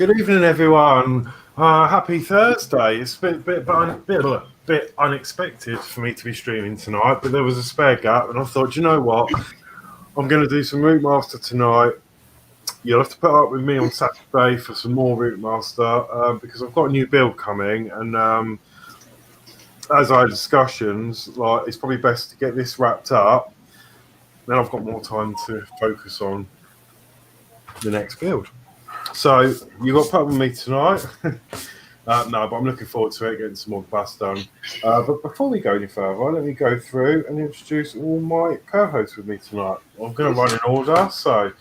Good evening, everyone. Happy Thursday. It's a bit unexpected for me to be streaming tonight, but there was a spare gap, and I thought, you know what? I'm going to do some Routmaster tonight. You'll have to put up with me on Saturday for some more Routmaster because I've got a new build coming, and as I had discussions, like it's probably best to get this wrapped up. Then I've got more time to focus on the next build. So you got to put up with me tonight. No, but I'm looking forward to it, getting some more bus done. But before we go any further, let me go through and introduce all my co-hosts with me tonight. I'm going to run in order. So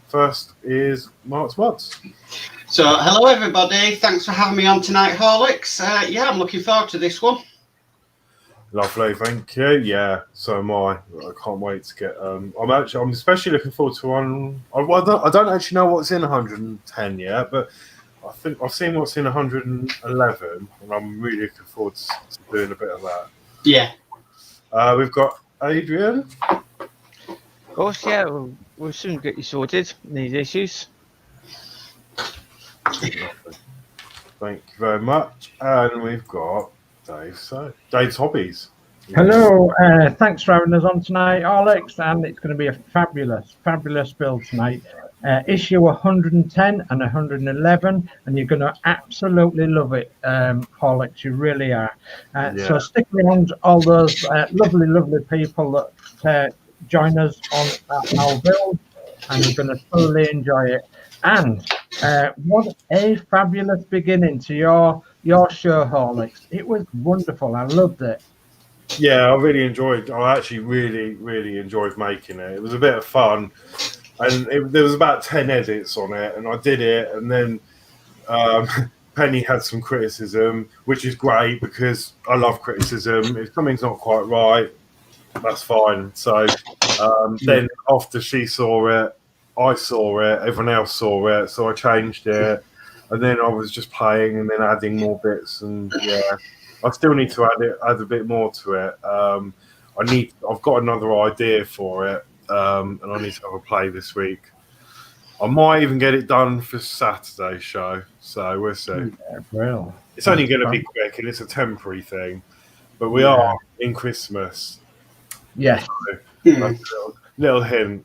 first is Mark's Mods. So hello everybody, thanks for having me on tonight, Horlicks. Yeah, I'm looking forward to this one. Lovely, thank you. Yeah, so am I. I can't wait to get. I'm especially looking forward to one. I don't actually know what's in 110 yet, but I think I've seen what's in 111, and I'm really looking forward to doing a bit of that. Yeah. We've got Adrian. Of course, yeah. We'll soon get you sorted. These issues. Thank you very much. And we've got Dave. So Dave's Hobbies. Hello, thanks for having us on tonight, Horlicks, and it's going to be a fabulous build tonight. Issue 110 and 111, and you're going to absolutely love it, Horlicks, you really are. So stick around, all those lovely people that join us on our build, and you're going to thoroughly enjoy it. And what a fabulous beginning to your show, Horlicks. It was wonderful. I loved it. Yeah, I really enjoyed. I actually really enjoyed making it. It was a bit of fun, and there was about 10 edits on it, and I did it. And then Penny had some criticism, which is great because I love criticism. If something's not quite right, that's fine. So then after she saw it, I saw it. Everyone else saw it, so I changed it, and then I was just playing and then adding more bits, and yeah. I still need to add a bit more to it. I've got another idea for it, and I need to have a play this week. I might even get it done for Saturday's show, so we'll see. Yeah, well, it's only going to be quick, and it's a temporary thing, but we are in Christmas. Yes. So, little hint.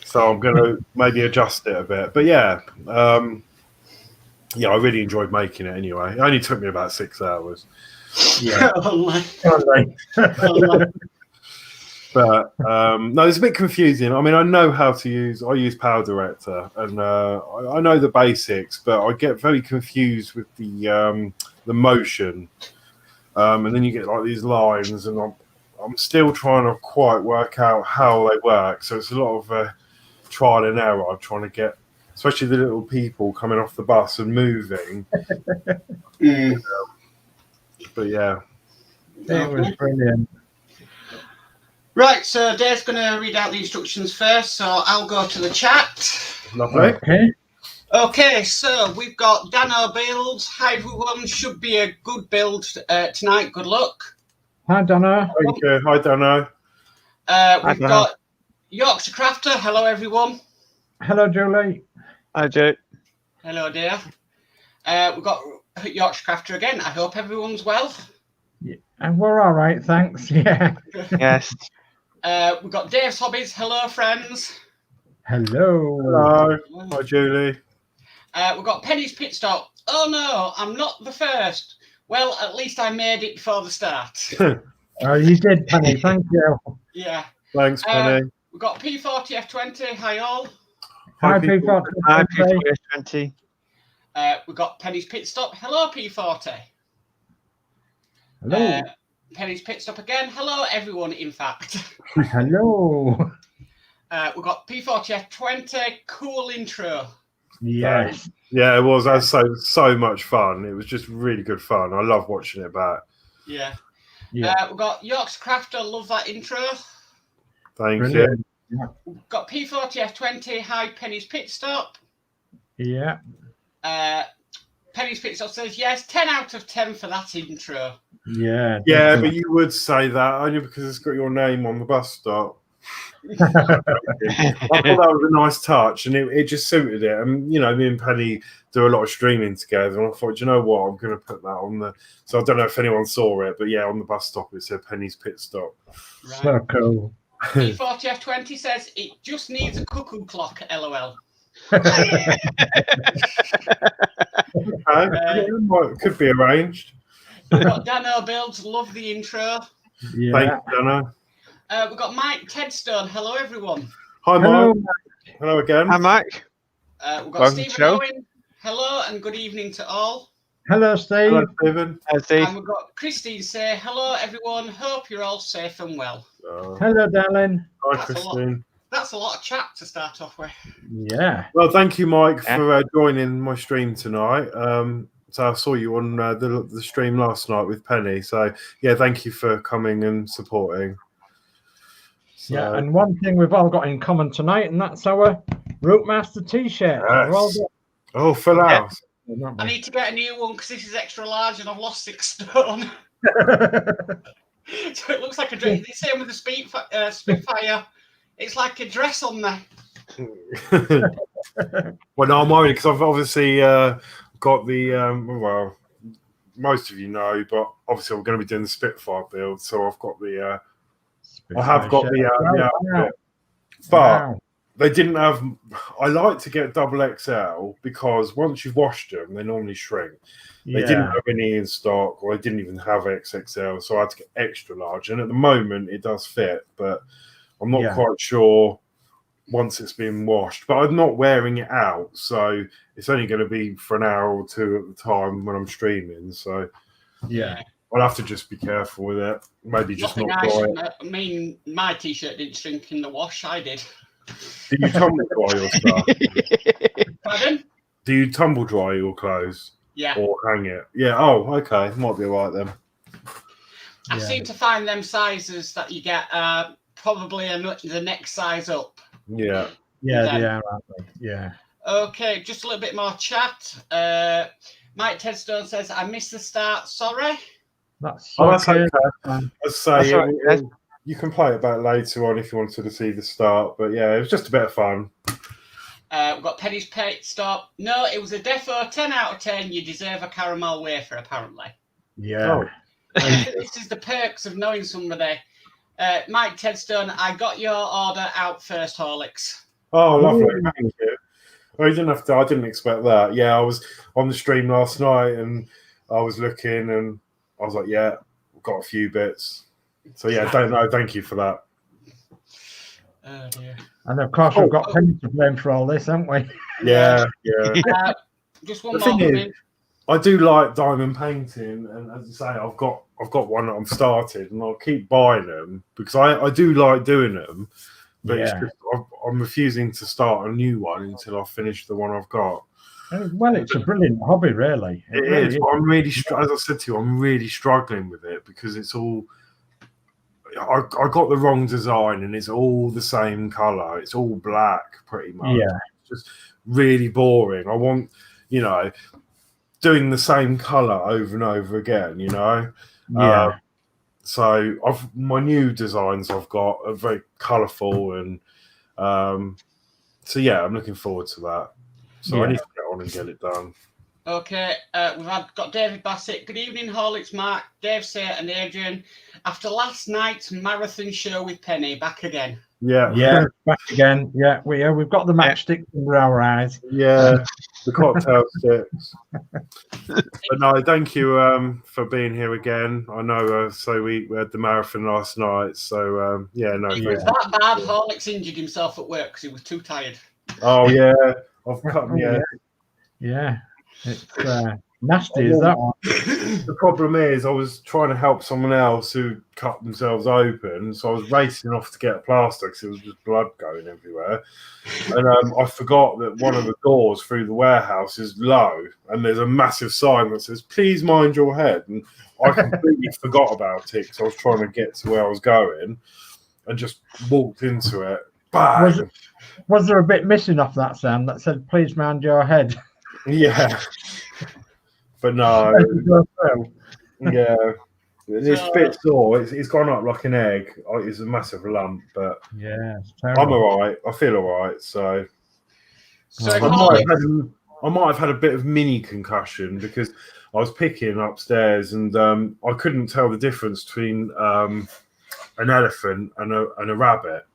So I'm going to maybe adjust it a bit, but yeah. I really enjoyed making it anyway. It only took me about 6 hours. Yeah. But no, it's a bit confusing. I mean, I know how to use. I use Power Director, and I know the basics, but I get very confused with the motion, and then you get like these lines, and I'm still trying to quite work out how they work. So it's a lot of trial and error. I'm trying to get, especially the little people coming off the bus and moving. But yeah, it was brilliant. Right, so Dave's going to read out the instructions first, so I'll go to the chat. Lovely. Okay, so we've got Dano builds. Hi everyone, should be a good build tonight. Good luck. Hi Dano. Thank you. Hi Dano. We've got Yorkshire Crafter. Hello everyone. Hello Julie. Hi Joe. Hello dear. We've got Yorkshire Crafter again. I hope everyone's well. Yeah, and we're all right, thanks. Yeah. Yes. We've got Dave's Hobbies. Hello, friends. Hello. Hi, Julie. We've got Penny's Pit Stop. Oh no, I'm not the first. Well, at least I made it before the start. Oh, you did, Penny. Thank you. Yeah. Thanks, Penny. We've got P40F20. Hi all. Hi, P40. Hi P40F20. We've got Penny's Pit Stop. Hello, P40. Hello. Penny's Pit Stop again. Hello, everyone, in fact. Hello. We've got P40F20. Cool intro. Yes. Yeah, it was. That was so much fun. It was just really good fun. I love watching it back. Yeah. Yeah. We've got York's Crafter. Love that intro. Thank Brilliant. you. Yeah. We've got P40F20. Hi, Penny's Pit Stop. Yeah. Penny's Pit Stop says yes. 10 out of 10 for that intro. Yeah. Yeah, but you would say that only because it's got your name on the bus stop. I thought that was a nice touch, and it just suited it. And me and Penny do a lot of streaming together, and I thought, you know what, I'm going to put that on the. So I don't know if anyone saw it, but yeah, on the bus stop it said Penny's pit stop. Right. So cool. E40F20 says it just needs a cuckoo clock. LOL. It could be arranged. We've got Dano Builds. Love the intro. Yeah. Thank you, Dano. We've got Mike Tedstone. Hello, everyone. Hi, Hello, Mike. Hello again. Hi, Mike. We've got Welcome to Stephen the show. Owen. Hello and good evening to all. Hello, Steve. Hello, Stephen. Hi, Steve. And we've got Christine say, hello, everyone. Hope you're all safe and well. Hello, darling. Hi, That's a lot. Christine. That's a lot of chat to start off with. Yeah. Well, thank you, Mike, for joining my stream tonight. So I saw you on the stream last night with Penny. So, yeah, thank you for coming and supporting. So, Yeah, and one thing we've all got in common tonight, and that's our Routmaster t-shirt. Yes. We're all got- oh, full house. don't I we? need to get a new one because this is extra large and I've lost 6 stone. So it looks like a dress. The same with the Spitfire. It's like a dress on there. Well, no, I'm worried because I've obviously got the well, most of you know, but obviously I'm going to be doing the Spitfire build, so I've got the I have got the outfit, but Wow. they didn't have. I like to get double XL because once you've washed them, they normally shrink. They didn't have any in stock, or they didn't even have XXL, so I had to get extra large. And at the moment, it does fit, but I'm not quite sure once it's been washed. But I'm not wearing it out, so it's only going to be for an hour or two at the time when I'm streaming. So Yeah. I'll have to just be careful with it. Maybe just Nothing not I dry shouldn't it. I mean, my t-shirt didn't shrink in the wash. I did. Do you tumble dry your stuff? Pardon? Do you tumble dry your clothes Yeah. or hang it? Yeah. Oh, okay. Might be all right then. I seem to find them sizes that you get probably the next size up. Yeah. Yeah, Then- they are, aren't they? Yeah. Okay, just a little bit more chat. Mike Tedstone says, I missed the start. Sorry. That's Oh, that's okay. okay. Let's say That's all right. you can play it back later on if you wanted to see the start. But yeah, it was just a bit of fun. We've got Penny's Pit Stop. No, it was a defo 10 out of 10. You deserve a caramel wafer, apparently. Yeah. This is the perks of knowing somebody. Mike Tedstone, I got your order out first, Horlicks. Oh, lovely. Ooh. Thank you. Well, you didn't have to. I didn't expect that. Yeah, I was on the stream last night and I was looking and I was like, yeah, I've got a few bits. So yeah, don't know. Thank you for that. Oh, dear. And of course, we've got Penny to blame for all this, haven't we? Yeah, yeah. Just one The more thing from is- him. I do like diamond painting, and as I say, I've got one that I'm started, and I'll keep buying them because I do like doing them. But it's Yeah. just, I'm refusing to start a new one until I finish the one I've got. Well, it's a brilliant hobby, really. It really is, but I'm really, as I said to you, I'm really struggling with it because it's all. I got the wrong design, and it's all the same color. It's all black, pretty much. Yeah. It's just really boring. I want, doing the same color over and over again. Yeah. So my new designs I've got are very colourful, and so yeah, I'm looking forward to that. So I Yeah. need to get on and get it done. Okay, we've got David Bassett. Good evening, Horlicks, Mark, Dave Say, and Adrian. After last night's marathon show with Penny, back again. Yeah, Yeah, back again. Yeah, we've got the matchstick under our eyes. yeah, the cocktail sticks. But no, thank you for being here again. I know, so we had the marathon last night. So yeah, no, It thank was you. that bad. Horlicks injured himself at work because he was too tired. Oh yeah, I've cut. Yeah, Yeah. It's nasty, is that one? the problem is I was trying to help someone else who cut themselves open, so I was racing off to get a plaster because it was just blood going everywhere, and I forgot that one of the doors through the warehouse is low, and there's a massive sign that says "Please mind your head," and I completely forgot about it because I was trying to get to where I was going, and just walked into it. Bang! Was there a bit missing off that sound that said, please mind your head? Yeah, but no. Yeah, It's a bit sore. It's gone up like an egg. It's a massive lump, but Yeah, it's I'm terrible. all right. I feel all right. So So if I Horlicks, might have had a bit of mini concussion because I was picking upstairs and I couldn't tell the difference between an elephant and a rabbit.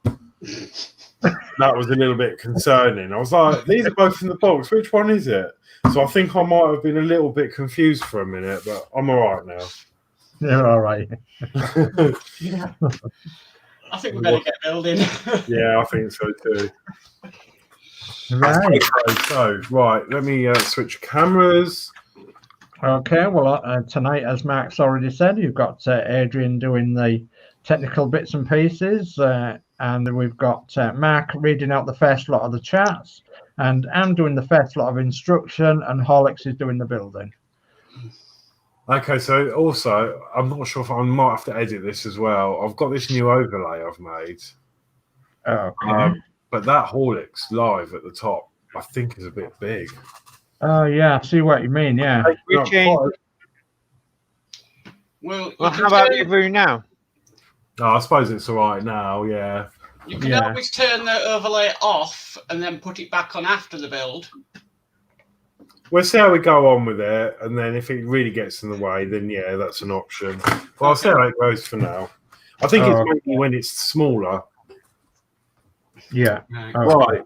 That was a little bit concerning. I was like, these are both in the box. Which one is it? So I think I might have been a little bit confused for a minute, but I'm all right now. You're all right. I think we better get building. Yeah, I think so too. Right. Okay, so let me switch cameras. Okay. Well, tonight, as Mark's already said, you've got Adrian doing the technical bits and pieces, and we've got Mark reading out the first lot of the charts, and I'm doing the first lot of instruction, and Horlicks is doing the building. Okay, so also, I'm not sure if I might have to edit this as well. I've got this new overlay I've made. Okay. But that Horlicks live at the top, I think, is a bit big. Oh, yeah. I see what you mean. Yeah. We change. Well, How about your room now? Oh, I suppose it's all right now, yeah. You can always turn the overlay off and then put it back on after the build. We'll see how we go on with it, and then if it really gets in the way, then yeah, that's an option. But I'll see how it goes for now. I think it's mainly when it's smaller. Yeah. Right. Right.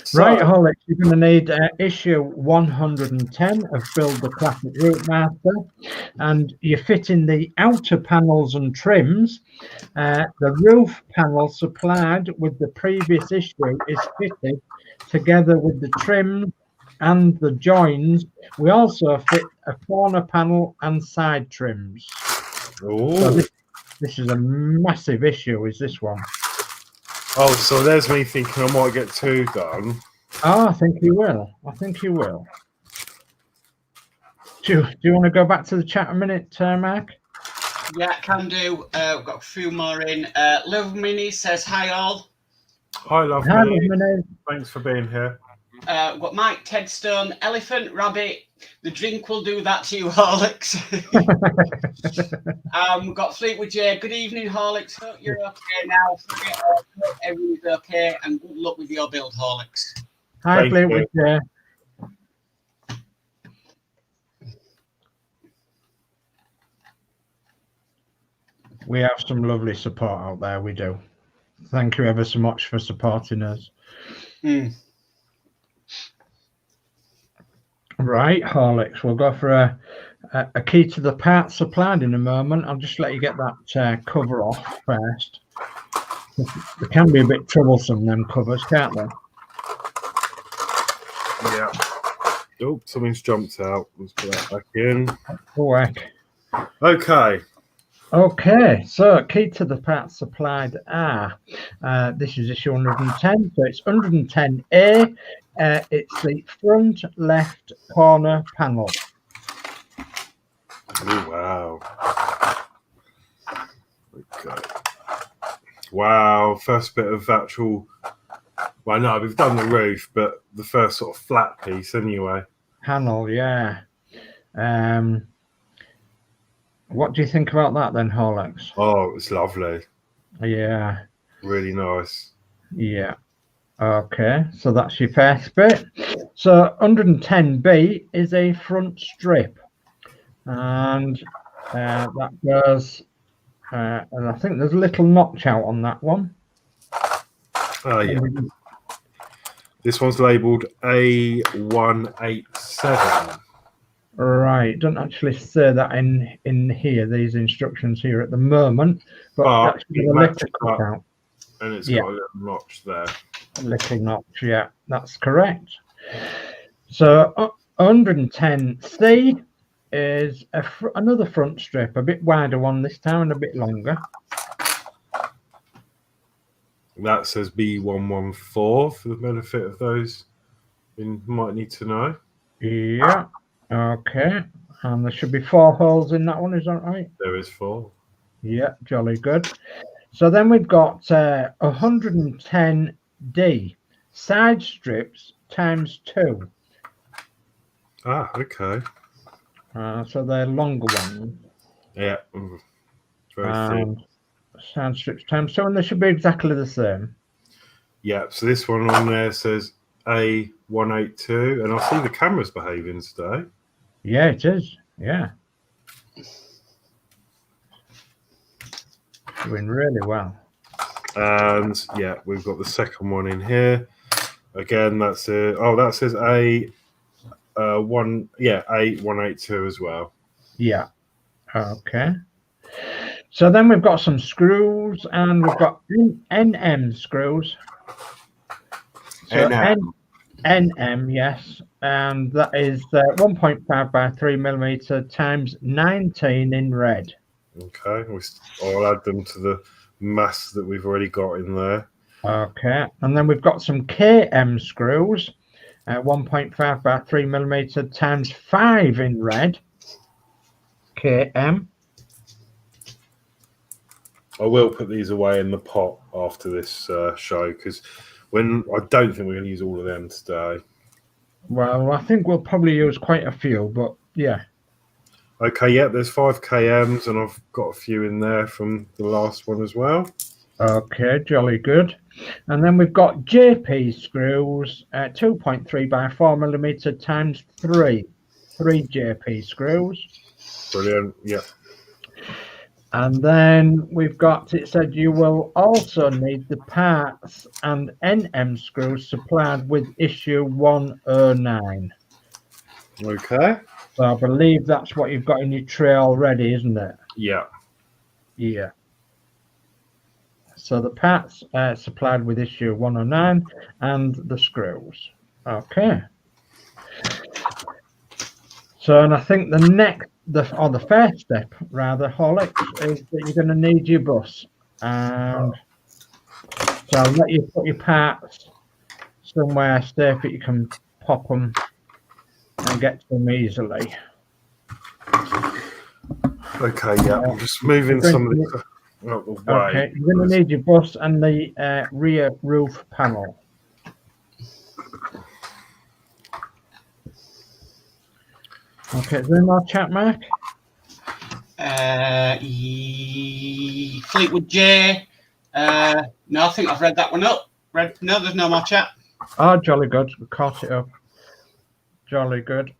So, Right, Horlicks, you're going to need issue 110 of Build the Classic Routemaster, and you're fitting the outer panels and trims. The roof panel supplied with the previous issue is fitted together with the trim and the joins. We also fit a corner panel and side trims. So this is a massive issue, is this one? Oh, so there's me thinking I might get two done. Oh, I think you will. I think you will. Do you want to go back to the chat a minute, Mark? Yeah, can do. We've got a few more in. Love Mini says hi all. Hi, love Hi, me. Minnie. Thanks for being here. We've got Mike Tedstone, Elephant, Rabbit. The drink will do that to you, Horlicks. We've got Fleetwood J. Good evening, Horlicks. Hope you're okay now. Hope everyone's okay, and good luck with your build, Horlicks. Hi, Thank Fleetwood J. We have some lovely support out there. We do. Thank you ever so much for supporting us. Right, Horlicks, we'll go for a key to the parts supplied in a moment. I'll just let you get that cover off first. They can be a bit troublesome, them covers, can't they? Yeah. Oh, something's jumped out. Let's put that back in. Oh, heck. Okay. Okay, so key to the parts supplied are, this is issue 110, so it's 110A. It's the front left corner panel. Oh, wow. Okay. Wow, first bit of actual. Well, no, we've done the roof, but the first sort of flat piece anyway. Panel, yeah. What do you think about that then, Horlicks? Oh, it's lovely. Yeah. Really nice. Yeah. Okay, so that's your first bit. So 110B is a front strip, and that goes, and I think there's a little notch out on that one. Oh, yeah. This one's labelled A187. Right, don't actually say that in here, these instructions here at the moment, but that's a little cut out. And it's got a little notch there. A little notch, yeah, that's correct. So 110C is another front strip, a bit wider one this time and a bit longer. That says B114 for the benefit of those who might need to know. Yeah, okay. And there should be 4 holes in that one, is that right? There is 4. Yeah, jolly good. So then we've got 110D, side strips times 2. Ah, okay. So they're longer ones. Yeah. Very thin. And sound strips times 2, and they should be exactly the same. Yeah, so this one on there says A182, and I see the camera's behaving today. Yeah, it is. Yeah. Doing really well. And yeah, we've got the second one in here. Again, that's it. Oh, that says A182 as well. Yeah. Okay. So then we've got some screws, and we've got NM screws. So NM, yes, and that is 1.5 by 3 millimeter times 19 in red. Okay, I'll add them to the mass that we've already got in there. Okay, and then we've got some KM screws, 1.5 by 3 millimeter times 5 in red. KM. I will put these away in the pot after this show, because I don't think we're going to use all of them today. Well, I think we'll probably use quite a few, but yeah. Okay, yeah, there's 5 KMs, and I've got a few in there from the last one as well. Okay, jolly good. And then we've got JP screws, 2.3 by 4 millimeter times 3. 3 JP screws. Brilliant, yeah. And then we've got, it said you will also need the parts and NM screws supplied with issue 109. Okay. So I believe that's what you've got in your tray already, isn't it? Yeah. Yeah. So the parts supplied with issue 109 and the screws. Okay. So, and I think the first step, rather, Horlicks, is that you're going to need your bus. And so I'll let you put your parts somewhere safe that you can pop them and get to them easily. Okay, yeah, I'm just moving some of this out the way. Okay, you're going to need your bus and the rear roof panel. Okay, is there more chat, Mark? Fleetwood J. No, I think I've read that one up. No, there's no more chat. Oh, jolly good. We caught it up. Jolly good.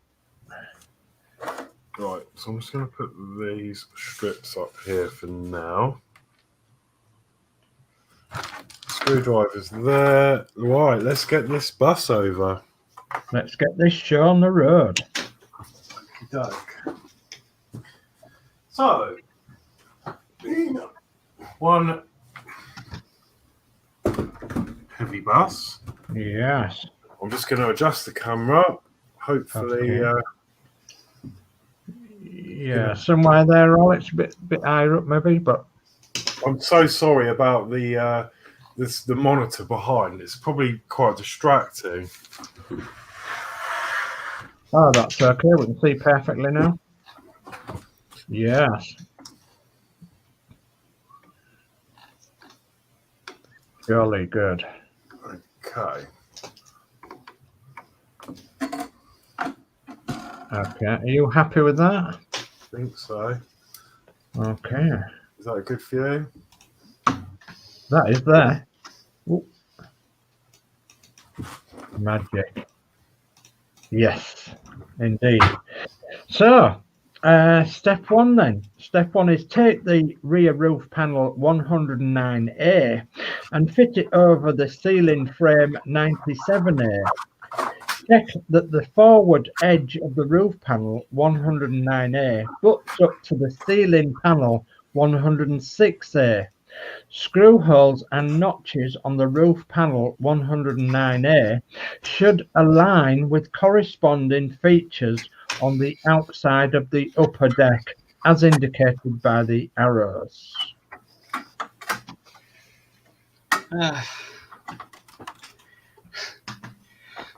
Right, so I'm just going to put these strips up here for now. Screwdrivers there. Right, let's get this bus over. Let's get this show on the road. So, being one heavy bus, Yes. I'm just going to adjust the camera. Hopefully, Okay. Yeah, somewhere there, all it's a bit higher up maybe, but I'm so sorry about the monitor behind. It's probably quite distracting. oh, that's okay. We can see perfectly now. Yes. Jolly good. Okay. Okay, are you happy with that? I think so. Okay, Is that good for you? that is there. Ooh. Magic. Yes, indeed. So, step one then. Step one is take the rear roof panel 109A and fit it over the ceiling frame 97A. Check that the forward edge of the roof panel 109A butts up to the ceiling panel 106A. Screw holes and notches on the roof panel 109A should align with corresponding features on the outside of the upper deck as indicated by the arrows.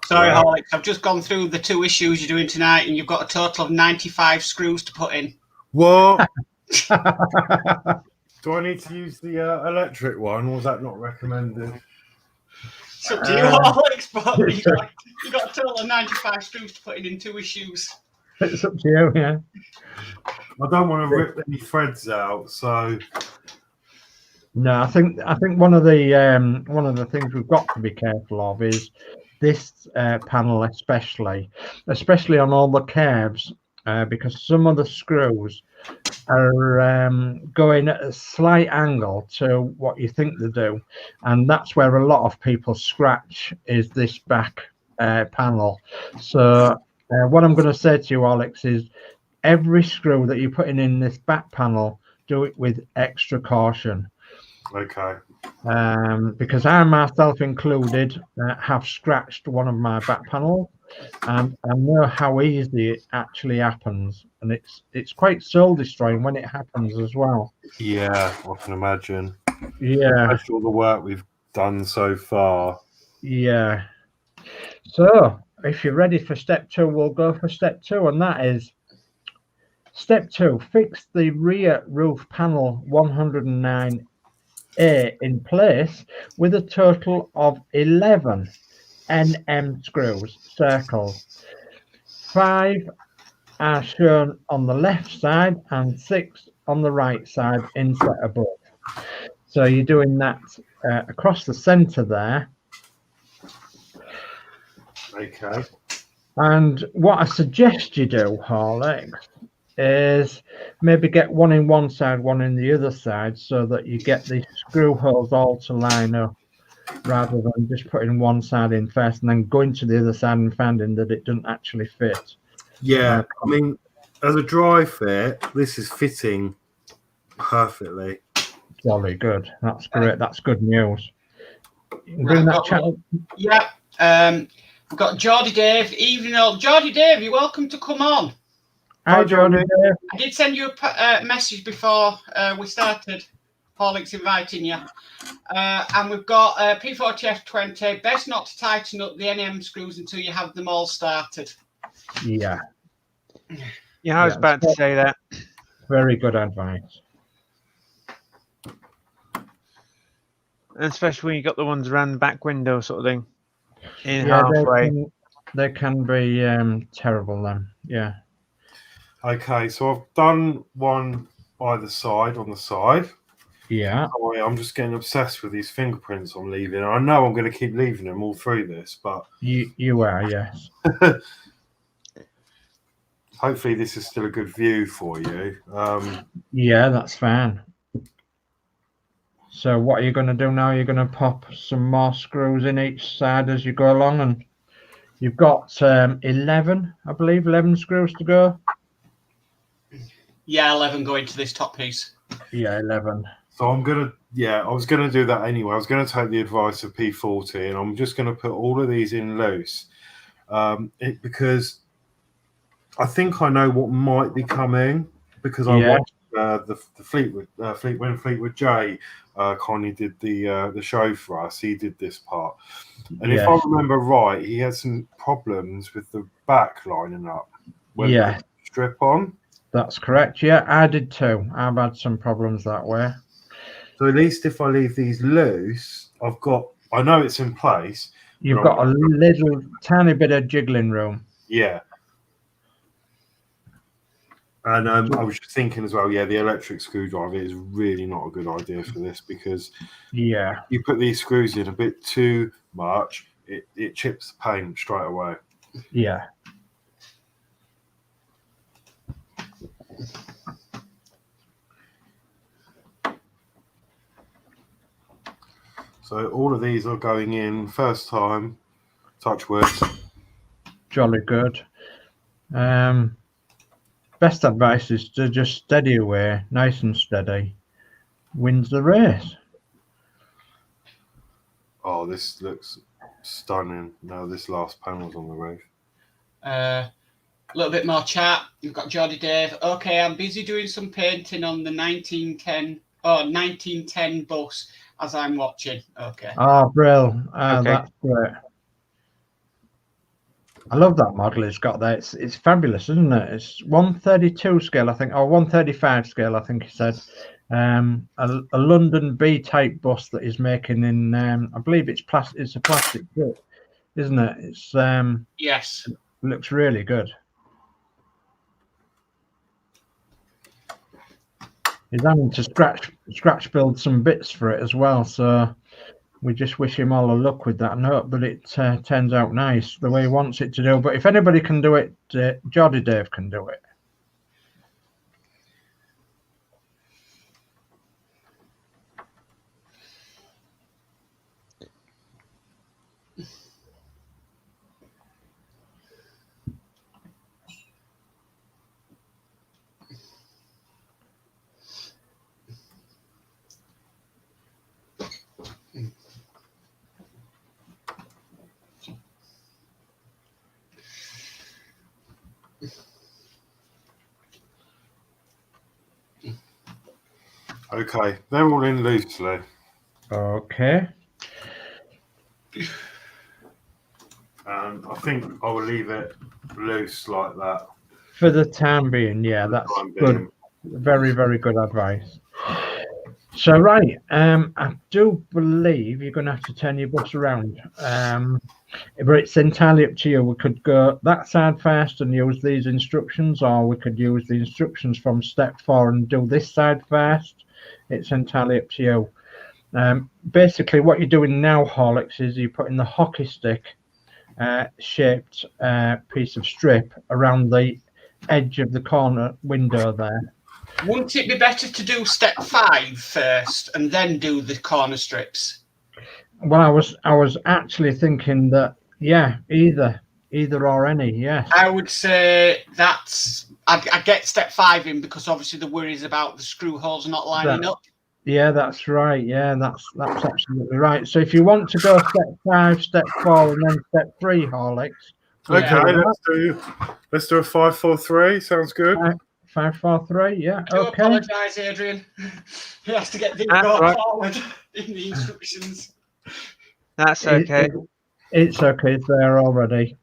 Sorry, Horlicks, I've just gone through the 2 issues you're doing tonight, and you've got a total of 95 screws to put in. What? Do I need to use the electric one, or is that not recommended? It's up to you, Horlicks, but you've got a total of 95 screws to put in 2 issues. It's up to you, yeah. I don't want to rip any threads out, so No, I think one of the things we've got to be careful of is this panel, especially on all the curves, because some of the screws are going at a slight angle to what you think they do, and that's where a lot of people scratch, is this back panel. So what I'm going to say to you, Alex, is every screw that you're putting in this back panel, do it with extra caution. okay. Because I myself included have scratched one of my back panels, and I know how easy it actually happens, and it's quite soul destroying when it happens as well. Yeah, I can imagine. Yeah, Especially all the work we've done so far. yeah. So if you're ready for step 2, we'll go for step 2, and that is step 2: fix the rear roof panel 109A in place with a total of 11 NM screws circled. 5 are shown on the left side and 6 on the right side inset above. So you're doing that across the center there. Okay. And what I suggest you do, Horlicks, is maybe get one in one side, one in the other side, so that you get the screw holes all to line up, rather than just putting one side in first and then going to the other side and finding that it doesn't actually fit. Yeah, I mean, as a dry fit, this is fitting perfectly. Jolly good. That's great. That's good news. You can Right, bring that chat up. Yeah. We've got Geordie Dave. Evening all. Geordie Dave, you're welcome to come on. Hi, Jordan. I did send you a message before we started. Horlicks inviting you. And we've got P40F20. Best not to tighten up the NM screws until you have them all started. Yeah. Yeah, I was about to say that. Very good advice. And especially when you got the ones around the back window sort of thing. In Yeah, halfway. they can be terrible then. Yeah. Okay, so I've done one either side on the side. Yeah. Sorry, I'm just getting obsessed with these fingerprints I'm leaving. I know I'm going to keep leaving them all through this, but You are, yes. hopefully this is still a good view for you. Yeah, that's fine. So what are you going to do now? You're going to pop some more screws in each side as you go along, and you've got 11, I believe, 11 screws to go. Yeah, 11 going to this top piece. Yeah, 11. So I'm going to, I was going to do that anyway. I was going to take the advice of P40, and I'm just going to put all of these in loose because I think I know what might be coming, because I watched the Fleetwood J kindly did the show for us. He did this part, and if I remember right, he had some problems with the back lining up when the strip on. That's correct. Yeah, I did too. I've had some problems that way. So at least if I leave these loose, I know it's in place. You've got a little tiny bit of jiggling room. Yeah. And I was just thinking as well, the electric screwdriver is really not a good idea for this, because you put these screws in a bit too much, it chips the paint straight away. Yeah. So all of these are going in first time, touch wood. Jolly good. Best advice is to just steady away, nice and steady. Wins the race. Oh, this looks stunning. Now this last panel's on the roof. A little bit more chat. You've got Geordie Dave. Okay, I'm busy doing some painting on the 1910 bus as I'm watching. Okay. Oh, brill. Okay. That's great. I love that model it's got there. It's fabulous, isn't it? It's 132 scale, I think, or 135 scale, I think he said. A London B-type bus that he's making in, I believe it's plastic. It's a plastic kit, isn't it? It's yes. It looks really good. He's having to scratch build some bits for it as well. So we just wish him all the luck with that and hope that it turns out nice the way he wants it to do. But if anybody can do it, Geordie Dave can do it. Okay, they're all in loosely. Okay. And I think I will leave it loose like that. For the time being, yeah, that's Time good. being. Very, very good advice. So, right, I do believe you're going to have to turn your bus around. But it's entirely up to you. We could go that side first and use these instructions, or we could use the instructions from step 4 and do this side first. It's entirely up to you. Basically, what you're doing now, Horlicks, is you're putting the hockey stick shaped piece of strip around the edge of the corner window there. Wouldn't it be better to do step 5 first and then do the corner strips? Well, I was actually thinking that, yeah, either or any, yes. I would say I get step 5 in because obviously the worries about the screw holes not lining up. Yeah, that's right. Yeah, that's absolutely right. So if you want to go step 5, step 4, and then step 3, Horlicks. Okay, let's do a 5, 4, 3. Sounds good. 5, 4, 3. Yeah. I do Okay. apologise, Adrian. He has to get things brought forward in the instructions. That's okay. It's okay. It's there already.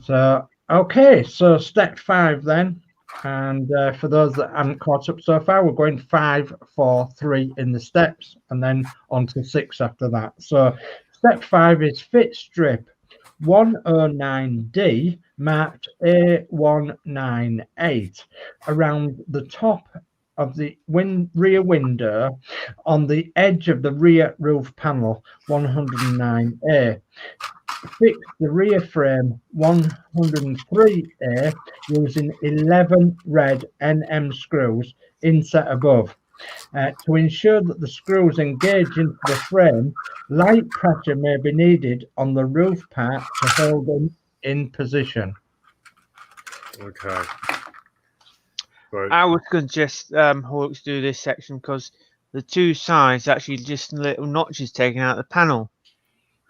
So okay. So step 5 then. And for those that haven't caught up so far, we're going 5, 4, 3 in the steps, and then on to 6 after that. So step 5 is fit strip 109D marked A198 around the top of the rear window on the edge of the rear roof panel 109A. Fix the rear frame 103A using 11 red NM screws inset above. To ensure that the screws engage into the frame, light pressure may be needed on the roof part to hold them in position. Okay. Right. I would suggest Horlicks do this section because the two sides actually just little notches taken out of the panel.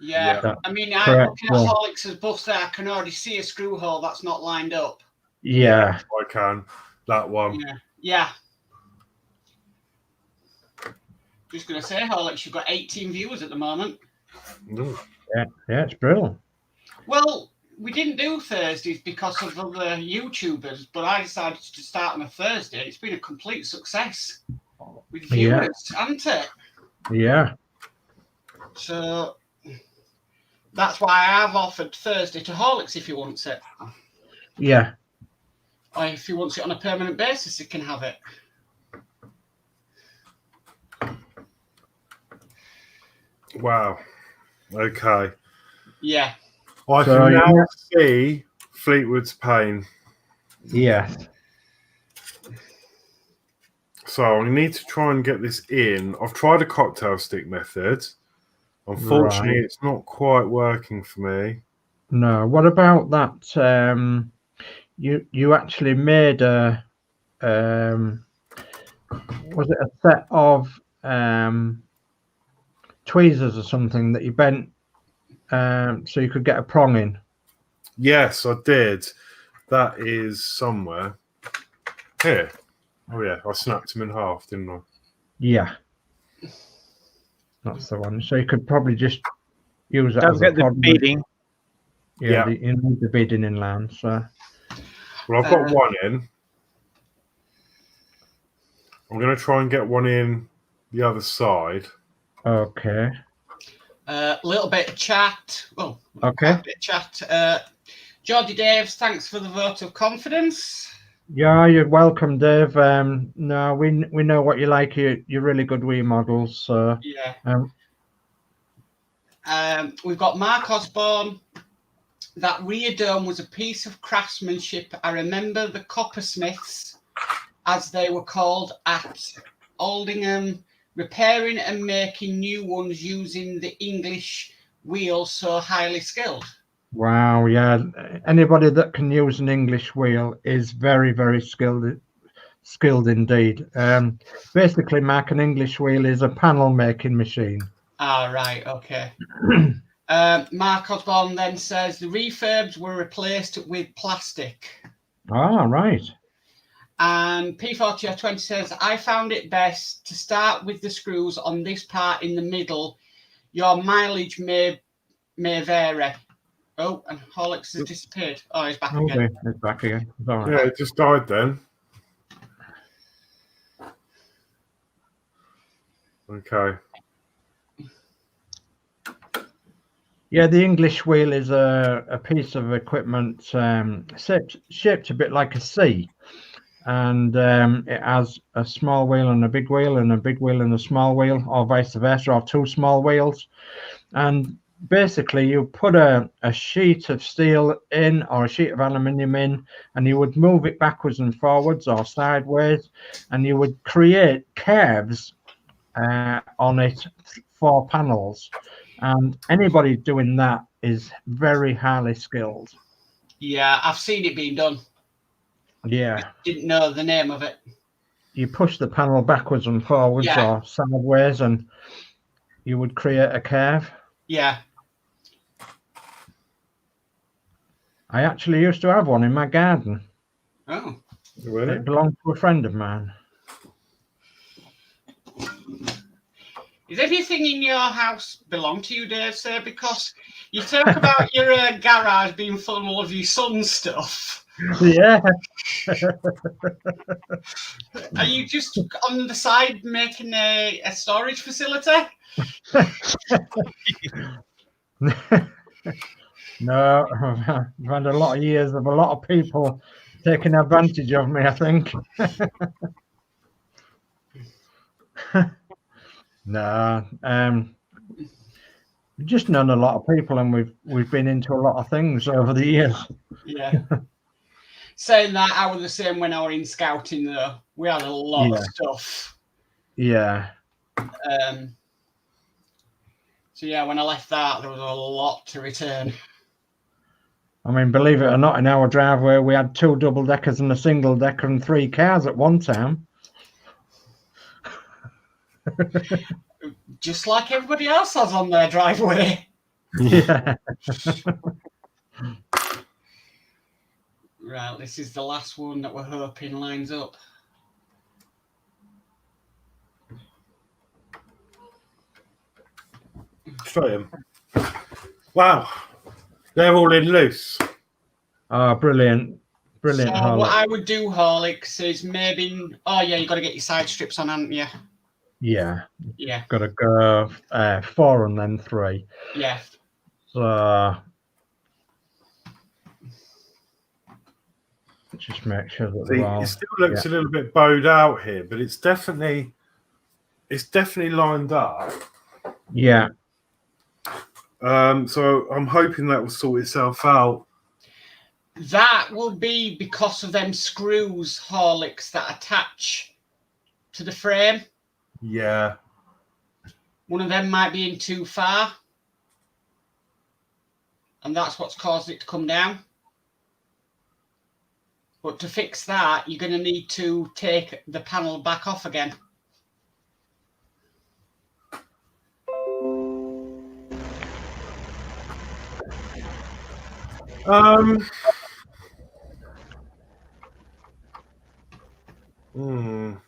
Yeah, I mean, I'm looking at Horlicks' bus there. I can already see a screw hole that's not lined up. Yeah. I can. That one. Yeah. Just going to say, Horlicks, you've got 18 viewers at the moment. Ooh. Yeah, it's brilliant. Well, we didn't do Thursdays because of other YouTubers, but I decided to start on a Thursday. It's been a complete success with viewers, hasn't it? Yeah. So that's why I have offered Thursday to Horlicks if he wants it. Yeah. Or if he wants it on a permanent basis, he can have it. Wow. Okay. Yeah. I can now see Fleetwood's pain. Yes. So I need to try and get this in. I've tried a cocktail stick method. Unfortunately, it's not quite working for me. No. What about that? You actually made a was it a set of tweezers or something that you bent so you could get a prong in? Yes, I did. That is somewhere here. Oh yeah, I snapped him in half, didn't I? Yeah, that's the one. So you could probably just use that. Don't as get a the beading. Yeah, you need the beading in line. So, well, I've got one in. I'm going to try and get one in the other side. Okay. A little bit of chat. Well, okay. A bit of chat. Geordie Daves, thanks for the vote of confidence. Yeah, you're welcome, Dave. No, we know what you like. You're really good wee models. So Yeah. um, We've got Mark Osborne. That rear dome was a piece of craftsmanship. I remember the coppersmiths, as they were called, at Aldingham, repairing and making new ones using the English wheel, so highly skilled. wow, yeah. Anybody that can use an English wheel is very, very skilled indeed. Basically, Mark, an English wheel is a panel making machine. Ah, right, okay. Mark Osborne then says the refurbs were replaced with plastic. Ah, right. And P4020 says, I found it best to start with the screws on this part in the middle. Your mileage may vary. Oh, and Horlicks has disappeared. Oh, he's back again. Okay, it's back again. It's all right. Yeah, it just died then. Okay. Yeah, the English wheel is a piece of equipment shaped a bit like a C. And it has a small wheel and a big wheel and a big wheel and a small wheel, or vice versa, or two small wheels. And basically you put a sheet of steel in or a sheet of aluminium in, and you would move it backwards and forwards or sideways, and you would create curves on it for panels. And anybody doing that is very highly skilled. Yeah, I've seen it being done. Yeah. Didn't know the name of it. You push the panel backwards and forwards or sideways, and you would create a curve. Yeah. I actually used to have one in my garden. Oh. Really? It belonged to a friend of mine. Is everything in your house belong to you, Dave, sir? Because you talk about your garage being full of your son's stuff. Yeah. Are you just on the side making a storage facility? No, I've had a lot of years of a lot of people taking advantage of me, I think. No, we've just known a lot of people, and we've been into a lot of things over the years. Yeah. Saying that, I was the same when I was in scouting, though. We had a lot of stuff. Yeah. So, yeah, when I left that, there was a lot to return. I mean, believe it or not, in our driveway, we had 2 double-deckers and a single-decker and 3 cars at one time. Just like everybody else has on their driveway. Yeah. Right, this is the last one that we're hoping lines up. Straight in. Wow. They're all in loose. Oh, brilliant. Brilliant. So what I would do, Horlicks, is maybe... Oh, yeah, you've got to get your side strips on, haven't you? Yeah. Yeah. Got to go 4 and then 3. Yeah. So... just make sure that See, it still looks a little bit bowed out here, but it's definitely lined up. Yeah. So I'm hoping that will sort itself out. That will be because of them screws, Horlicks, that attach to the frame. Yeah. One of them might be in too far. And that's what's caused it to come down. But to fix that, you're going to need to take the panel back off again.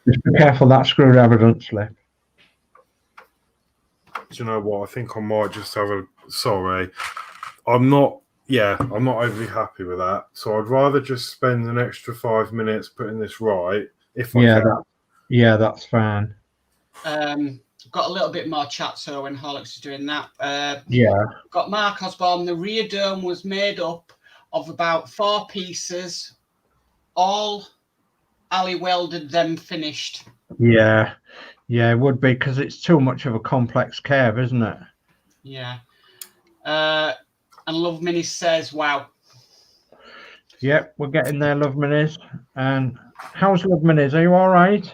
Just be careful that screwdriver doesn't slip. Do you know what? I think I might just have a... Sorry. I'm not overly happy with that. So I'd rather just spend an extra 5 minutes putting this right, if I can. That's fine. Got a little bit more chat, so when Horlicks is doing that. Got Mark Osborne. The rear dome was made up of about 4 pieces, all Ali welded them finished. Yeah, it would be because it's too much of a complex curve, isn't it? Yeah. And Love Mini says, wow. Yep, we're getting there, Love Minis. And how's Love Minis? Are you all right?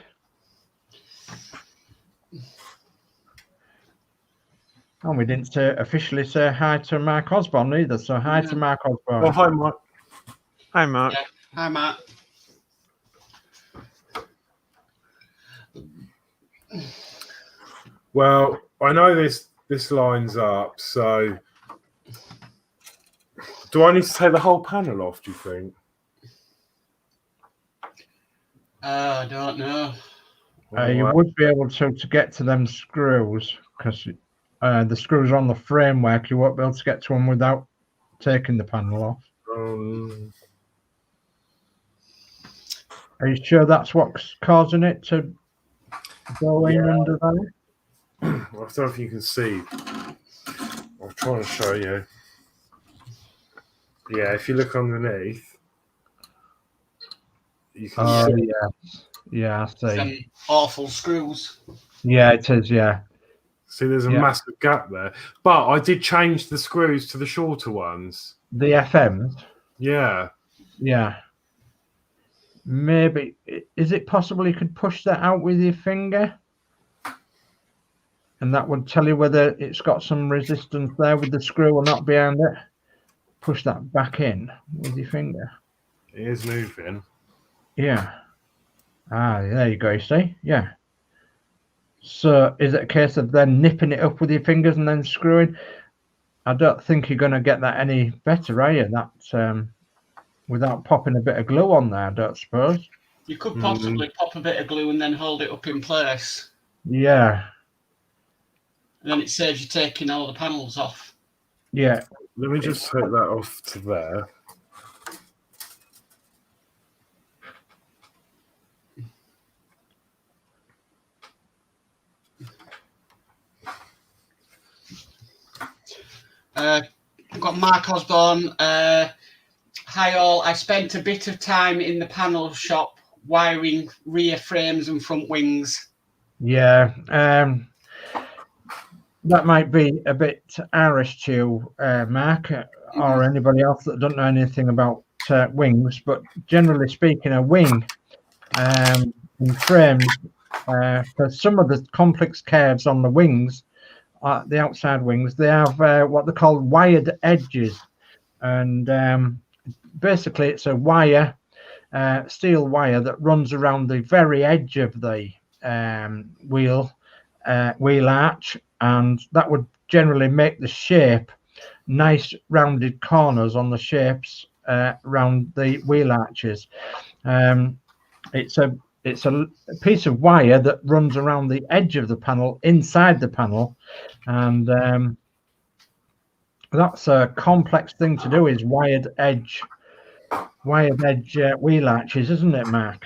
And we didn't officially say hi to Mark Osborne either. So hi to Mark Osborne. Oh, hi, Mike. Hi, Mark. Yeah. Hi, Matt. Well, I know this lines up, so do I need to take the whole panel off, do you think? I don't know. You would be able to get to them screws because the screws are on the framework. You won't be able to get to them without taking the panel off. Are you sure that's what's causing it to go in under there? I don't know if you can see. I'm trying to show you. Yeah, if you look underneath, you can see. Yeah, I see. Some awful screws. Yeah, it is. Yeah. See, there's a massive gap there. But I did change the screws to the shorter ones. The FMs. Yeah. Yeah. Maybe. Is it possible you could push that out with your finger? And that would tell you whether it's got some resistance there with the screw or not behind it. Push that back in with your finger. It is moving. Yeah. There you go, you see? Yeah. So is it a case of then nipping it up with your fingers and then screwing? I don't think you're going to get that any better, are you? That without popping a bit of glue on there, I don't suppose. You could possibly pop a bit of glue and then hold it up in place. Yeah. And then it saves you taking all the panels off. Yeah. Let me just take that off to there. I've got Mark Osborne. Hi all. I spent a bit of time in the panel shop wiring rear frames and front wings. Yeah. That might be a bit Irish to you, Mark, or anybody else that don't know anything about wings. But generally speaking, a wing in frames, for some of the complex curves on the wings, the outside wings, they have what they call wired edges. And basically, it's a wire, steel wire that runs around the very edge of the wheel arch. And that would generally make the shape nice rounded corners on the shapes around the wheel arches. It's a piece of wire that runs around the edge of the panel, inside the panel, and that's a complex thing to do. Is wired edge wheel arches, isn't it, Mark?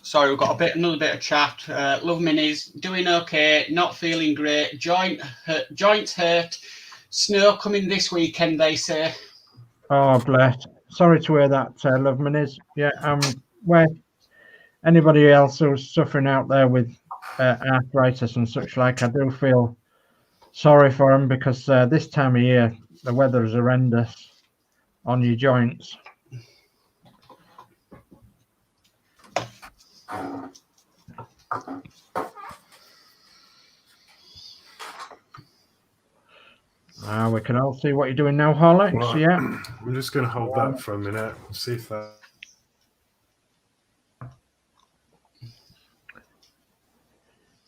Sorry, we've got another bit of chat. Love Minis, doing okay, not feeling great. Joints hurt. Snow coming this weekend, they say. Oh, bless. Sorry to hear that, Love Minis. Yeah, where anybody else who's suffering out there with arthritis and such like, I do feel sorry for them because this time of year the weather is horrendous on your joints. We can all see what you're doing now, Horlicks. Right. Yeah. I'm just going to hold that for a minute. See if that.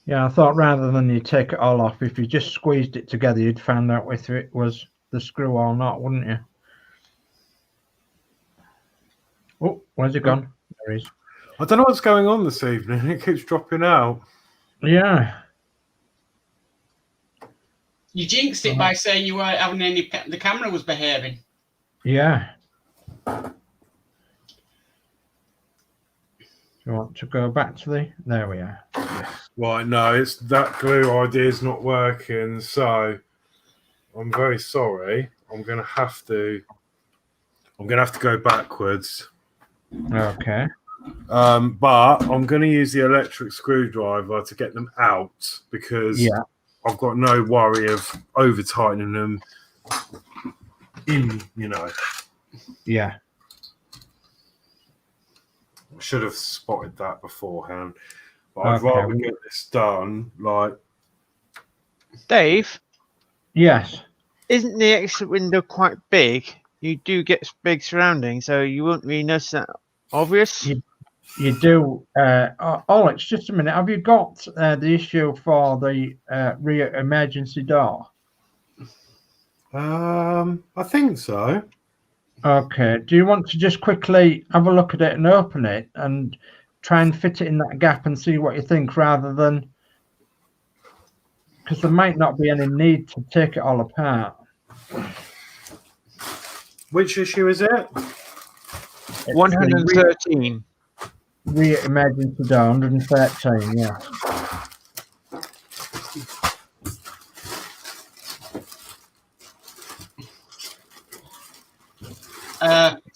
Yeah, I thought rather than you take it all off, if you just squeezed it together, you'd find out whether it was the screw or not, wouldn't you? Oh, where's it gone? There he is. I don't know what's going on this evening. It keeps dropping out. Yeah. You jinxed it by saying you weren't having any. The camera was behaving. Yeah. You want to go back to the? There we are. Right, no, it's that glue idea is not working. So I'm very sorry. I'm going to have to. I'm going to have to go backwards. Okay. But I'm going to use the electric screwdriver to get them out because I've got no worry of over tightening them in, you know. Yeah. I should have spotted that beforehand. But I'd rather get this done like. Dave? Yes. Isn't the exit window quite big? You do get big surroundings, so you won't really notice that obvious. You do. Horlicks, just a minute. Have you got the issue for the rear emergency door? I think so. Okay. Do you want to just quickly have a look at it and open it and try and fit it in that gap and see what you think, rather than, because there might not be any need to take it all apart. Which issue is it? 113. Rear emergency door, 113. Yeah.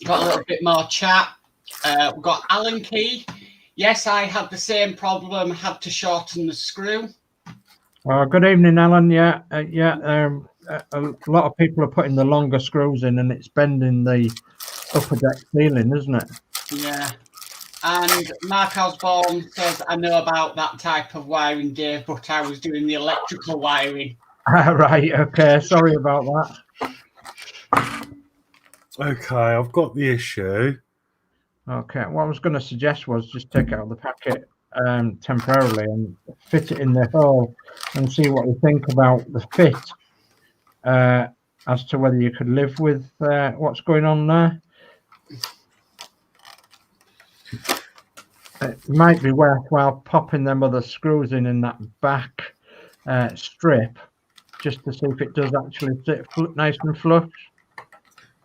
Got a little bit more chat. We've got Alan Key. Yes, I had the same problem. Had to shorten the screw. Good evening, Alan. Yeah. A lot of people are putting the longer screws in, and it's bending the upper deck ceiling, isn't it? Yeah. And Mark Osborne says, I know about that type of wiring, Dave, but I was doing the electrical wiring. Right. Okay. Sorry about that. Okay, I've got the issue. Okay. What I was going to suggest was just take it out of the packet temporarily and fit it in the hole and see what you think about the fit, as to whether you could live with what's going on there. It might be worthwhile popping them other screws in that back strip, just to see if it does actually sit nice and flush.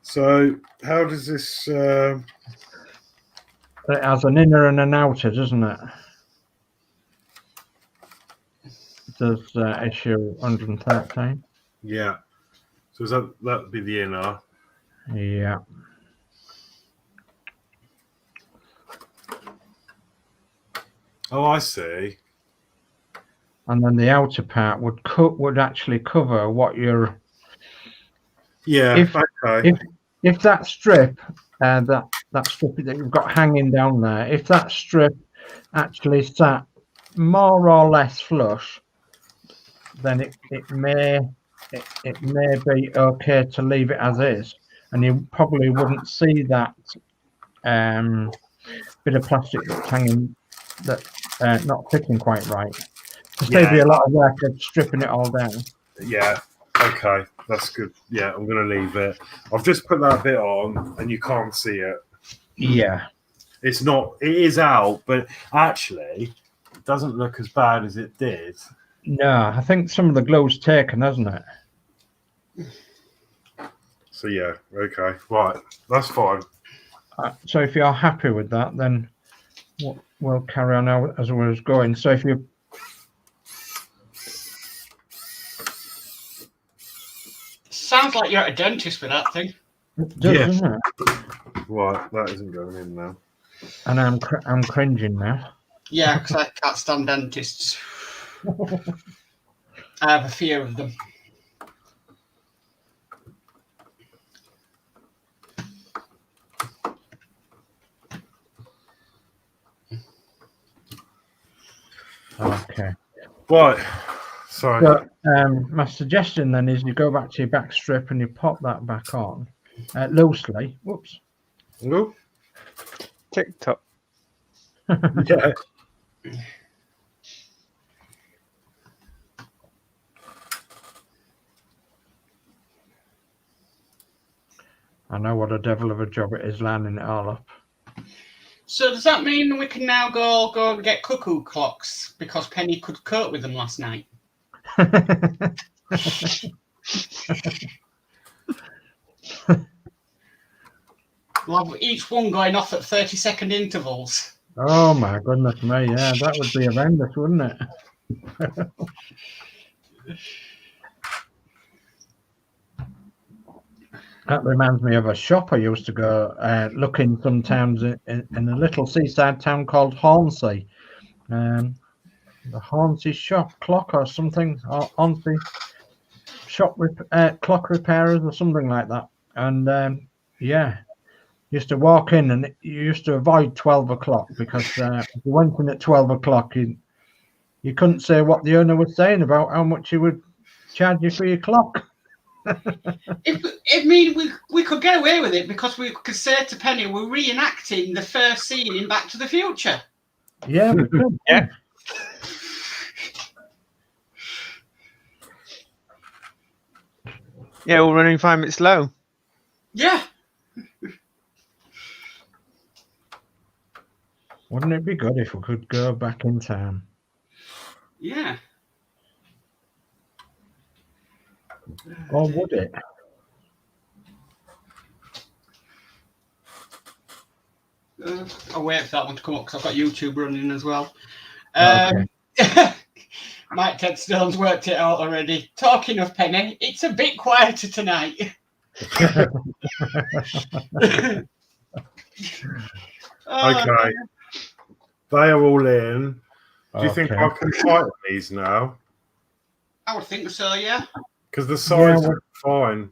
So how does this... It has an inner and an outer, doesn't it? It does issue 113. Yeah. So that'd be the inner. Yeah. Oh, I see. And then the outer part would actually cover what you're... Yeah, okay. If that strip, that strip that you've got hanging down there, if that strip actually sat more or less flush, then it may be okay to leave it as is, and you probably wouldn't see that bit of plastic that's hanging, that not fitting quite right. To save you a lot of work of stripping it all down. Yeah. Okay, that's good. Yeah, I'm going to leave it. I've just put that bit on and you can't see it. Yeah. It is out, but actually it doesn't look as bad as it did. No, I think some of the glue's taken, hasn't it? So yeah, okay. Right, that's fine. So if you're happy with that, then we'll carry on as I was going. So if you... Sounds like you're at a dentist with that thing. It does, doesn't it? Right, that isn't going in now. And I'm cringing now. Yeah, because I can't stand dentists. I have a fear of them. Okay. Right. Sorry. So, my suggestion then is you go back to your back strip and you pop that back on loosely. Whoops. No. TikTok. Yeah. I know what a devil of a job it is lining it all up. So does that mean we can now go and get cuckoo clocks because Penny could cope with them last night? We'll have each one going off at 30-second intervals. Oh my goodness me, yeah, that would be horrendous, wouldn't it? That reminds me of a shop I used to go looking sometimes in a little seaside town called Hornsey. The Hornsey shop clock or something, or Hornsey shop clock repairers or something like that. And yeah, used to walk in and you used to avoid 12 o'clock because if you went in at 12 o'clock, you couldn't say what the owner was saying about how much he would charge you for your clock. We could get away with it because we could say to Penny we're reenacting the first scene in Back to the Future. Yeah, we could. Yeah. Yeah, we're running 5 minutes low. Yeah. Wouldn't it be good if we could go back in time? Yeah. Or would it? I'll wait for that one to come up because I've got YouTube running as well. Okay. Mike Ted Stone's worked it out already. Talking of Penny, it's a bit quieter tonight. Okay. They are all in. Do you think Okay. I can fight these now? I would think so, yeah. Because the size well- are fine.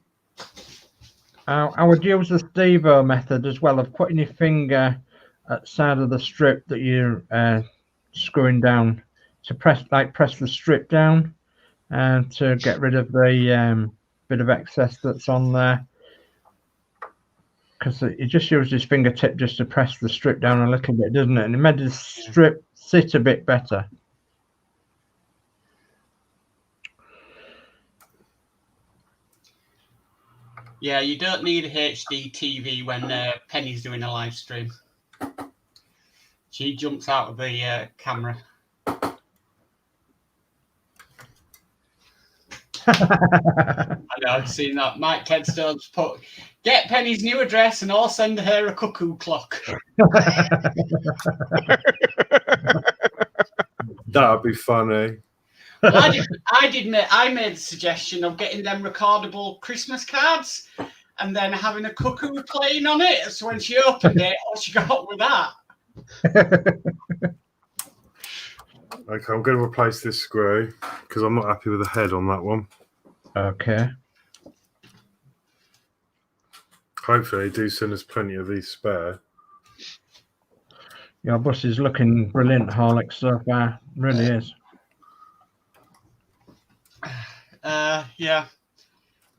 I would use the Steve-O method as well of putting your finger at the side of the strip that you're screwing down to press the strip down and to get rid of the bit of excess that's on there. Because it just used his fingertip just to press the strip down a little bit, doesn't it? And it made the strip sit a bit better. Yeah, you don't need a HD TV when Penny's doing a live stream. She jumps out of the camera. I know, I've seen that. Mike Headstone's put, get Penny's new address and I'll send her a cuckoo clock. That would be funny. Well, I made the suggestion of getting them recordable Christmas cards and then having a cuckoo playing on it. So when she opened it, all she got with that. Okay, I'm going to replace this screw because I'm not happy with the head on that one. Okay. Hopefully, they do send us plenty of these spare. Your bus is looking brilliant, Horlicks, so far. Really is. Yeah.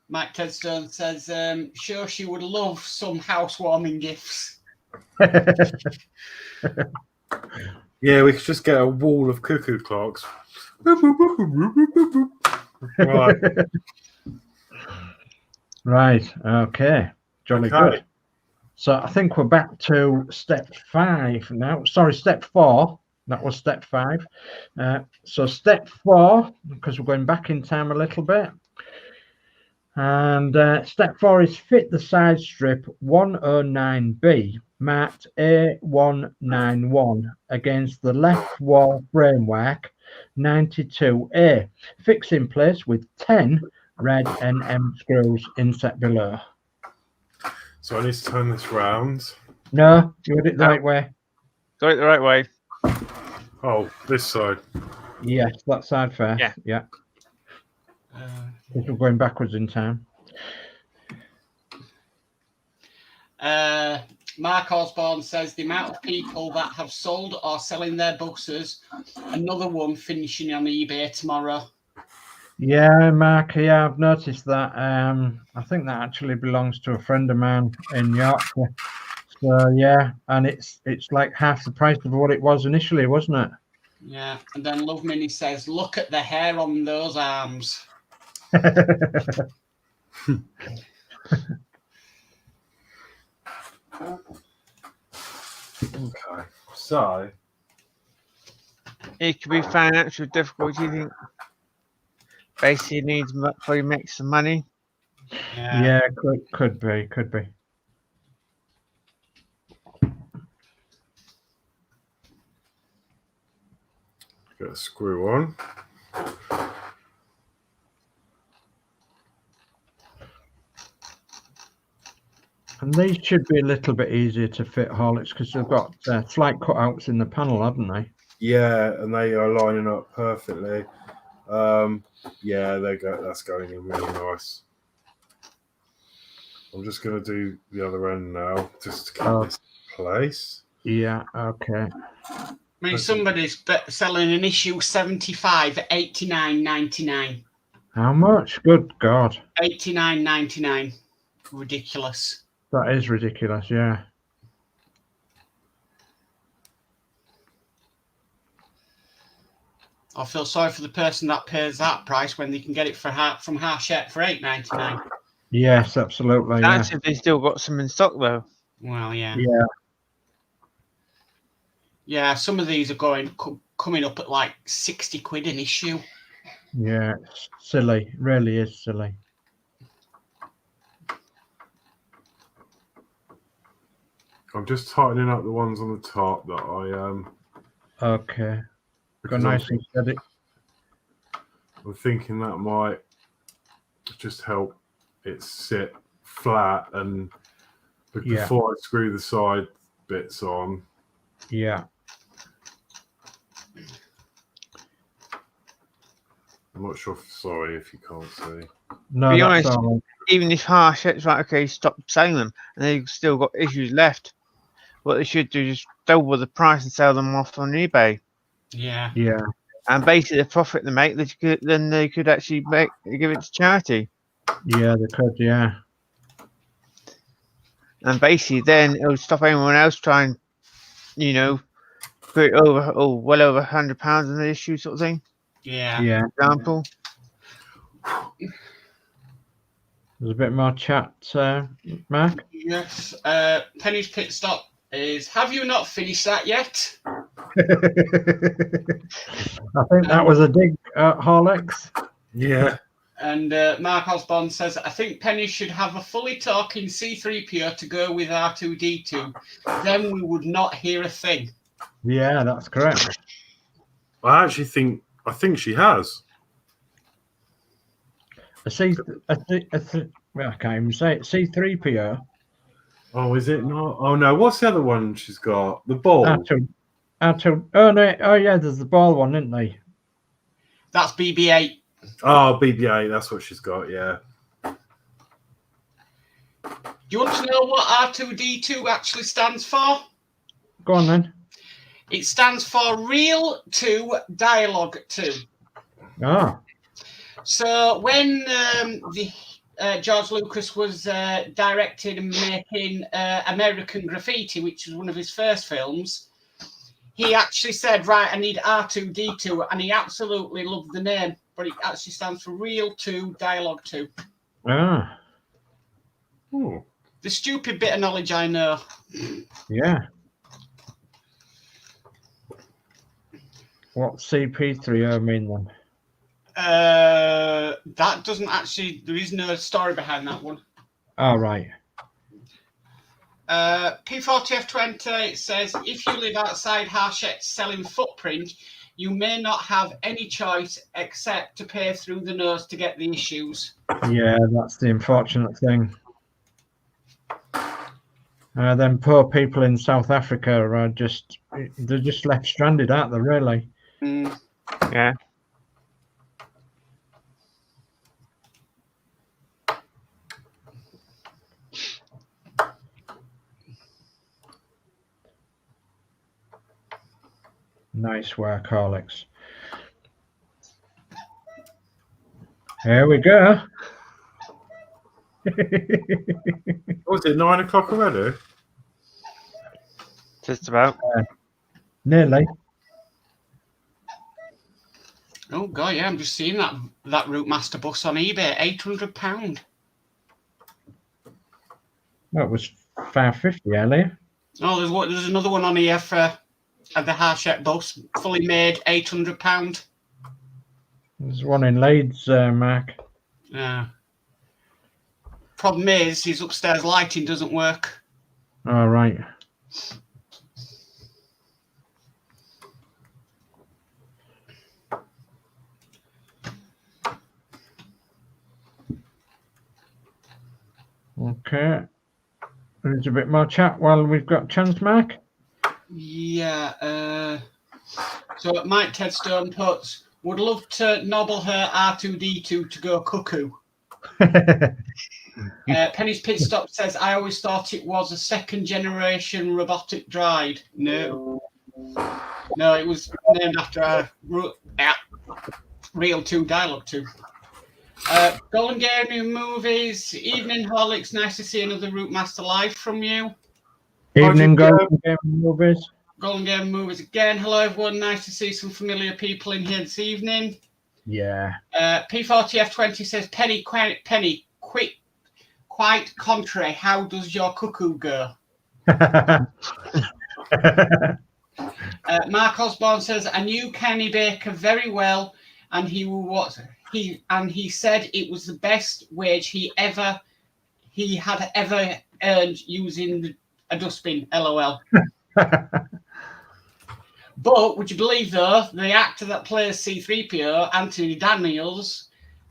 Mike Tedstone says, sure she would love some housewarming gifts. Yeah, we could just get a wall of cuckoo clocks. Right. Right. Okay. Jolly Okay. good. So I think we're back to step 5 now. Sorry, step 4. That was step 5. So step 4, because we're going back in time a little bit. And step 4 is fit the side strip 109B marked A191 against the left wall framework 92A. Fix in place with 10 red NM screws inset below. So I need to turn this round. No, you did it the right way. Got it the right way. Oh, this side. Yes, that side first. Yeah. Yeah. Because we're going backwards in time. Mark Osborne says the amount of people that have sold or selling their buses, another one finishing on eBay tomorrow. Yeah, Mark, yeah, I've noticed that. I think that actually belongs to a friend of mine in Yorkshire. So yeah, and it's like half the price of what it was initially, wasn't it? Yeah, and then Love Minnie says, look at the hair on those arms. Okay. So It could be financial difficulty. You think basically needs probably make some money. Yeah, could be. get a screw on. And these should be a little bit easier to fit, Horlicks, because they've got flight cutouts in the panel, haven't they? Yeah, and they are lining up perfectly. Yeah, that's going in really nice. I'm just going to do the other end now, just to keep this in place. Yeah, okay. I mean, somebody's selling an issue 75 at $89.99. How much? Good God. $89.99. Ridiculous. That is ridiculous, yeah. I feel sorry for the person that pays that price when they can get it from Hachette for $8.99. Yes, absolutely. That's Yeah. if they still got some in stock though. Well, yeah. Yeah. Yeah, some of these are coming up at like 60 quid an issue. Yeah, it's silly. It really is silly. I'm just tightening up the ones on the top that I Okay. Go because nice and steady. I'm thinking that might just help it sit flat and before I screw the side bits on. Yeah. I'm not sure. Sorry if you can't see. No, Be that's honest, all. even if Hachette's right, okay, stop selling them, and they've still got issues left, what they should do is just double the price and sell them off on eBay. Yeah. Yeah. And basically, the profit they make, then they could actually give it to charity. Yeah, they could, yeah. And basically, then it would stop anyone else trying, put it over, well over £100 on the issue sort of thing. Yeah. Yeah. For example. There's a bit more chat, Mark. Yes. Penny's pit stop is, have you not finished that yet? I think that was a dig at Horlicks. Yeah. And Mark Osborne says, I think Penny should have a fully talking C-3PO to go with R2-D2. Then we would not hear a thing. Yeah, that's correct. I think she has. I can't even say it. C-3PO. Oh, is it not? Oh no, what's the other one she's got? The ball. Oh no! Oh yeah, there's the ball one, isn't there? That's BB-8. Oh, BB-8. That's what she's got. Yeah. Do you want to know what R2-D2 actually stands for? Go on then. It stands for Real 2 Dialogue 2. Oh. So when George Lucas was directing and making American Graffiti, which was one of his first films, he actually said, right, I need R2-D2, and he absolutely loved the name, but it actually stands for Real 2 Dialogue 2. Ah. Oh. The stupid bit of knowledge I know. Yeah. What CP3O mean then? That doesn't actually, there is no story behind that one. Oh, right. P40F20 says, if you live outside Hachette's selling footprint, you may not have any choice except to pay through the nose to get the issues. Yeah, that's the unfortunate thing. Then poor people in South Africa are they're just left stranded, aren't they, really? Mm. Yeah. Nice work, Horlicks. Here we go. Was it 9 o'clock already? Just about. Nearly. Oh god, yeah, I'm just seeing that Routmaster bus on eBay, £800. That was $550 earlier. Oh, there's another one on here for the Hachette bus, fully made, £800. There's one in Leeds, Mark. Yeah. Problem is, his upstairs lighting doesn't work. All right. Okay. There's a bit more chat while we've got chance, Mark. Yeah. So Mike Tedstone puts, would love to nobble her R2D2 to go cuckoo. Penny's Pit Stop says, I always thought it was a second generation robotic droid. No, it was named after a real 2 dialogue 2. Golden Gaming Movies, evening Horlicks, nice to see another Routmaster live from you. Evening, Golden Gaming Movies. Golden Gaming Movies again. Hello everyone, nice to see some familiar people in here this evening. Yeah. P40F20 says, Penny, quick, quite contrary, how does your cuckoo go? Mark Osborne says, I knew Kenny Baker very well, and he said it was the best wage he had ever earned using a dustbin. LOL. But would you believe though, the actor that plays C3PO, Anthony Daniels,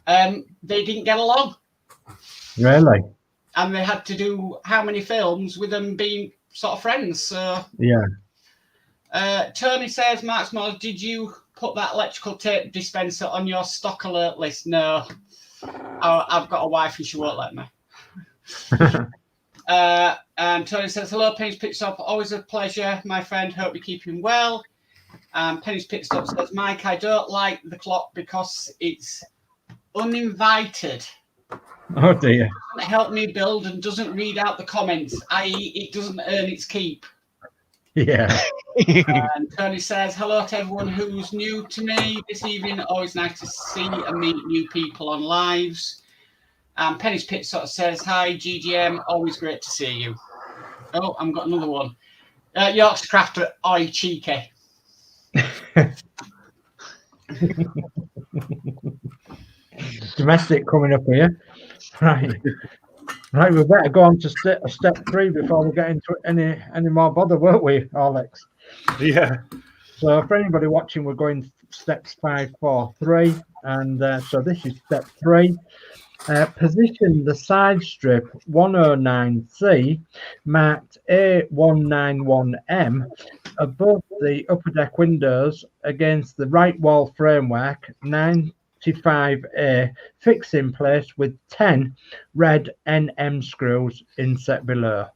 they didn't get along. Really? And they had to do how many films with them being sort of friends? So yeah. Tony says, Mark Small, did you put that electrical tape dispenser on your stock alert list? No, I've got a wife and she won't let me. And Tony says, hello, Penny's Pit Stop. Always a pleasure, my friend. Hope you're keeping well. Penny's Pit Stop says, Mike, I don't like the clock because it's uninvited. Oh, dear. It doesn't help me build and doesn't read out the comments, i.e. it doesn't earn its keep. Yeah. And Tony says, hello to everyone who's new to me this evening. Always nice to see and meet new people on lives. Penny's Pit sort of says, hi, GGM. Always great to see you. Oh, I've got another one. Yorkshire Crafter, oi, cheeky. Domestic coming up here. Right. Right, we better go on to step 3 before we get into any more bother, won't we, Alex? Yeah. So for anybody watching, we're going steps 5, 4, 3. And so this is step 3. Position the side strip 109C marked A191M above the upper deck windows against the right wall framework 95A, fixed in place with 10 red NM screws inset below.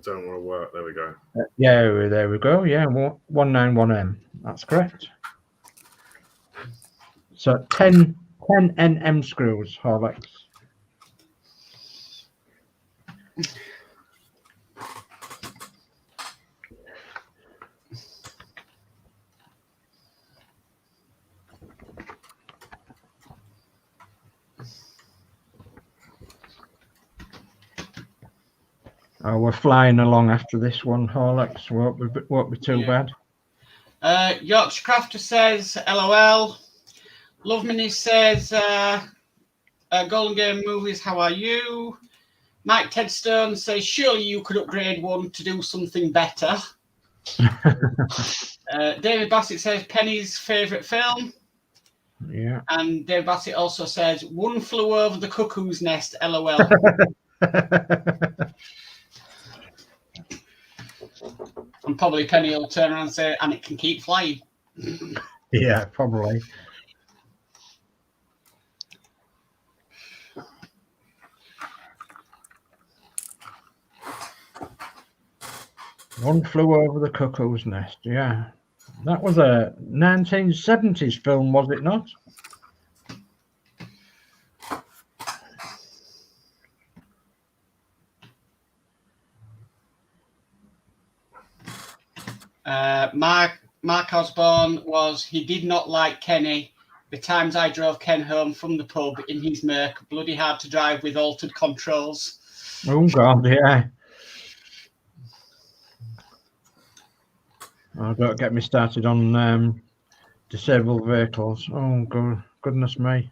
Don't want to work. There we go. Yeah, there we go. Yeah, 191M. That's correct. So 10 NM screws, Horlicks. Oh, we're flying along after this one, Horlicks. Won't be too bad. Yorkshire Crafter says, LOL. Love Mini says, Golden Game Movies, how are you? Mike Tedstone says, surely you could upgrade one to do something better. David Bassett says, Penny's favourite film. Yeah. And David Bassett also says, one flew over the cuckoo's nest, LOL. And probably Penny will turn around and say, and it can keep flying. Yeah, probably. One flew over the cuckoo's nest. Yeah, that was a 1970s film, was it not? Mark Osborne he did not like Kenny. The times I drove Ken home from the pub in his Merc, bloody hard to drive with altered controls. Oh God, yeah. Oh, don't get me started on disabled vehicles. Oh goodness me.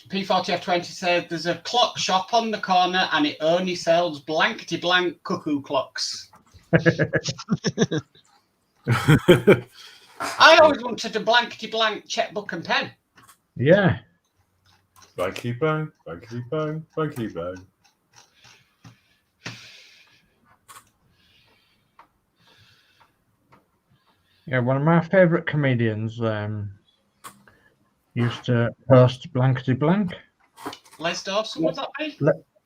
P40F20 said there's a clock shop on the corner and it only sells blankety blank cuckoo clocks. I always wanted a blankety blank checkbook and pen. Yeah. Blankety bang, blankety bang, blankety bang. Yeah, one of my favourite comedians used to host Blankety Blank. Les Dawson, would that be?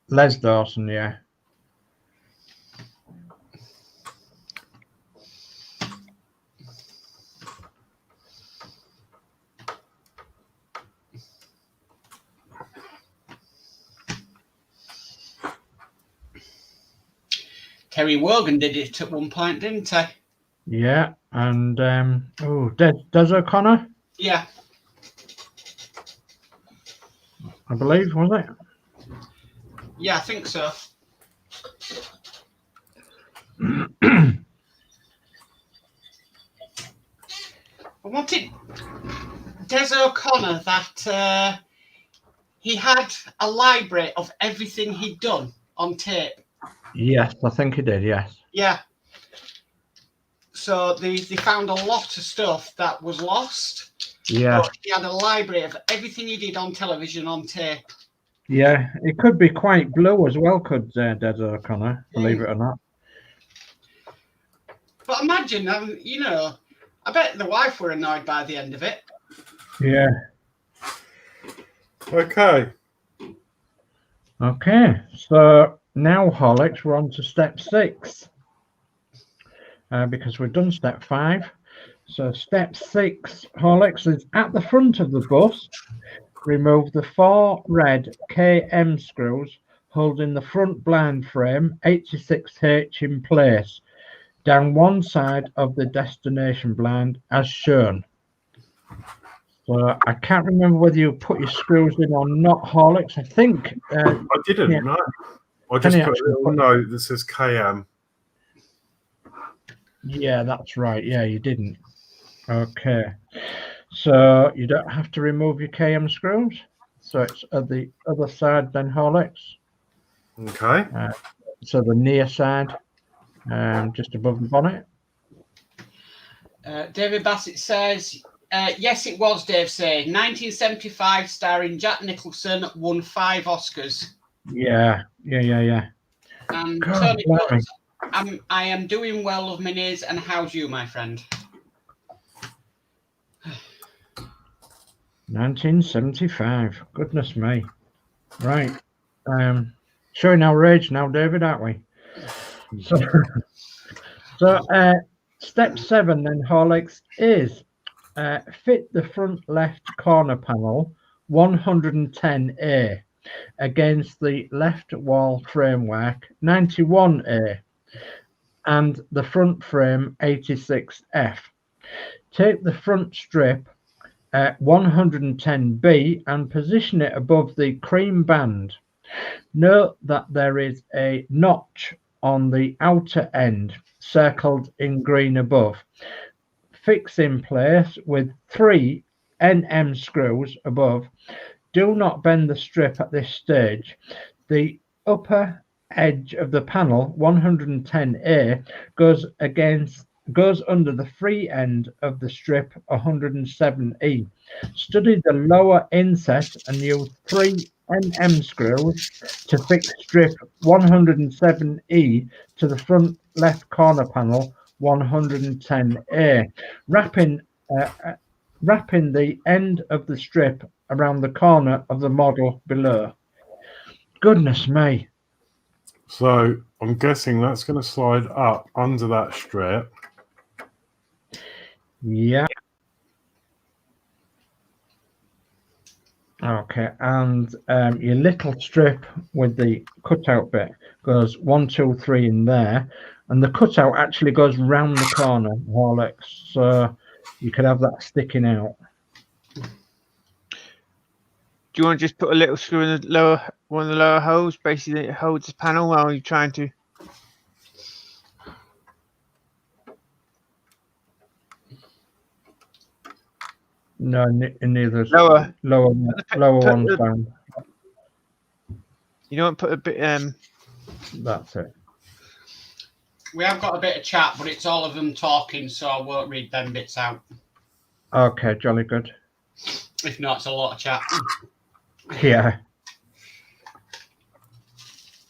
Les Dawson, yeah. Terry Wogan did it at one point, didn't he? Yeah, and Des O'Connor, Yeah. I believe, was it? Yeah, I think so. I wanted Des O'Connor that he had a library of everything he'd done on tape. Yes, I think he did, yes. Yeah. So they found a lot of stuff that was lost. Yeah. But he had a library of everything he did on television on tape. Yeah, it could be quite blue as well, could Des O'Connor, believe it or not. But imagine, I bet the wife were annoyed by the end of it. Yeah. Okay. Okay, so now, Horlicks, we're on to step 6. Because we've done step 5. So step 6, Horlicks, is at the front of the bus, remove the 4 red KM screws holding the front blind frame 86H in place down one side of the destination blind as shown. So I can't remember whether you put your screws in or not, Horlicks. I think I didn't. yeah. No, I just Can you put a actually little put- note that says KM. Yeah, that's right. Yeah, you didn't. Okay. So you don't have to remove your KM screws. So it's at the other side then, Horlicks. Okay. So the near side, just above the bonnet. David Bassett says, yes, it was, Dave say. 1975, starring Jack Nicholson, won 5 Oscars. Yeah. And God, Tony blimey. Coates, I am doing well of minis, and how's you, my friend? 1975. Goodness me. Right. Showing our age now, David, aren't we? So step 7 then, Horlicks, is fit the front left corner panel 110A against the left wall framework 91A and the front frame 86F. Take the front strip 110B and position it above the cream band. Note that there is a notch on the outer end circled in green above. Fix in place with 3 NM screws above. Do not bend the strip at this stage. The upper edge of the panel 110A goes under the free end of the strip 107E. Study the lower inset and use 3 NM screws to fix strip 107E to the front left corner panel 110A. Wrapping the end of the strip around the corner of the model below. Goodness me. So I'm guessing that's going to slide up under that strip. Yeah. Okay, and your little strip with the cutout bit goes 1, 2, 3 in there, and the cutout actually goes round the corner, Horlicks, so you could have that sticking out. Do you want to just put a little screw in the lower one of the lower holes, basically it holds the panel while you're trying to? No, neither. Lower one's down. You don't put a bit. That's it. We have got a bit of chat, but it's all of them talking, so I won't read them bits out. Okay, jolly good. If not, it's a lot of chat. Yeah.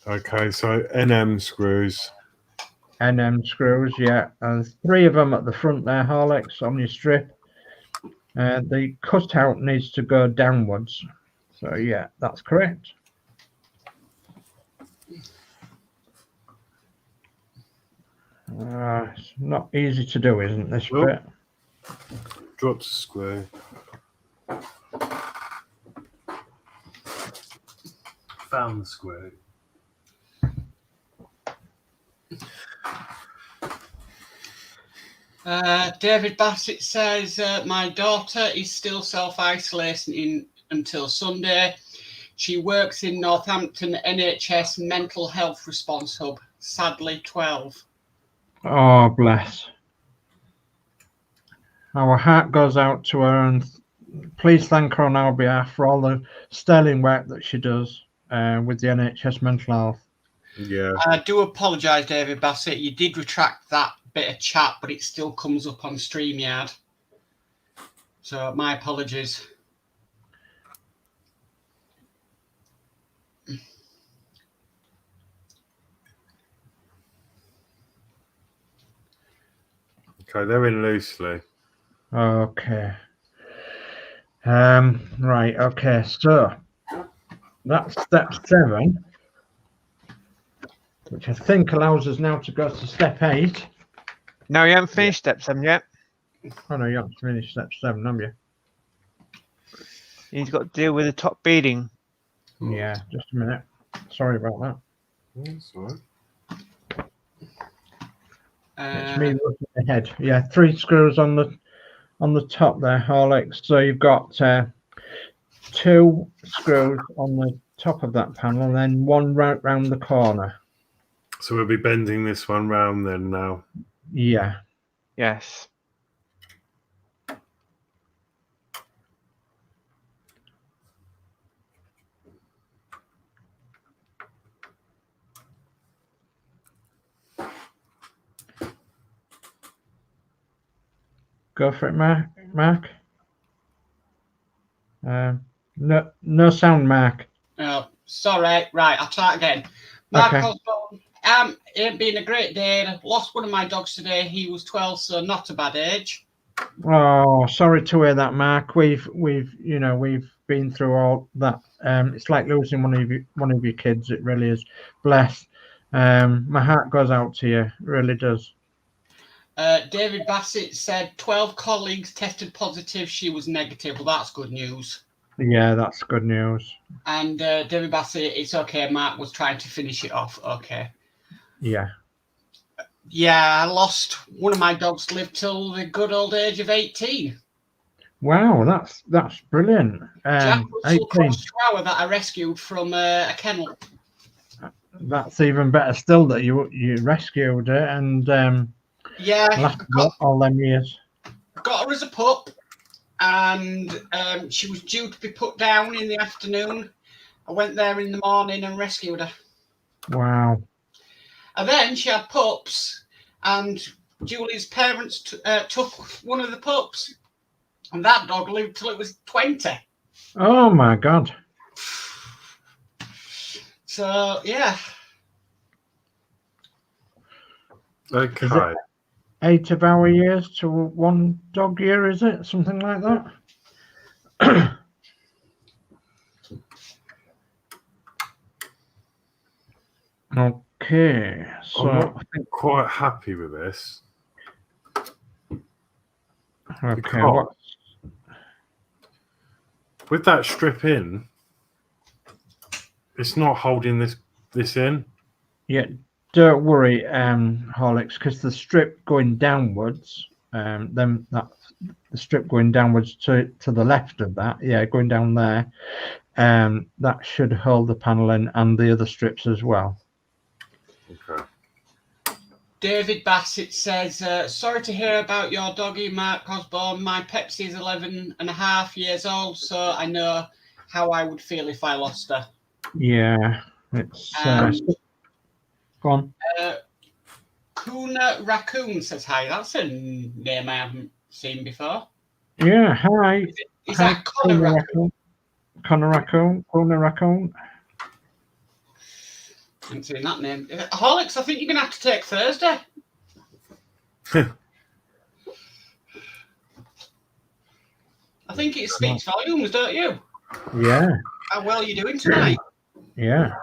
Okay, so NM screws. NM screws, yeah. And 3 of them at the front there, Horlicks, on your strip. The cutout needs to go downwards. So, yeah, that's correct. It's not easy to do, isn't this Oh. bit? Drops a screw. Found the screw. David Bassett says, my daughter is still self-isolating until Sunday. She works in Northampton NHS Mental Health Response Hub. Sadly, 12. Oh, bless. Our heart goes out to her, and please thank her on our behalf for all the sterling work that she does with the NHS mental health. Yeah. I do apologise, David Bassett. You did retract that bit of chat, but it still comes up on StreamYard. So my apologies. Okay, they're in loosely. Okay. Right, okay, so that's step 7, which I think allows us now to go to step 8. No, you haven't finished step 7 yet. Oh no, you haven't finished step 7, have you? You've got to deal with the top beading. Yeah, just a minute. Sorry about that. That's all right. It's me looking ahead. Yeah, 3 screws on the top there, Horlicks. So you've got 2 screws on the top of that panel, and then 1 right round the corner. So we'll be bending this one round then now. Yeah. Yes. Go for it, Mark. No sound, Mark. Oh, sorry. Right, I'll try again. Mark Okay. Osborne, it been a great day. I lost one of my dogs today. He was 12, so not a bad age. Oh, sorry to hear that, Mark. We've been through all that. It's like losing one of your kids. It really is. Bless. My heart goes out to you. It really does. David Bassett said 12 colleagues tested positive. She was negative. Well, that's good news. Yeah, that's good news. And David Bassett, it's okay. Mark was trying to finish it off. Okay. Yeah. Yeah, I lost one of my dogs. Lived till the good old age of 18. Wow, that's brilliant. Jack Russell 18. Cross Chihuahua that I rescued from a kennel. That's even better still that you rescued it and Yeah, lasted all them years. got her as a pup, and she was due to be put down in the afternoon. I went there in the morning and rescued her. Wow. And then she had pups, and Julie's parents took one of the pups, and that dog lived till it was 20. Oh my God. So yeah. Okay. 8 of our years to 1 dog year, is it? Something like that? Okay, so I'm not quite happy with this. okay, Because with that strip in, it's not holding this in. yeah, don't worry, Horlicks, because the strip going downwards, then that the strip going downwards to the left of that, yeah, going down there, that should hold the panel in and the other strips as well. Okay. David Bassett says, sorry to hear about your doggy, Mark Osborne. My Pepsi is 11 and a half years old, so I know how I would feel if I lost her. Yeah, it's go on. Kuna Raccoon says hi. That's a name I haven't seen before. Yeah, hi. Is Hi, that Connor Raccoon? Connor Raccoon. I'm saying that name. Horlicks, I think you're going to have to take Thursday. I think it speaks volumes, don't you? Yeah, How well are you doing tonight? yeah.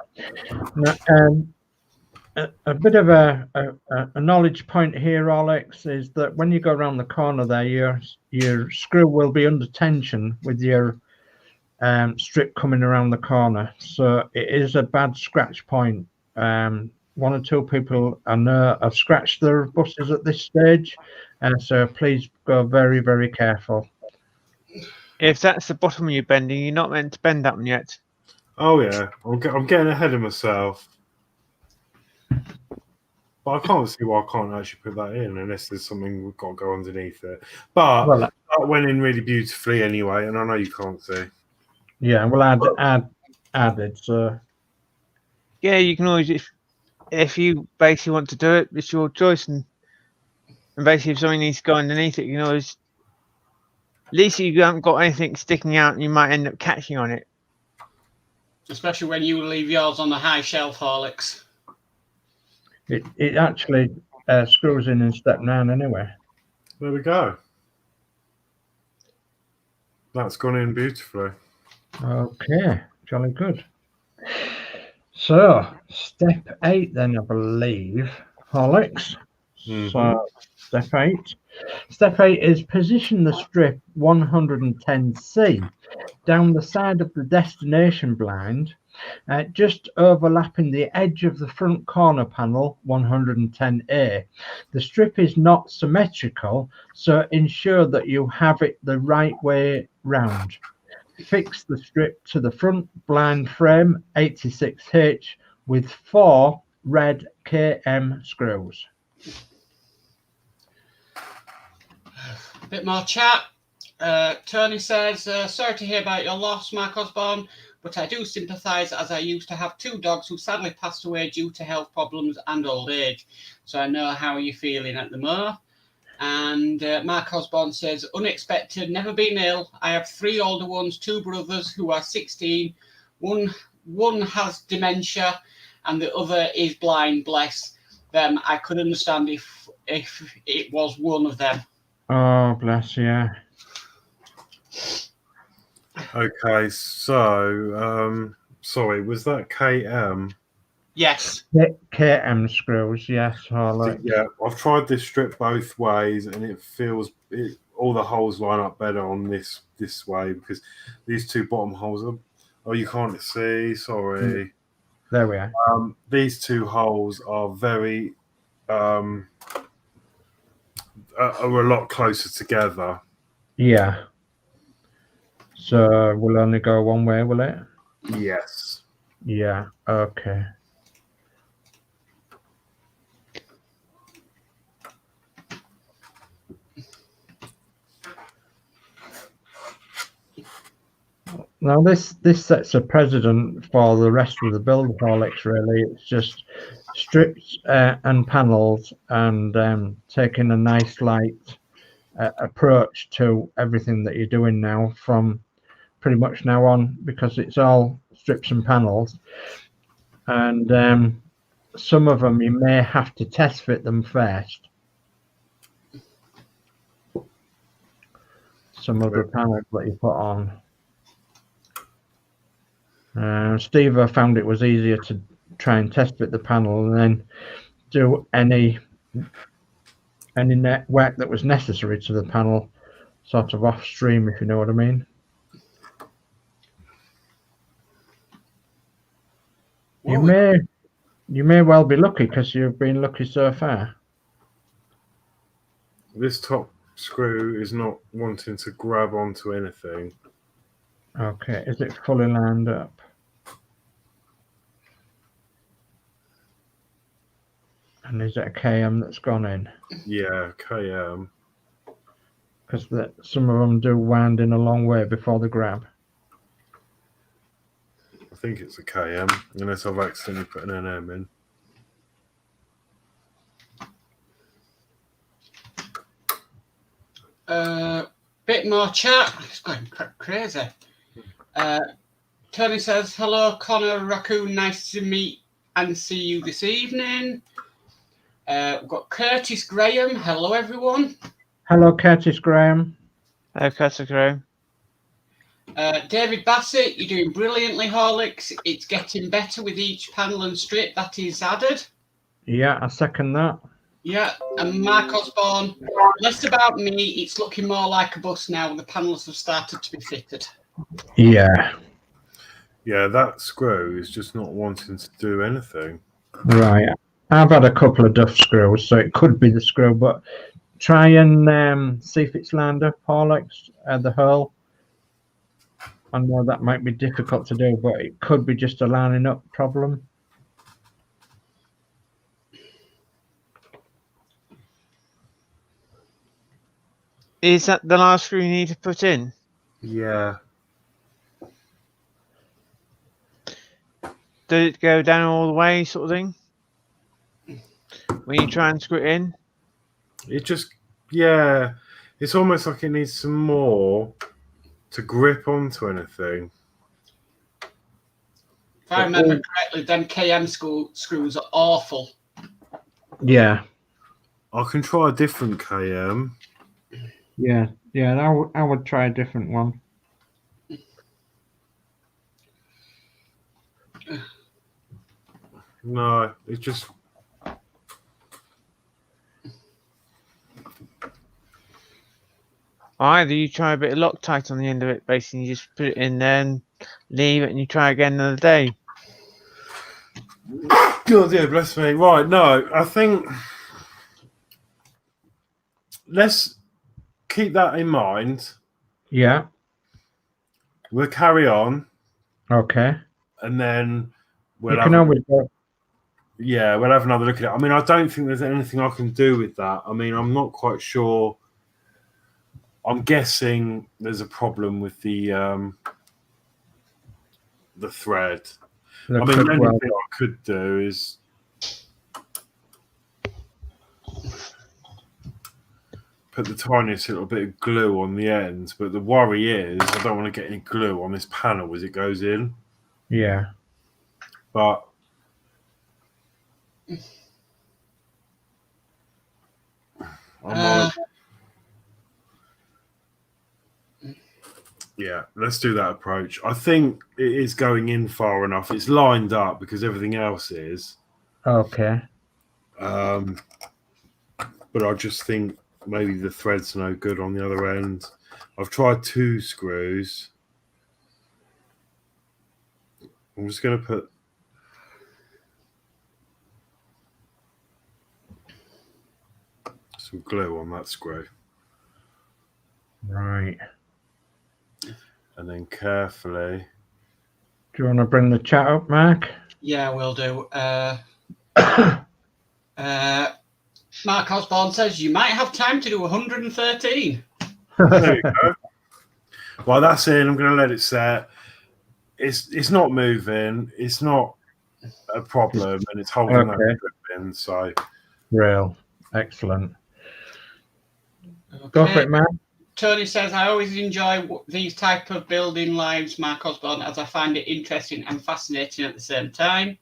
Now, a bit of a knowledge point here, Alex, is that when you go around the corner there, your screw will be under tension with your strip coming around the corner. So it is a bad scratch point. One or two people I know have scratched their buses at this stage, so please go very, very careful. If that's the bottom of your bending, you're not meant to bend that one yet. Oh yeah, I'm getting ahead of myself. But I can't see why I can't actually put that in unless there's something we've got to go underneath it. But Well, that went in really beautifully anyway, and I know you can't see. yeah, we'll added. So Yeah, you can always, if you basically want to do it, it's your choice. And basically, if something needs to go underneath it, you can always. At least you haven't got anything sticking out, and you might end up catching on it. Especially when you leave yours on the high shelf, Horlicks. it actually screws in step 9 anyway. There we go. That's gone in beautifully. Okay, jolly good. So step 8 then, I believe, Horlicks. Mhm. So step 8. Step 8 is position the strip 110C down the side of the destination blind, just overlapping the edge of the front corner panel 110A. The strip is not symmetrical, so ensure that you have it the right way round. Fix the strip to the front blind frame 86H with 4 red KM screws. A bit more chat. Tony says, sorry to hear about your loss, Mark Osborne, but I do sympathise as I used to have 2 dogs who sadly passed away due to health problems and old age. So I know how you're feeling at the moment. And Mark Osborne says, unexpected, never been ill. I have 3 older ones, 2 brothers who are 16. One has dementia and the other is blind, bless them. I could understand if it was one of them. Oh, bless you. Okay, so sorry, was that KM? Yes. KM screws, yes, Horlicks. Yeah, I've tried this strip both ways, and it feels all the holes line up better on this way because these 2 bottom holes are. Oh, you can't see. Sorry. There we are. These 2 holes are very are a lot closer together. Yeah. So we'll only go one way, will it? Yes. Yeah. Okay. Now this sets a precedent for the rest of the build, Horlicks. Really, it's just strips and panels, and taking a nice light approach to everything that you're doing now from pretty much now on, because it's all strips and panels, and some of them you may have to test fit them first. Some of the panels that you put on. Steve found it was easier to try and test fit the panel and then do any net work that was necessary to the panel, sort of off stream, if you know what I mean. Well, You may well be lucky because you've been lucky so far. This top screw is not wanting to grab onto anything. Okay, is it fully lined up? And is it a KM that's gone in? Yeah, KM. Because some of them do wind in a long way before the grab. I think it's a KM, unless I've accidentally put an NM in. bit more chat. It's going crazy. Tony says, hello, Connor Raccoon. Nice to meet and see you this evening. We've got Curtis Graham. Hello, everyone. Hello, Curtis Graham. Hello, Classic Routemaster. David Bassett, you're doing brilliantly, Horlicks. It's getting better with each panel and strip that is added. Yeah, I second that. Yeah, and Mark Osborne, less about me. It's looking more like a bus now. The panels have started to be fitted. Yeah. Yeah, that screw is just not wanting to do anything. Right. I've had a couple of duff screws, so it could be the screw, but try and see if it's lined up, Horlicks, the hole. I know that might be difficult to do, but it could be just a lining up problem. Is that the last screw you need to put in? Yeah. Does it go down all the way, sort of thing? When you try and screw it in? It just, yeah. It's almost like it needs some more to grip onto anything. If I remember correctly, them KM screws are awful. Yeah. I can try a different KM. Yeah. I would try a different one. No, it's just. Either you try a bit of Loctite on the end of it, basically you just put it in there and leave it and you try again another day. God, yeah, bless me. Right, no, I think let's keep that in mind. Yeah. We'll carry on, Okay. and then You can always go. we'll have another look at it. I mean, I don't think there's anything I can do with that. I mean, I'm not quite sure. I'm guessing there's a problem with the thread. I mean, the only thing I could do is put the tiniest little bit of glue on the ends, but the worry is I don't want to get any glue on this panel as it goes in. Yeah. But yeah, let's do that approach. I think it is going in far enough. It's lined up because everything else is. Okay. But I just think maybe the thread's no good on the other end. I've tried 2 screws. I'm just going to put some glue on that screw. Right. And then carefully. Do you want to bring the chat up, Mark? Yeah, we'll do. Mark Osborne says you might have time to do 113. There you go. Well, that's it. I'm going to let it set. It's not moving. It's not a problem, and it's holding that grip in. So, real excellent. Go for it, Mark. Tony says, I always enjoy these type of building lives, Mark Osborne, as I find it interesting and fascinating at the same time.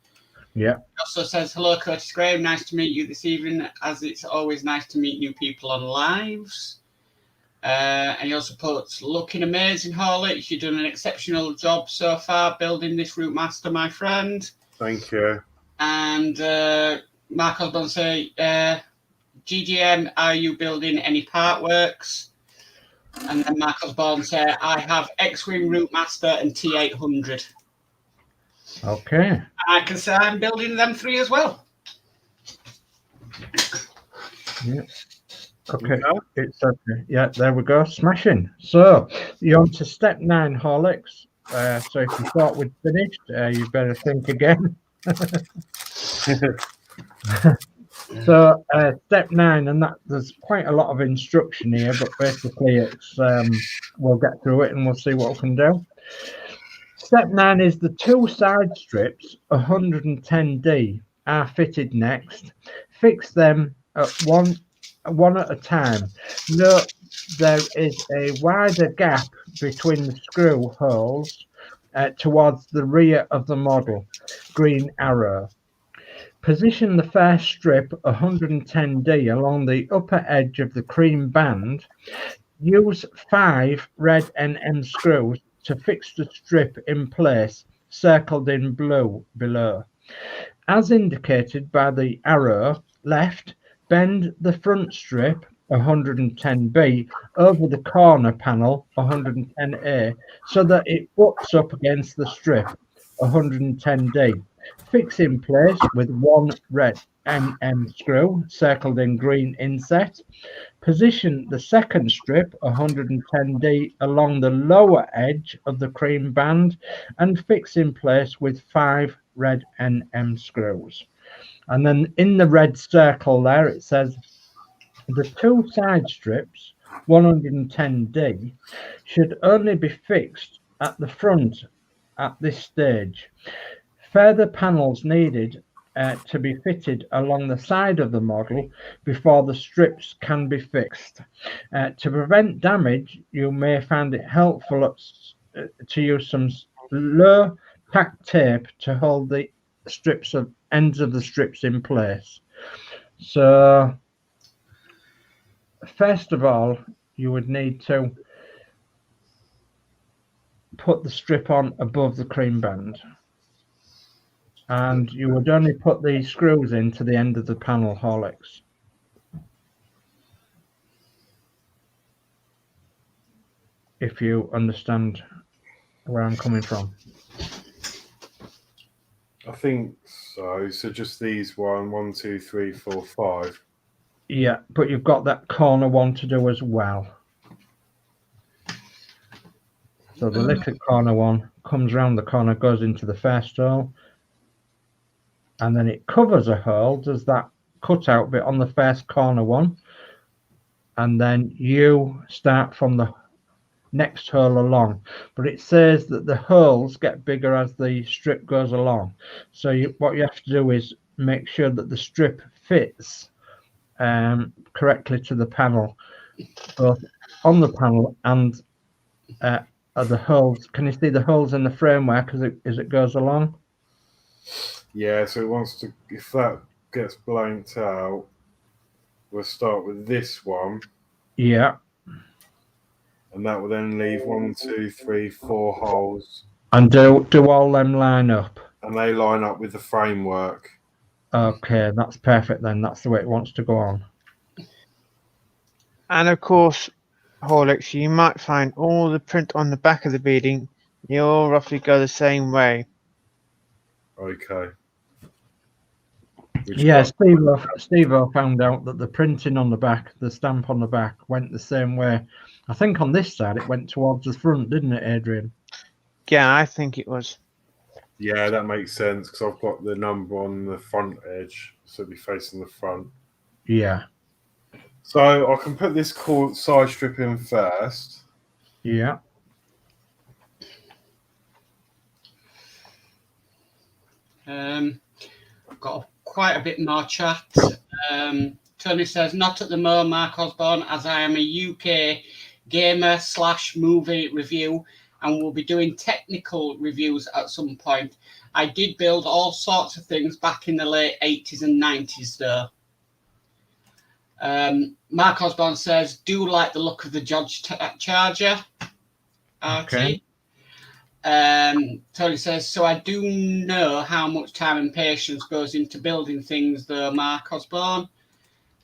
Yeah. He also says, hello, Curtis Graham. Nice to meet you this evening, as it's always nice to meet new people on lives. And he also puts, looking amazing, Horlicks. You've done an exceptional job so far building this Routmaster, my friend. Thank you. And Mark Osborne say, GGM, are you building any part works? And then Mark Osborne said, I have X-Wing Routmaster and T800. Okay. I can say I'm building them 3 as well. Yeah. Okay. It's okay. Yeah, there we go. Smashing. So you're on to step 9, Horlicks. So if you thought we'd finished, you better think again. So step 9, and that there's quite a lot of instruction here, but basically it's we'll get through it and we'll see what we can do. Step 9 is the 2 side strips 110D are fitted next. Fix them at one at a time. there is a wider gap between the screw holes towards the rear of the model. Green arrow. Position the first strip 110D along the upper edge of the cream band. Use 5 red NM screws to fix the strip in place, circled in blue below. As indicated by the arrow left, bend the front strip 110B over the corner panel 110A so that it butts up against the strip 110D. Fix in place with 1 red NM screw circled in green inset. Position the second strip 110D along the lower edge of the cream band and fix in place with 5 red NM screws. And then in the red circle there it says the 2 side strips 110D should only be fixed at the front at this stage. Further panels needed to be fitted along the side of the model before the strips can be fixed. To prevent damage, you may find it helpful to use some low tack tape to hold the ends of the strips in place. So first of all, you would need to put the strip on above the cream band. And you would only put the screws into the end of the panel, Horlicks. If you understand where I'm coming from. I think so. So just these 1, 2, 3, 4, 5. Yeah, but you've got that corner one to do as well. So the little corner one comes round the corner, goes into the first hole, and then it covers a hole, does that cutout bit on the first corner one, and then you start from the next hole along. But it says that the holes get bigger as the strip goes along. So what you have to do is make sure that the strip fits correctly to the panel, both on the panel and the holes. Can you see the holes in the framework as it goes along? Yeah, so it wants to, if that gets blanked out, we'll start with this one. Yeah. And that will then leave 1, 2, 3, 4 holes. And do all them line up? And they line up with the framework. Okay, that's perfect then. That's the way it wants to go on. And of course, Horlicks, you might find all the print on the back of the beading, they all roughly go the same way. Okay. Yeah, Steve-O found out that the printing on the back, the stamp on the back, went the same way. I think on this side it went towards the front, didn't it, Adrian? Yeah, I think it was. Yeah, that makes sense because I've got the number on the front edge, so it'll be facing the front. Yeah. So I can put this side strip in first. Yeah. Got quite a bit more chat. Tony says, not at the moment, Mark Osborne, as I am a UK gamer / movie review and will be doing technical reviews at some point. I did build all sorts of things back in the late 80s and 90s though. Mark Osborne says, do like the look of the Dodge Charger. Okay. Tony says, so I do know how much time and patience goes into building things though, Mark Osborne.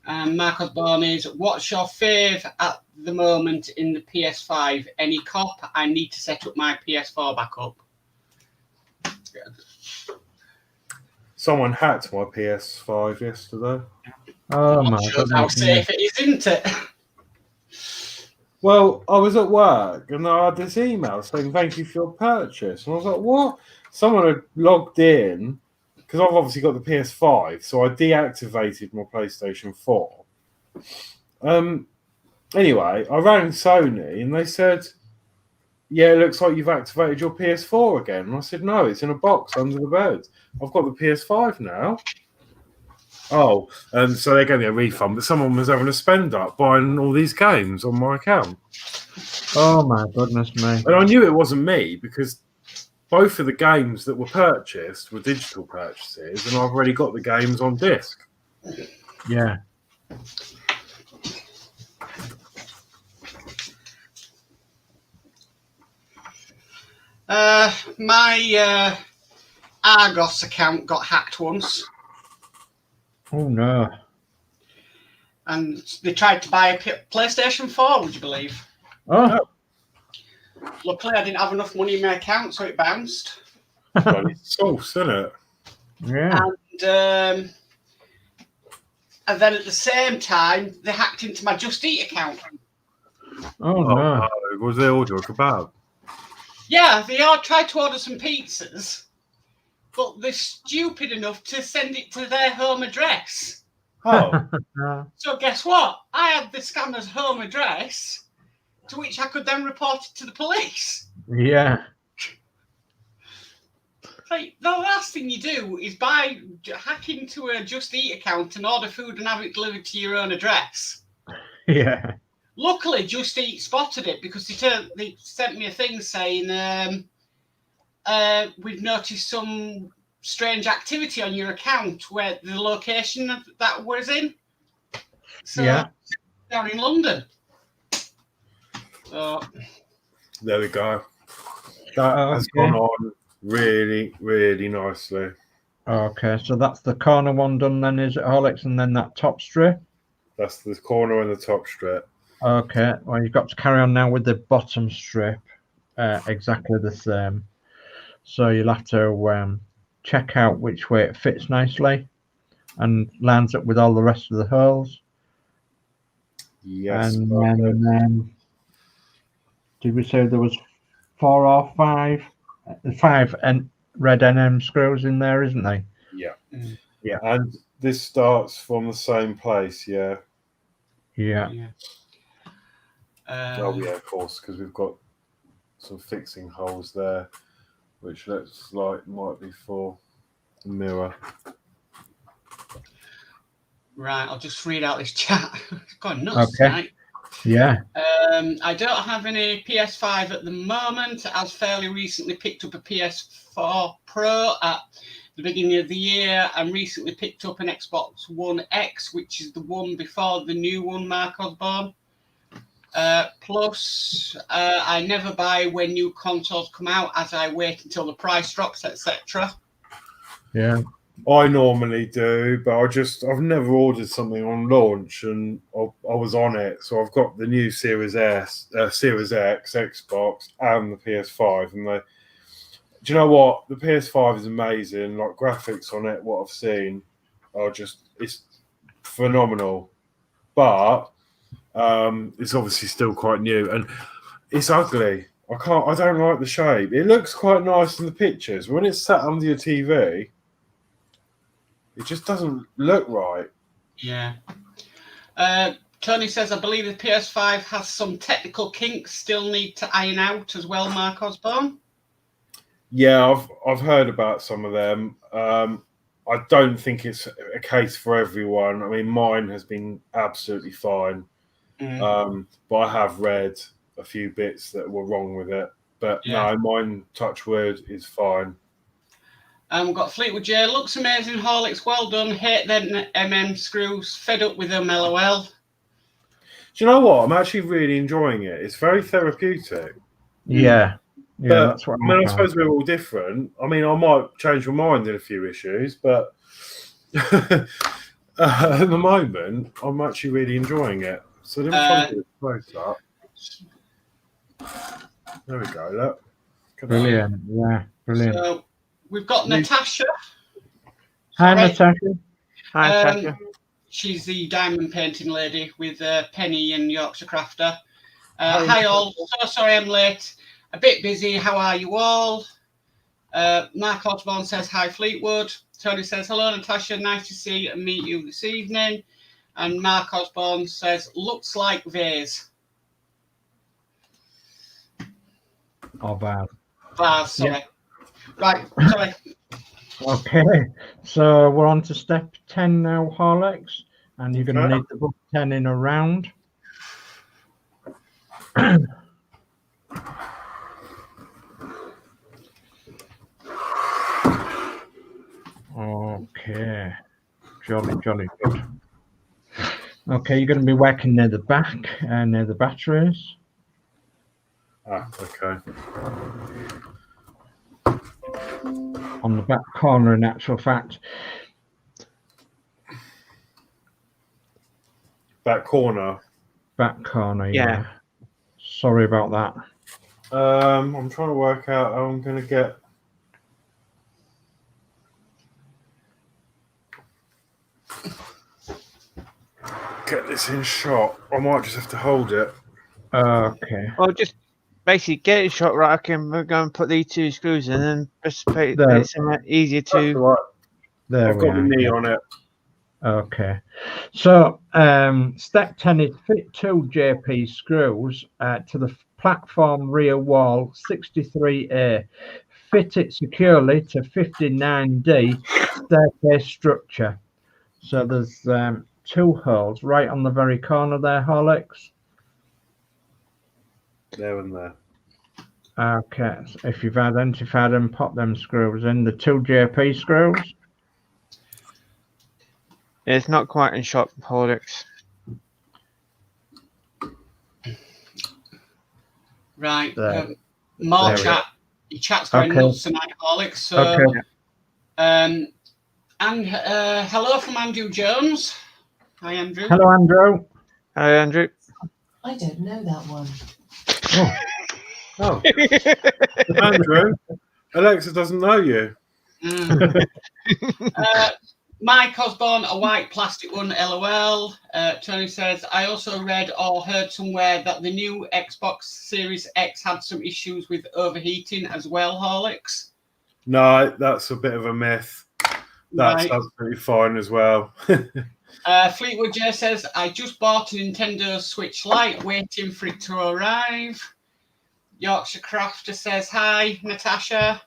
Mark Osborne is, what's your fave at the moment in the PS5? Any cop? I need to set up my PS4 back up. Someone hacked my PS5 yesterday. Oh my God. How safe it is, isn't it? Well, I was at work and I had this email saying thank you for your purchase. And I was like, what? Someone had logged in because I've obviously got the PS5, so I deactivated my PlayStation 4. Anyway, I rang Sony and they said, yeah, it looks like you've activated your PS4 again. And I said, no, it's in a box under the bed. I've got the PS5 now. Oh, and so they gave me a refund, but someone was having a spend up buying all these games on my account. Oh my goodness me. And I knew it wasn't me because both of the games that were purchased were digital purchases, and I've already got the games on disc. Yeah. My Argos account got hacked once, Oh no. and they tried to buy a PlayStation 4, would you believe? Oh. Luckily, I didn't have enough money in my account, so it bounced. Well, it's sauce, isn't it? Yeah. And then at the same time, they hacked into my Just Eat account. Oh no. Was they order a kebab? Yeah, they all tried to order some pizzas, but they're stupid enough to send it to their home address. Oh, So guess what? I had the scammer's home address, to which I could then report it to the police. Yeah. Like, the last thing you do is hack into a Just Eat account and order food and have it delivered to your own address. Yeah. Luckily, Just Eat spotted it because they sent me a thing saying, we've noticed some strange activity on your account where the location that was in. So, Yeah. down in London. So, there we go. That has gone on really, really nicely. Okay, so that's the corner one done then, is it, Horlicks? And then that top strip? That's the corner and the top strip. Okay, well, you've got to carry on now with the bottom strip, exactly the same. So you'll have to check out which way it fits nicely and lines up with all the rest of the holes. Yes. And then, did we say there was 4 or 5? 5 and red NM screws in there, isn't there? Yeah. Yeah. And this starts from the same place, yeah. Yeah. Oh, yeah, of course, because we've got some fixing holes there, which looks like might be for the mirror. right, I'll just read out this chat. It's gone nuts tonight. Yeah. I don't have any PS5 at the moment. I've fairly recently picked up a PS4 Pro at the beginning of the year and recently picked up an Xbox One X, which is the one before the new one, Mark Osborne. Plus, I never buy when new consoles come out as I wait until the price drops, etc. Yeah. I normally do, but I've never ordered something on launch, and I was on it, so I've got the new Series S, Series X, Xbox, and the PS5. And do you know what? The PS5 is amazing. Like, graphics on it, what I've seen are it's phenomenal. But it's obviously still quite new, and it's ugly. I don't like the shape. It looks quite nice in the pictures. When it's sat under your TV, it just doesn't look right. Yeah. Tony says, I believe the PS5 has some technical kinks still need to iron out as well, Mark Osborne. Yeah, I've heard about some of them. I don't think it's a case for everyone. I mean, mine has been absolutely fine. But I have read a few bits that were wrong with it. But no, mine, touch wood, is fine. We've got Fleetwood J. Looks amazing, Horlicks. Well done. Hate them MM screws. Fed up with them, LOL. Do you know what? I'm actually really enjoying it. It's very therapeutic. Yeah. Yeah, but, that's what I suppose we're all different. I mean, I might change my mind in a few issues, but at the moment, I'm actually really enjoying it. So let me try and get it close up. There we go. Look. Brilliant. Yeah, brilliant. So we've got Natasha. Hi, Natasha. Hi, Natasha. She's the diamond painting lady with Penny and Yorkshire Crafter. Hi all. So sorry I'm late. A bit busy. How are you all? Mark Osborne says hi, Fleetwood. Tony says hello, Natasha. Nice to see and meet you this evening. And Mark Osborne says looks like vase. Oh, bad. Vase, sorry. Yeah. Right, sorry. Okay, so we're on to step 10 now, Horlicks, and you're going to Okay. need to book 10 in a round. Okay, jolly good. Okay, you're going to be working near the back, near the batteries. Okay. On the back corner, in actual fact. Back corner. Back corner, Yeah. yeah. Sorry about that. I'm trying to work out how I'm going to get. Get this in shot. I might just have to hold it. Okay. Well, just basically get it shot right. I can go and put these 2 screws in and just make There. it somewhat easier That's all to. right. There I've we got are. my knee on it. Okay. So step 10 is fit 2 JP screws to the platform rear wall 63A. Fit it securely to 59D staircase structure. So there's 2 holes right on the very corner there, Horlicks. There and there. Okay. So if you've identified them, pop them screws in. The 2 JP screws. It's not quite in shot, Horlicks. Right. There. More There we chat. Your chat's going Okay. nuts tonight, Horlicks. So, Okay. and hello from Andrew Jones. Hi, Andrew. Hello, Andrew. Hi, Andrew. I don't know that one. Oh, Andrew, Alexa doesn't know you. Mm. Mike Osborne, a white plastic one, LOL. Tony says, I also read or heard somewhere that the new Xbox Series X had some issues with overheating as well, Horlicks. No, that's a bit of a myth. That's Right. absolutely fine as well. Fleetwood J says, I just bought a Nintendo Switch Lite, waiting for it to arrive. Yorkshire Crafter says, hi, Natasha.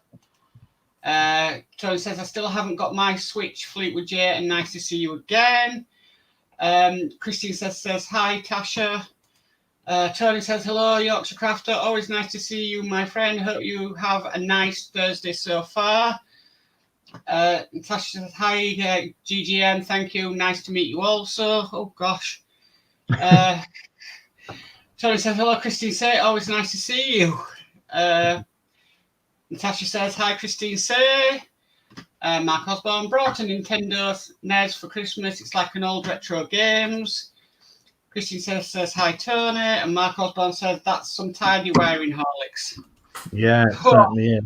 Tony says, I still haven't got my Switch, Fleetwood J, and nice to see you again. Christine says, hi, Tasha. Tony says, hello, Yorkshire Crafter. Always nice to see you, my friend. Hope you have a nice Thursday so far. Natasha says, hi, GGM. Thank you. Nice to meet you also. Oh, gosh. Tony says, hello, Christine Say. Always nice to see you. Natasha says, hi, Christine Say. Mark Osborne brought a Nintendo NES for Christmas. It's like an old retro games. Christine says, hi, Tony. And Mark Osborne says, that's some tidy wiring, Horlicks. Yeah, it certainly is.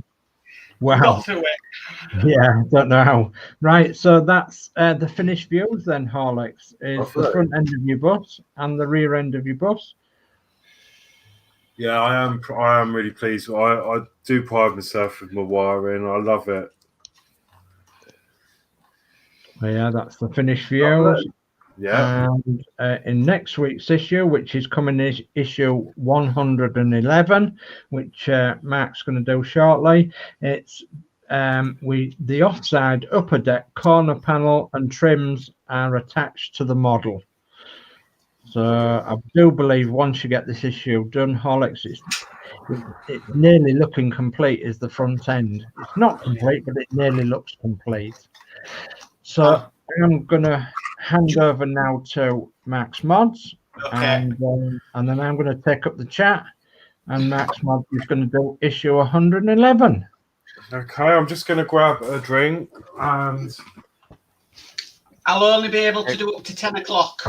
Wow. Got through it. Yeah, don't know how. Right, so that's the finished views then, Horlicks, is Lovely. the front end of your bus and the rear end of your bus. Yeah, I am really pleased. I do pride myself with my wiring. I love it. Yeah, that's the finished views. Yeah. And in next week's issue, which is coming is issue 111, which Mark's going to do shortly, it's the offside upper deck corner panel and trims are attached to the model. So I do believe once you get this issue done, Horlicks, it's nearly looking complete is the front end. It's not complete, but it nearly looks complete. So I'm going to hand over now to Max Mods, Okay. and then I'm going to take up the chat, and Max Mods is going to do issue 111. Okay, I'm just going to grab a drink and I'll only be able to do up to 10 o'clock.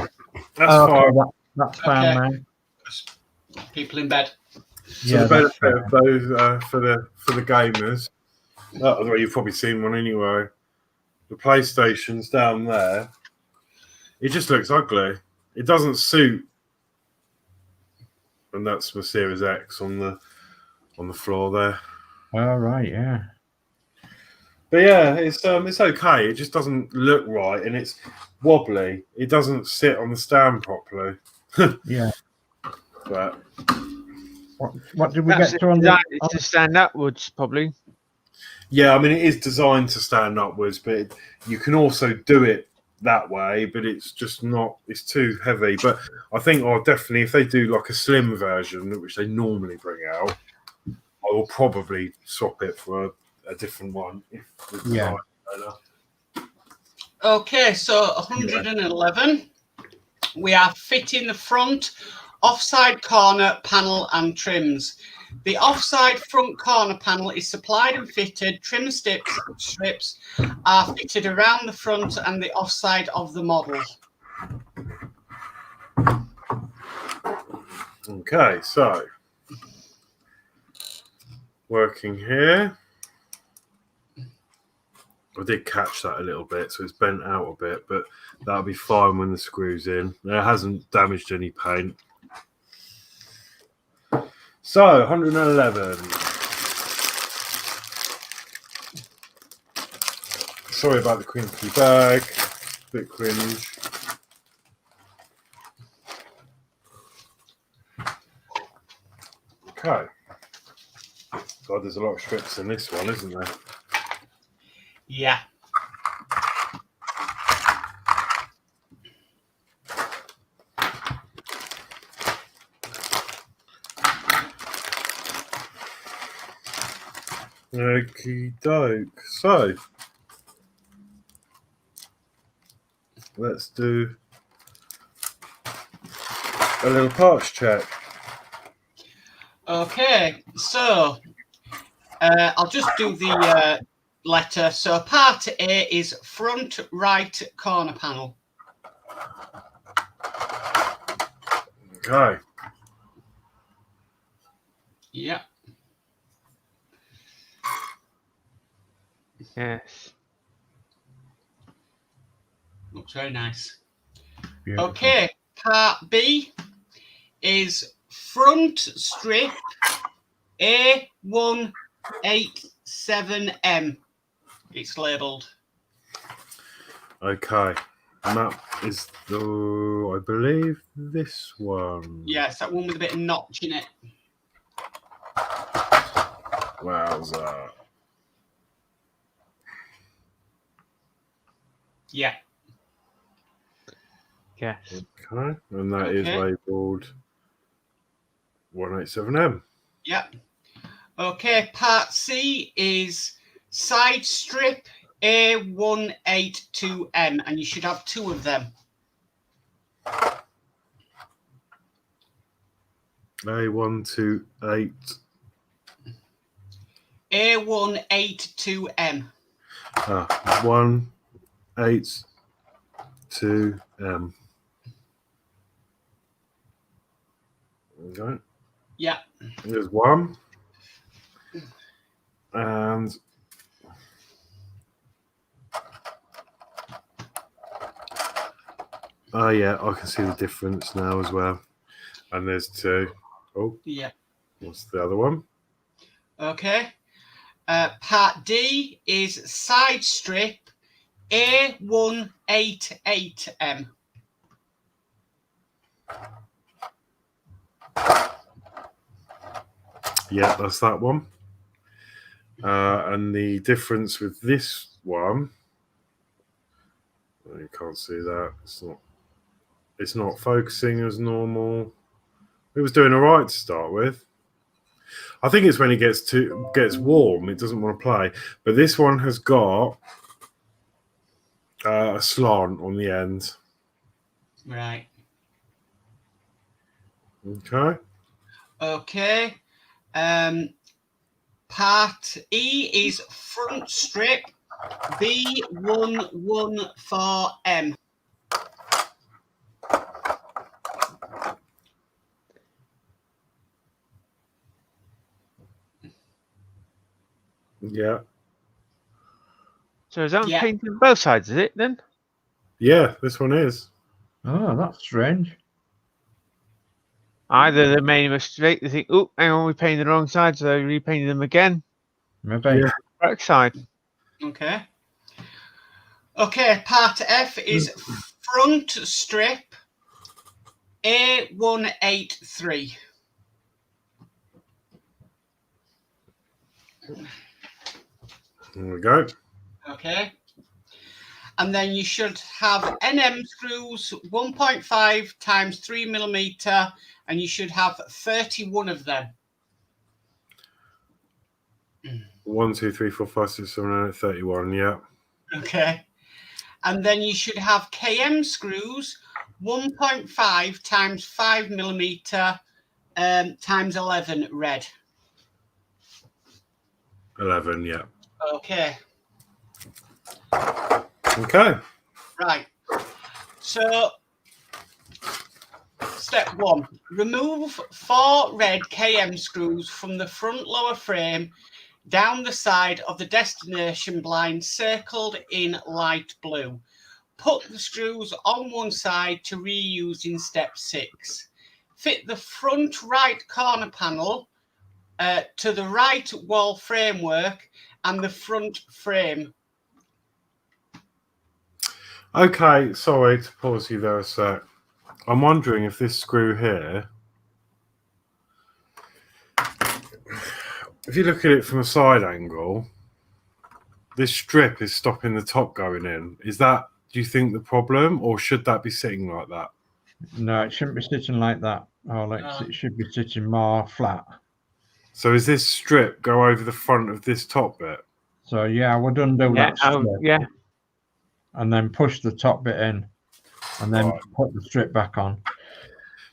that's Okay, fine. that's fine, Okay. man. People in bed. So Yeah, the that's benefit of those for the gamers. Well, you've probably seen one anyway. The PlayStation's down there. It just looks ugly. It doesn't suit. And that's my Series X on the floor there. all right. Yeah. But yeah, it's okay. It just doesn't look right, and it's wobbly. It doesn't sit on the stand properly. Yeah. But What did we That's get to on designed the? to stand upwards, probably. Yeah, I mean, it is designed to stand upwards, but you can also do it that way, but it's just not, it's too heavy. But I think I'll definitely, if they do like a slim version, which they normally bring out, I will probably swap it for a different one. If the design is better. Okay, so 111. We are fitting the front, offside corner panel and trims. The offside front corner panel is supplied and fitted. Trim strips are fitted around the front and the offside of the model. Okay, so working here. I did catch that a little bit, so it's bent out a bit, but that'll be fine when the screw's in. It hasn't damaged any paint. So, 111. Sorry about the crinkly bag. Bit cringe. Okay. God, there's a lot of strips in this one, isn't there? Yeah. Okie doke. So, let's do a little parts check. Okay, so I'll just do the letter. So part A is front right corner panel. Okay. Yeah. Yes. Looks very nice. Beautiful. Okay, part B is front strip A187M. It's labelled. Okay. And that is the, I believe, this one. Yeah, it's that one with a bit of notch in it. Wowza. Yeah. Yes. Okay. And that is labelled 187M. Yep. Okay, part C is side strip A182M, and you should have two of them. A128. A182M. 182M. Okay. Yeah. There's one. And oh yeah, I can see the difference now as well. And there's two. Oh, Yeah. what's the other one? Okay. Part D is side strip A188M. Yeah, that's that one. And the difference with this one, you can't see that. It's not focusing as normal. It was doing all right to start with. I think it's when it gets warm, it doesn't want to play. But this one has got a slant on the end. Right. Okay. Okay. Part E is front strip B114M. Yeah. So is that Yeah. painted on both sides, is it then? Yeah, this one is. Oh, that's strange. Either they made a mistake, they think, oh, hang on, we painted the wrong side, so they repainted them again. Maybe. Yeah. Correct side. Okay. Okay, part F is front strip A183. There we go. Okay. And then you should have NM screws 1.5 times 3 millimeter, and you should have 31 of them. 1, 2, 3, 4, 5, 6, 7, 8, 31. Yeah. Okay. And then you should have KM screws 1.5 times 5 millimeter times 11 red. 11. Yeah. Okay. Okay. Right. So, step 1. Remove 4 red KM screws from the front lower frame down the side of the destination blind circled in light blue. Put the screws on one side to reuse in step 6. Fit the front right corner panel to the right wall framework and the front frame. Okay, sorry to pause you there a sec. I'm wondering if this screw here, if you look at it from a side angle, this strip is stopping the top going in. Is that, do you think, the problem, or should that be sitting like that? No, it shouldn't be sitting like that, Alex. It should be sitting more flat. So is this strip go over the front of this top bit? So yeah, I would undo Yeah, that strip yeah. and then push the top bit in, and then Right. put the strip back on.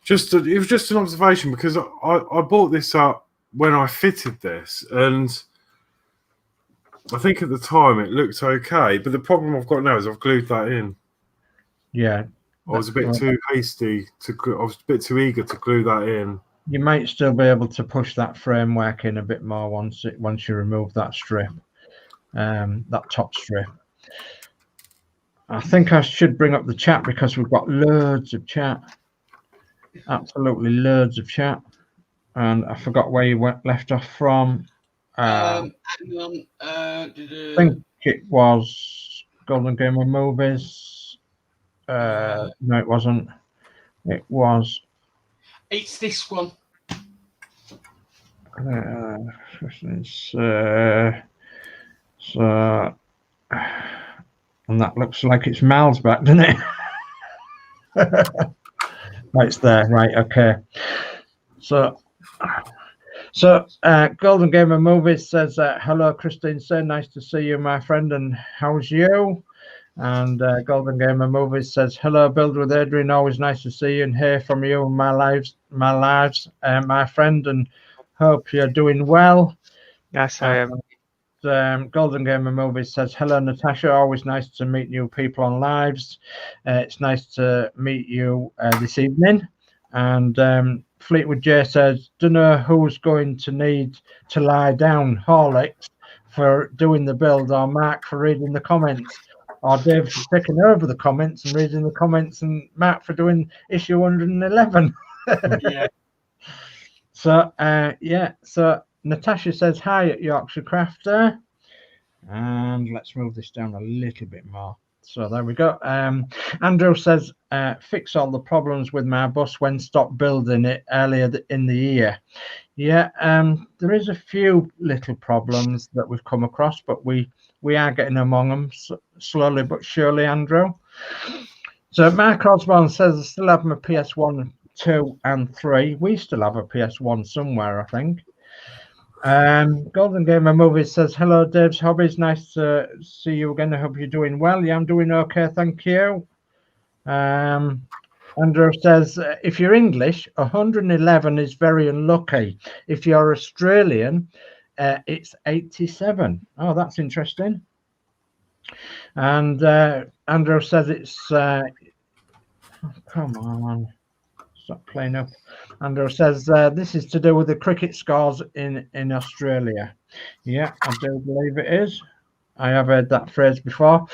It was just an observation, because I bought this up when I fitted this, and I think at the time it looked okay, but the problem I've got now is I've glued that in. Yeah, I was a bit too hasty I was a bit too eager to glue that in. you might still be able to push that framework in a bit more once you remove that strip, that top strip. I think I should bring up the chat because we've got loads of chat, absolutely loads of chat, and I forgot where you left off from. I think it was Golden Gamer Movies. No, it wasn't. It was. It's this one. So, and that looks like it's miles back, doesn't it? Right, it's there, right? Okay. So, Golden Gamer Movies says, "Hello, Christine. So nice to see you, my friend. And how's you?" And Golden Gamer Movies says, "Hello, Build with Adrian. Always nice to see you and hear from you and my friend. And hope you're doing well." Yes, I am. Golden Gamer Movies says, "Hello, Natasha. Always nice to meet new people on lives. It's nice to meet you this evening." And Fleetwood J says, "Don't know who's going to need to lie down, Horlicks for doing the build, or Mark for reading the comments, or Dave for taking over the comments and reading the comments, and Mark for doing issue 111. Yeah. So Natasha says, "Hi at Yorkshire Crafter." And let's move this down a little bit more. So there we go. Andrew says, "Fix all the problems with my bus when stopped building it earlier in the year." Yeah, there is a few little problems that we've come across, but we are getting among them slowly but surely, Andrew. So Mark Osborne says, "I still have my PS1, 2 and 3. We still have a PS1 somewhere, I think." Golden Gamer Movies says, "Hello, Dave's Hobbies. Nice to see you again. I hope you're doing well." Yeah, I'm doing okay, thank you. Andrew says, "If you're English, 111 is very unlucky. If you're Australian, it's 87. Oh, that's interesting." And Andrew says it's... come on. Stop playing up. Andrew says, "This is to do with the cricket scores in Australia." Yeah, I do believe it is. I have heard that phrase before.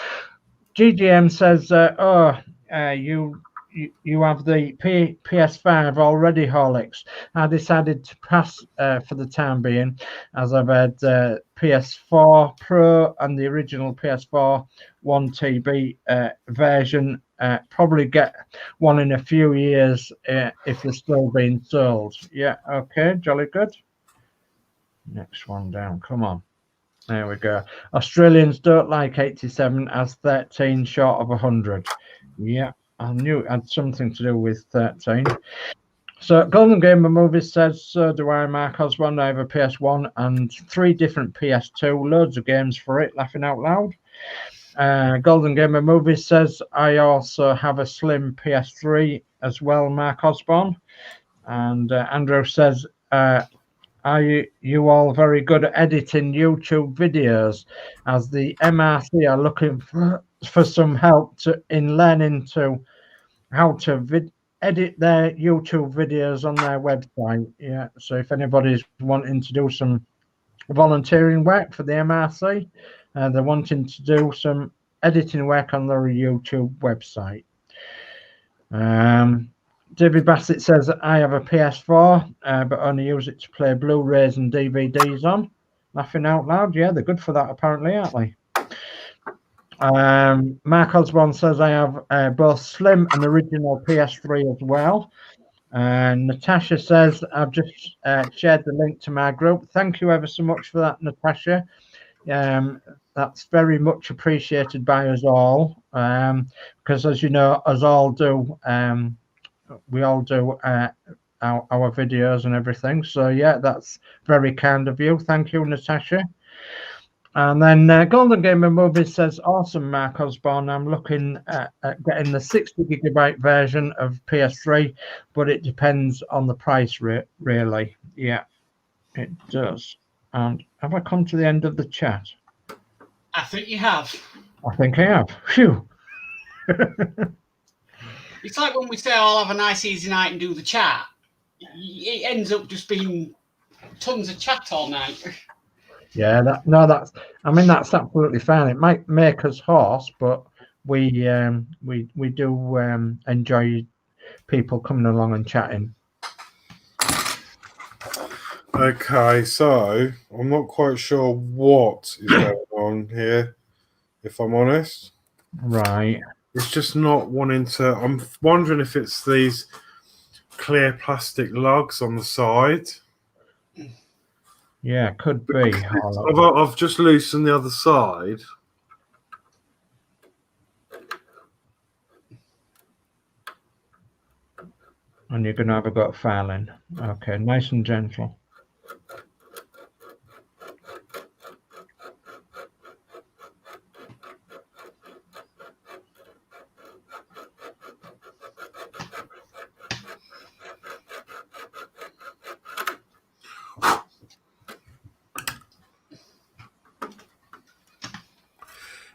GGM says, you have the PS5 already, Horlicks. I decided to pass for the time being, as I've had PS4 Pro and the original PS4 1TB version. Probably get one in a few years if they're still being sold. Yeah, okay, jolly good. Next one down, come on. There we go. Australians don't like 87 as 13 short of 100. Yeah, I knew it had something to do with 13. So Golden Gamer Movies says, so do I, Mark Osborne. I have a PS1 and 3 different PS2, loads of games for it, laughing out loud. Golden Gamer Movies says, I also have a slim PS3 as well, Mark Osborne. And Andrew says, are you all very good at editing YouTube videos, as the MRC are looking for some help in learning how to edit their YouTube videos on their website. Yeah, so if anybody's wanting to do some volunteering work for the MRC, they're wanting to do some editing work on their YouTube website. David Bassett says, I have a PS4, but only use it to play Blu-rays and DVDs on. Laughing out loud. Yeah, they're good for that, apparently, aren't they? Mark Osborne says, I have both slim and original PS3 as well. Natasha says, I've just shared the link to my group. Thank you ever so much for that, Natasha. That's very much appreciated by us all, because as you know, us all do, we all do our videos and everything. So yeah, that's very kind of you. Thank you, Natasha. And then Golden Gamer Movies says, awesome, Mark Osborne. I'm looking at getting the 60GB version of PS3, but it depends on the price, really. Yeah, it does. And have I come to the end of the chat? I think you have. I think I have. Phew. It's like when we say, I'll have a nice easy night and do the chat. It ends up just being tons of chat all night. Yeah, that's absolutely fine. It might make us hoarse, but we do enjoy people coming along and chatting. Okay, so I'm not quite sure what is going on here, if I'm honest. Right. It's just not wanting to. I'm wondering if it's these clear plastic lugs on the side. Yeah, could be. I've just loosened the other side. And you're going to have a go at filing. Okay, nice and gentle.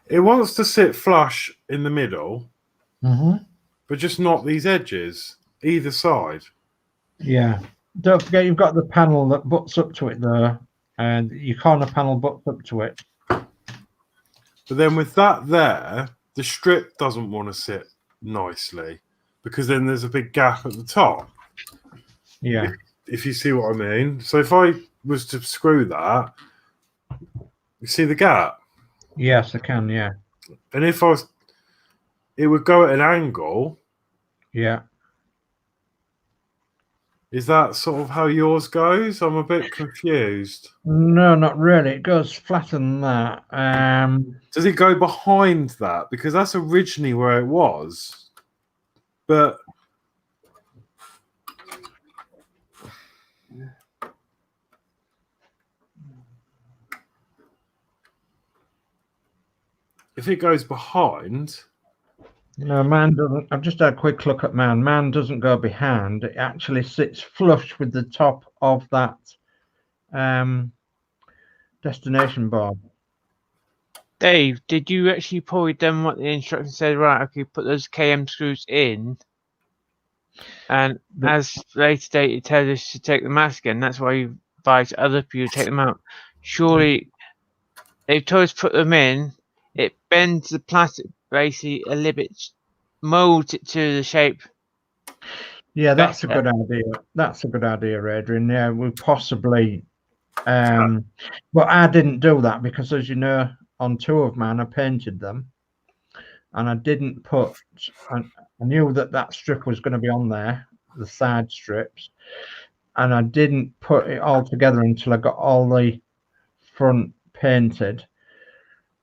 It wants to sit flush in the middle, but just not these edges, either side. Yeah. Don't forget you've got the panel that butts up to it there, and your corner panel butts up to it. But then with that there, the strip doesn't want to sit nicely, because then there's a big gap at the top. Yeah. If you see what I mean. So if I was to screw that, you see the gap? Yes, I can, yeah. And if I was, it would go at an angle. Yeah. Is that sort of how yours goes? I'm a bit confused. No, not really. It goes flatter than that. Does it go behind that? Because that's originally where it was. But if it goes behind... No, mine doesn't. I've just had a quick look at mine. Mine doesn't go behind. It actually sits flush with the top of that destination board. Dave, did you actually probably done what the instruction said? Right, okay, put those KM screws in. And as later date, it tells us to take them out again. That's why you advise other people to take them out. Surely, they've told us to put them in. It bends the plastic basically a little bit, molds it to the shape. Yeah, that's a good idea. That's a good idea, Adrian. Yeah, we possibly. But I didn't do that because, as you know, on two of mine, I painted them, and I didn't put. I knew that strip was going to be on there, the side strips, and I didn't put it all together until I got all the front painted,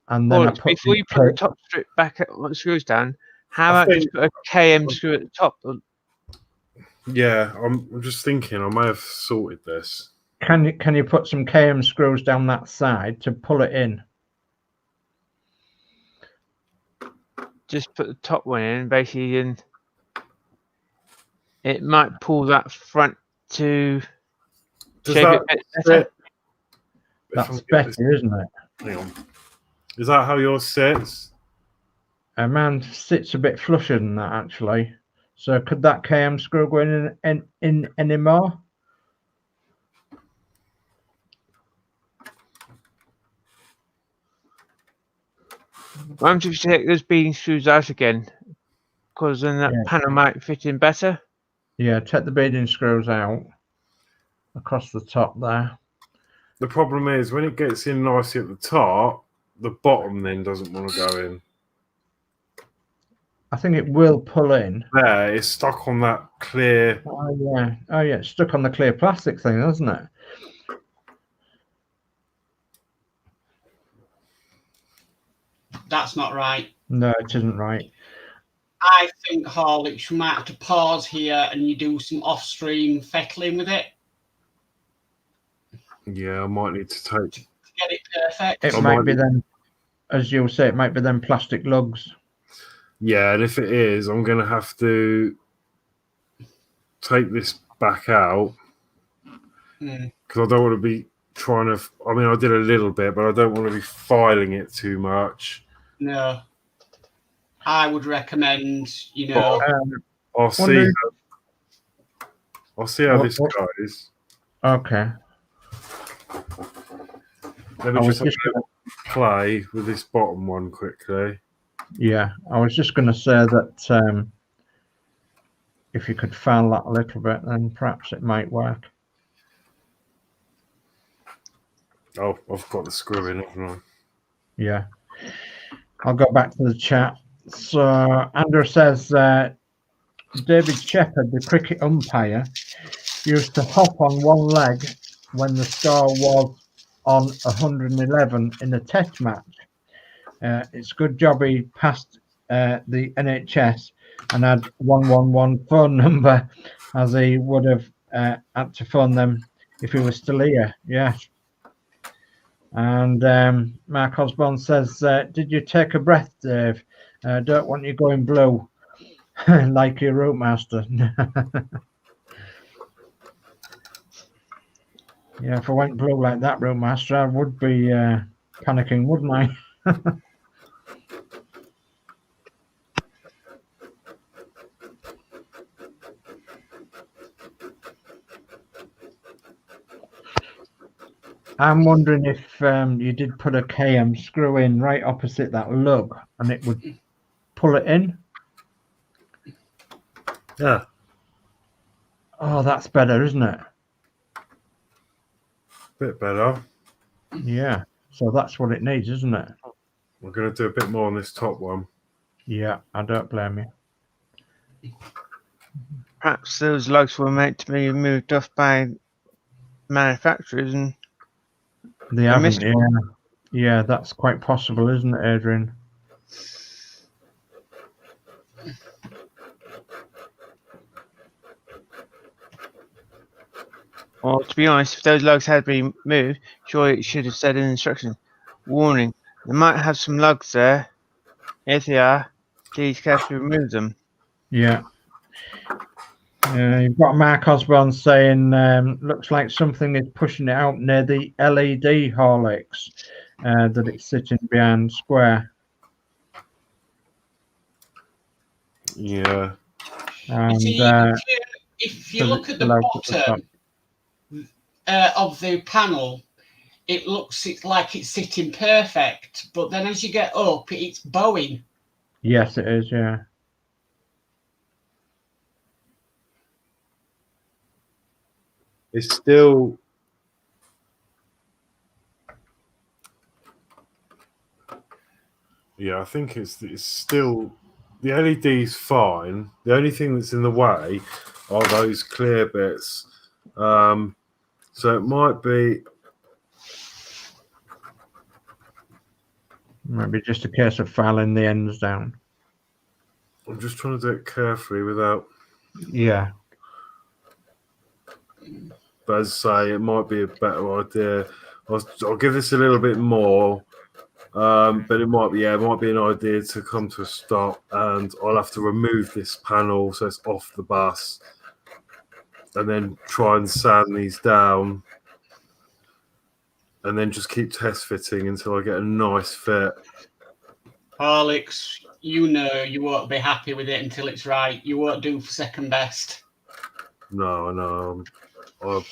and then I Horlicks, put before you put the top strip back on the screws down, how I about just put a KM screw at the top? Yeah, I'm just thinking I may have sorted this. Can you put some KM screws down that side to pull it in? Just put the top one in, basically, and it might pull that front to Does shape that it a bit better. fit? That's better, isn't it? Hang on. Is that how yours sits? Mine sits a bit flusher than that, actually. So could that KM screw go in anymore? Why don't you take those beading screws out again? Because then that panel might fit in better. Yeah, take the beading screws out across the top there. The problem is when it gets in nicely at the top, the bottom then doesn't want to go in. I think it will pull in. There, it's stuck on that clear. Oh yeah, it's stuck on the clear plastic thing, isn't it? That's not right. No, it isn't right. I think, Horlicks, you might have to pause here and you do some off-stream fettling with it Yeah, I might need to take. to get it perfect. It might be then, as you'll say, it might be them plastic lugs. Yeah, and if it is, I'm going to have to take this back out because I don't want to be trying to. I mean, I did a little bit, but I don't want to be filing it too much. No. I would recommend, you know. I'll see. I'll see how this goes. Okay. Let me just play with this bottom one quickly. Yeah, I was just going to say that if you could file that a little bit, then perhaps it might work. Oh, I've got the screw in, haven't I? Yeah. I'll go back to the chat. So Andrew says David Shepherd, the cricket umpire, used to hop on one leg when the score was on 111 in a test match. It's a good job he passed the NHS and had 111 phone number, as he would have had to phone them if he was still here. Yes. And Mark Osborne says, did you take a breath, Dave? Don't want you going blue like your Routmaster. Yeah, if I went blue like that, Routmaster, I would be panicking, wouldn't I? I'm wondering if you did put a KM screw in right opposite that lug and it would pull it in. Yeah. Oh, that's better, isn't it? Bit better. Yeah. So that's what it needs, isn't it? We're going to do a bit more on this top one. Yeah, I don't blame you. Perhaps those lugs were meant to be moved off by manufacturers and they haven't. Yeah, that's quite possible, isn't it, Adrian? Well, to be honest, if those lugs had been moved, surely it should have said in the instruction, warning, they might have some lugs there. If they are, please carefully remove them. Yeah. You've got Mark Osborne saying, looks like something is pushing it out near the LED Horlicks that it's sitting behind square. Yeah. And if you look at the bottom of the panel, it looks like it's sitting perfect, but then as you get up, it's bowing. Yes, it is, yeah. It's still. Yeah, I think it's still. The LED's fine. The only thing that's in the way are those clear bits. So it might be. Maybe just a case of filing the ends down. I'm just trying to do it carefully without. Yeah. But as I say, it might be a better idea. I'll give this a little bit more, but it might be an idea to come to a stop, and I'll have to remove this panel so it's off the bus, and then try and sand these down, and then just keep test fitting until I get a nice fit. Horlicks, you know you won't be happy with it until it's right. You won't do for second best. No, I know. I'm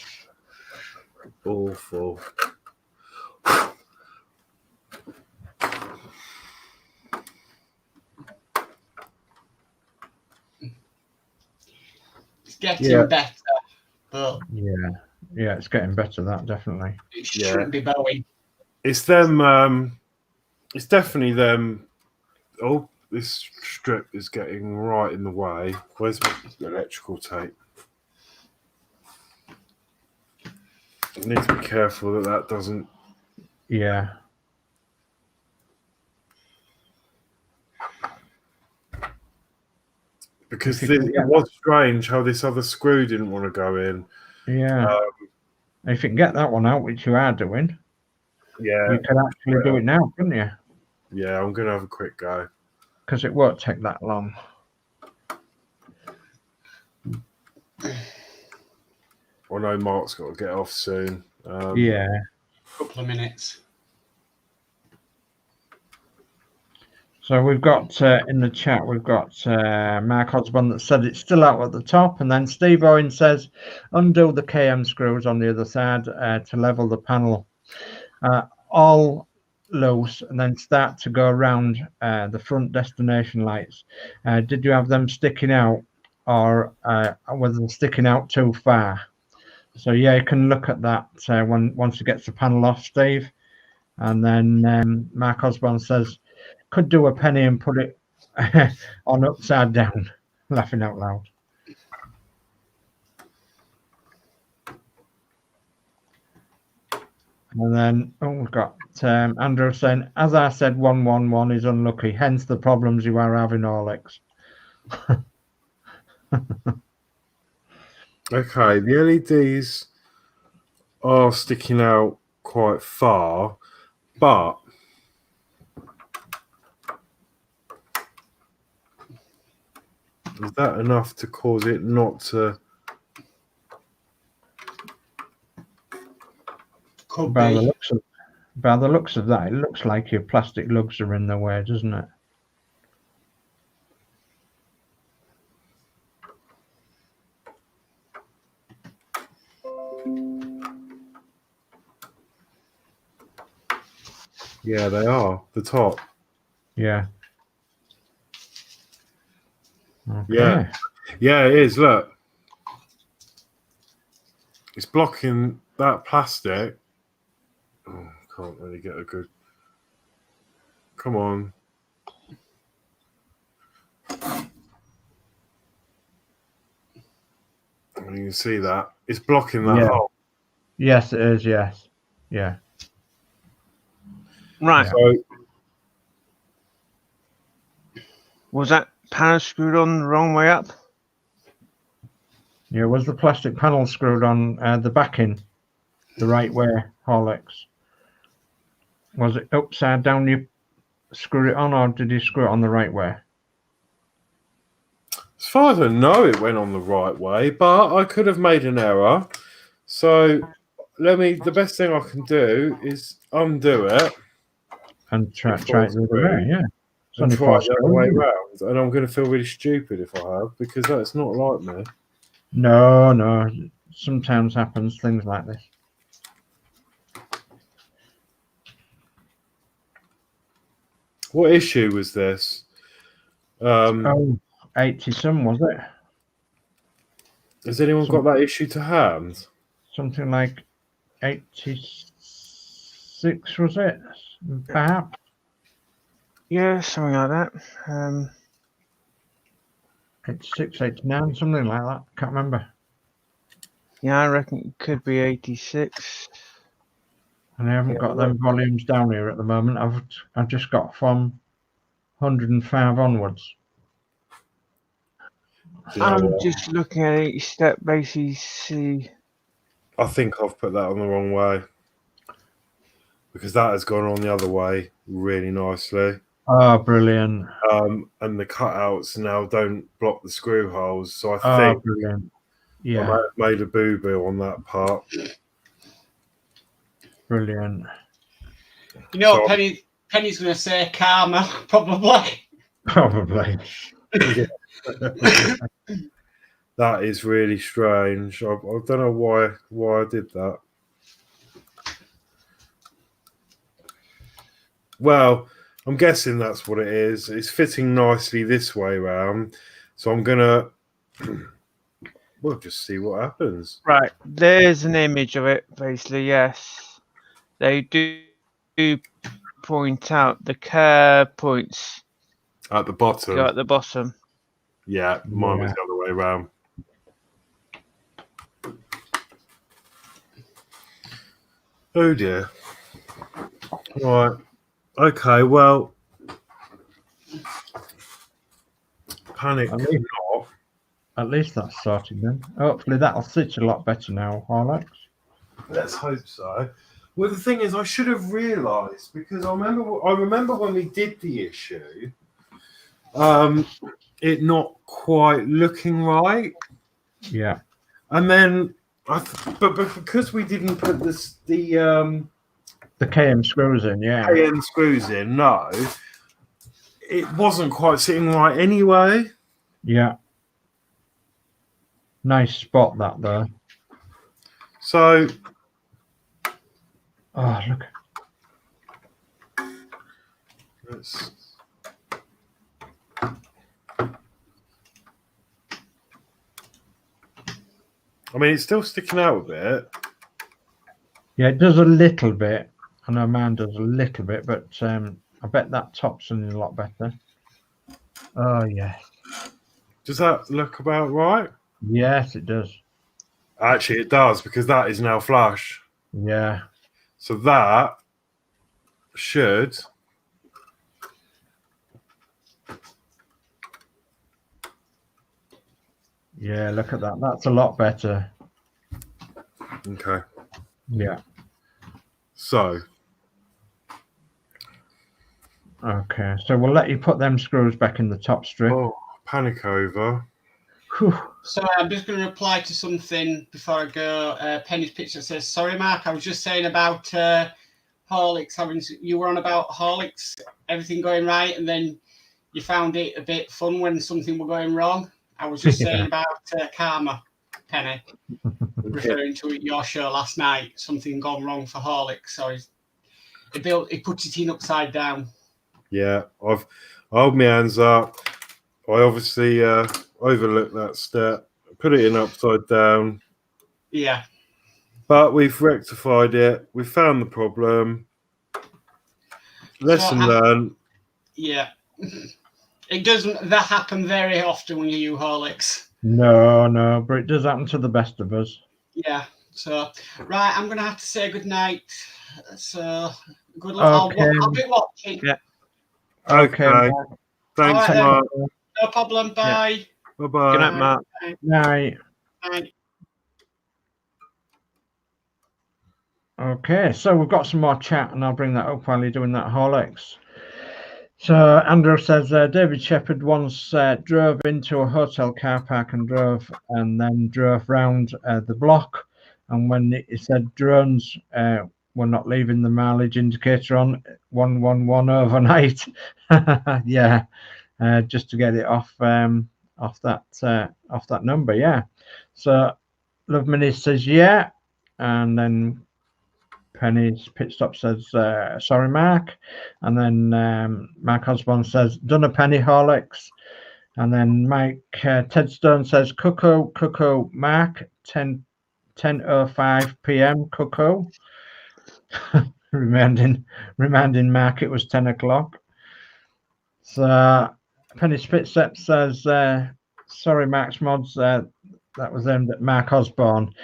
awful. It's getting better, but Yeah, it's getting better. That definitely. it shouldn't be bowing. It's them. It's definitely them. Oh, this strip is getting right in the way. Where's my electrical tape? I need to be careful that doesn't. Yeah. Because it was strange how this other screw didn't want to go in. Yeah. If you can get that one out, which you are doing, Yeah. you can actually do it now, couldn't you? Yeah, I'm going to have a quick go. Because it won't take that long. I know Mark's got to get off soon. Yeah. A couple of minutes. So we've got in the chat, we've got Mark Osborne that said it's still out at the top. And then Steve Owen says, undo the KM screws on the other side to level the panel. All loose, and then start to go around the front destination lights. Did you have them sticking out, or was them sticking out too far? So yeah, you can look at that once it gets the panel off, Steve. And then Mark Osborne says, could do a penny and put it on upside down, laughing out loud. And then we've got Andrew saying, as I said, 111 is unlucky, hence the problems you are having, Horlicks. Okay, the LEDs are sticking out quite far, but is that enough to cause it not to? Could By be. the looks of that, it looks like your plastic lugs are in the way, doesn't it? Yeah, they are. The top. Yeah. Okay. Yeah. Yeah, it is. Look. It's blocking that plastic. Oh, can't really get a good. Come on. You can see that. It's blocking that hole. Yes, it is. Yes. Yeah. Right. So, Was that panel screwed on the wrong way up? Yeah. Was the plastic panel screwed on the backing the right way, Horlicks? Was it upside down you screwed it on, or did you screw it on the right way? as far as I know, it went on the right way, but I could have made an error. So, the best thing I can do is undo it. And try it the other way, yeah. It's And only try it the other way screws. around. And I'm going to feel really stupid if I have, because that's not like me. No. Sometimes happens things like this. What issue was this? 80 some, was it? Has anyone got that issue to hand? Something like 86, was it? Perhaps. Yeah, something like that. 86, 89, something like that. Can't remember. Yeah, I reckon it could be 86. And I haven't got them volumes down here at the moment. I've just got from 105 onwards. I'm just looking at each step, basically see. I think I've put that on the wrong way because that has gone on the other way really nicely. Oh, brilliant. And the cutouts now don't block the screw holes. So I think brilliant. I Yeah, might have made a boo-boo on that part. brilliant. You know, So- Penny's going to say karma, probably. Probably. That is really strange. I don't know why I did that. Well, I'm guessing that's what it is. It's fitting nicely this way round. So I'm gonna we'll just see what happens. Right, there's an image of it, basically, yes. They do point out the curve points At the bottom. go at the bottom. Yeah, mine was Yeah. the other way around. Oh dear. Right. Okay, well, panic I mean- not. At least that's sorted then. Hopefully that'll sit a lot better now, Horlicks. Let's hope so. Well, the thing is, I should have realised because I remember when we did the issue, it not quite looking right, Yeah. and then but because we didn't put the The KM screws in, yeah. KN screws in, no, it wasn't quite sitting right anyway. Yeah. Nice spot that though. So Oh, look. let's. I mean, it's still sticking out a bit. Yeah, it does a little bit. I know mine does a little bit, but I bet that top's in a lot better. Oh, yes. Does that look about right? Yes, it does. Actually, it does because that is now flush. Yeah. So that should Yeah, look at that. That's a lot better. okay. Yeah. So Okay. So we'll let you put them screws back in the top strip. panic over. Whew. So I'm just going to reply to something before I go. Penny's picture says, sorry, Mark, I was just saying about Horlicks. You were on about Horlicks, everything going right, and then you found it a bit fun when something were going wrong. I was just saying about karma, Penny, referring to your show last night. Something gone wrong for Horlicks, so he put it in upside down. Yeah, I hold my hands up. I obviously overlooked that step. Put it in upside down. Yeah. But we've rectified it. We found the problem. Lesson learned. Yeah. It doesn't that happen very often when you use Horlicks. No, but it does happen to the best of us. Yeah. So, right, I'm going to have to say good night. So, good luck. Okay. I'll be watching. Yeah. Okay. Thanks, All right, Mark. No problem. Bye. Bye-bye. Good night, Mark. Night. Bye. Okay, so we've got some more chat, and I'll bring that up while you're doing that, Horlicks. So Andrew says David Shepherd once drove into a hotel car park and then drove round the block, and when he said drones were not leaving the mileage indicator on 111 overnight, yeah, just to get it off that number, yeah. So Love Mini says yeah, and then Penny's pit stop says sorry, Mark, and then Mark Osborne says done a Penny Horlicks, and then Ted Stone says cuckoo Mark 10:05 p.m. cuckoo, reminding Mark it was 10 o'clock. So Penny Spitstep says sorry, Mark's mods, that was aimed at Mark Osborne,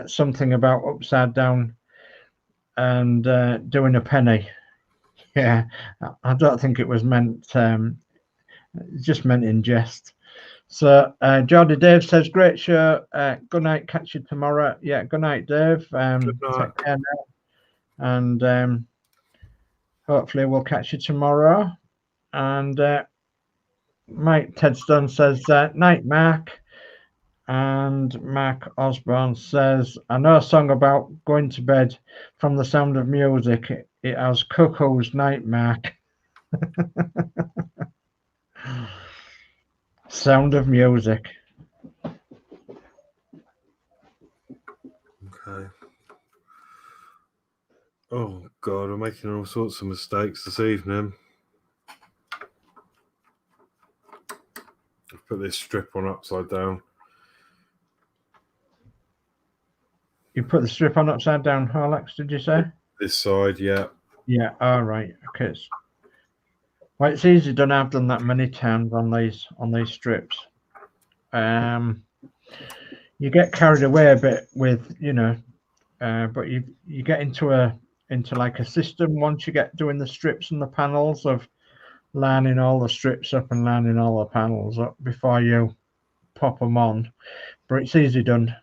something about upside down and doing a penny. Yeah, I don't think it was meant, just meant in jest. So, Jordy Dave says, great show. Good night. Catch you tomorrow. Yeah, good night, Dave. Good night. Take care now. And hopefully we'll catch you tomorrow. And Mike Tedstone says, night, Mark. And Mark Osborne says, I know a song about going to bed from the sound of music. It has Cuckoo's Night, Mark. Sound of music. Okay. Oh God, I'm making all sorts of mistakes this evening. I've put this strip on upside down. You put the strip on upside down, Horlicks, did you say? This side, yeah. Yeah, all right. Okay. Well, it's easy done. I've done that many times on these strips. You get carried away a bit with, but you get into like a system once you get doing the strips and the panels of lining all the strips up and lining all the panels up before you pop them on. But it's easy done,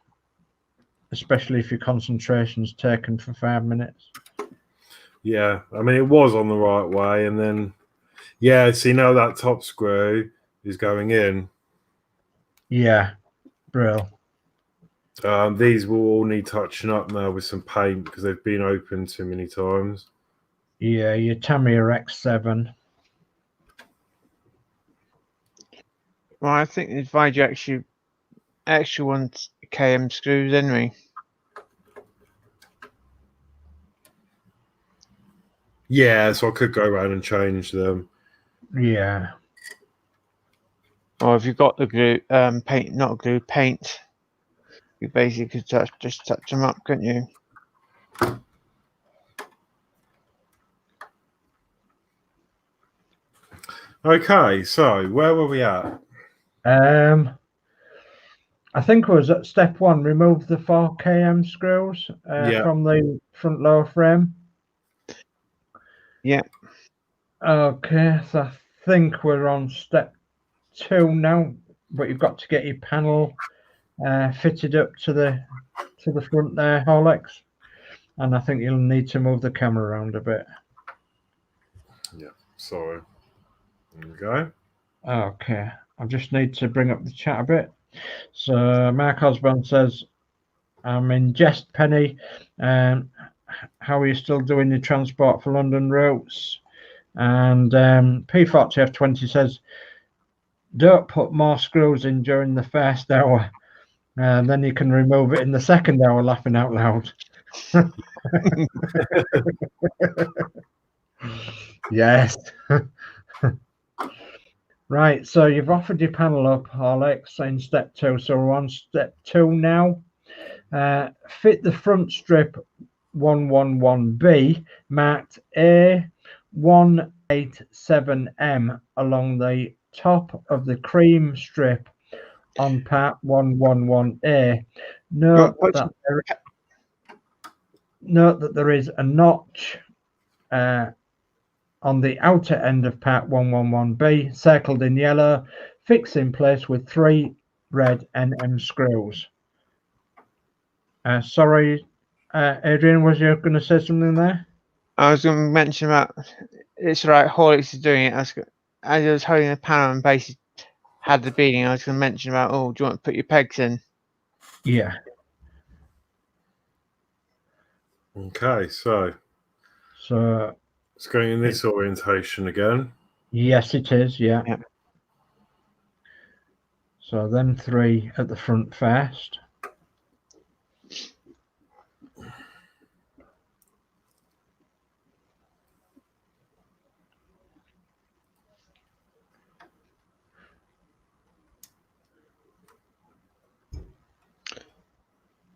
especially if your concentration's taken for 5 minutes. Yeah, I mean, it was on the right way, and then, yeah, see, now that top screw is going in. Yeah, bro. These will all need touching up now with some paint because they've been opened too many times. Yeah, your Tamiya X7. Well, I think they advise you actually want KM screws anyway. Yeah, so I could go around and change them. Yeah. Or if you've got the glue, paint, not glue, paint, you basically could just touch them up, couldn't you? Okay, so where were we at? I think it was at step 1. Remove the 4 km screws from the front lower frame. Yeah. Okay, so I think we're on step 2 now, but you've got to get your panel fitted up to the front there, Horlicks, and I think you'll need to move the camera around a bit. Yeah, sorry. There we go. Okay, I just need to bring up the chat a bit. So Mark Osborne says, I'm in jest, Penny. How are you still doing your transport for London routes? And P40F20 says, don't put more screws in during the first hour, and then you can remove it in the second hour, laughing out loud. Yes. Right, so you've offered your panel up, Horlicks, in step 2. So we're on step 2 now. Fit the front strip 111B marked A187M along the top of the cream strip on part 111A. Note that there is a notch on the outer end of part 111B, circled in yellow, fixed in place with 3 red NM screws. Sorry, Adrian, was you going to say something there? I was going to mention about, it's right, Horlicks is doing it. As I was holding the panel and basically had the beading, I was going to mention about, oh, do you want to put your pegs in? Yeah. Okay, so it's going in this orientation again. Yes, it is. Yeah. Yeah. So then 3 at the front first.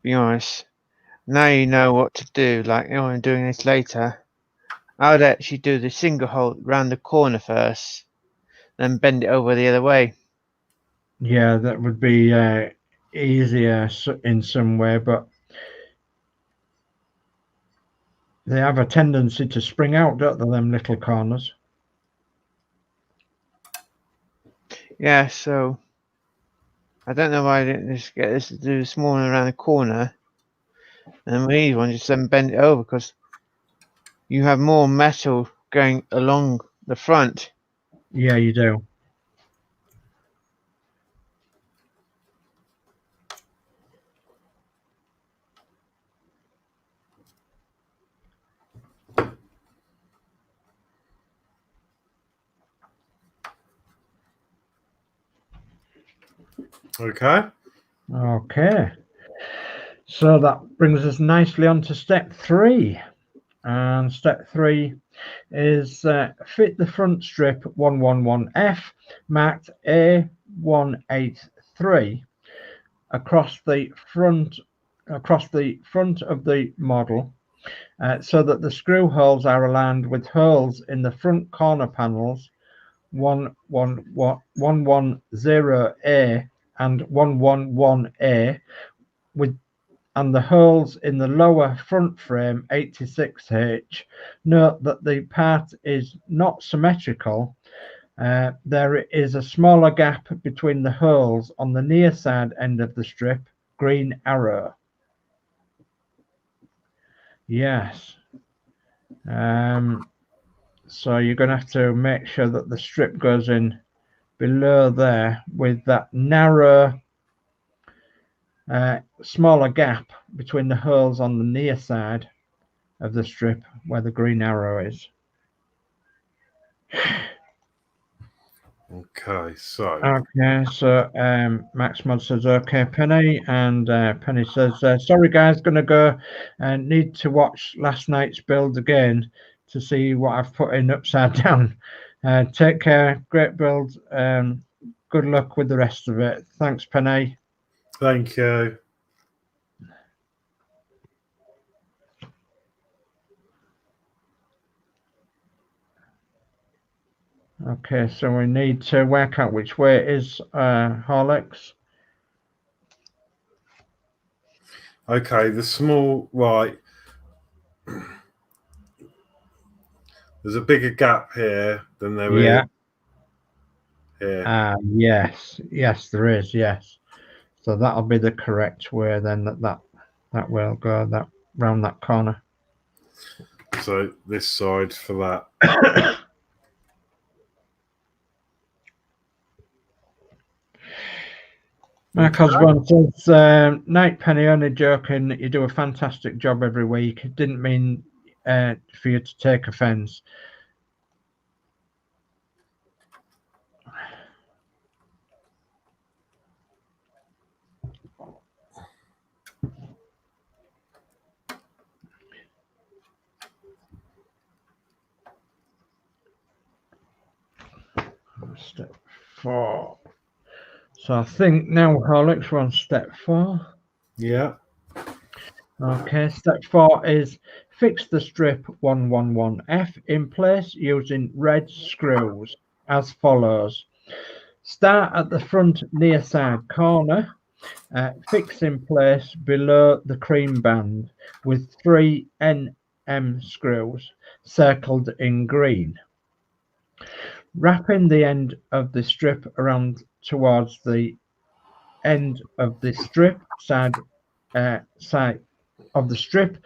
Be honest, now you know what to do. Like, I'm doing this later. I would actually do the single hole round the corner first, then bend it over the other way. Yeah, that would be easier in some way, but They have a tendency to spring out, don't they, them little corners? Yeah, so I don't know why I didn't just get this to do the small one around the corner. And with these ones, just then bend it over because you have more metal going along the front. Yeah, you do. Okay. Okay. So that brings us nicely on to step 3. And step 3 is fit the front strip 111F marked A183 across the front of the model so that the screw holes are aligned with holes in the front corner panels 110A and 111A with and the holes in the lower front frame 86H. Note that the part is not symmetrical. There is a smaller gap between the holes on the near side end of the strip, green arrow. Yes. So you're going to have to make sure that the strip goes in below there with that narrow smaller gap between the holes on the near side of the strip where the green arrow is. Okay, so Max Mod says okay, Penny, and Penny says sorry guys, gonna go and need to watch last night's build again to see what I've put in upside down. Take care, great build, good luck with the rest of it. Thanks, Penny. thank you. Okay, so we need to work out which way it is, Horlicks. Okay, the small right. There's a bigger gap here than there is here. Yes, there is. Yes, so that'll be the correct way then. That will go that round that corner. So this side for that. Mark Osborne says, Night Penny, only joking. You do a fantastic job every week. It didn't mean for you to take offence. Step 4. So I think now, Horlicks, we're on step 4. Yeah. Okay, step 4 is fix the strip 111F in place using red screws as follows. Start at the front near side corner, fix in place below the cream band with 3 NM screws circled in green. Wrapping the end of the strip around towards the end of the strip side of the strip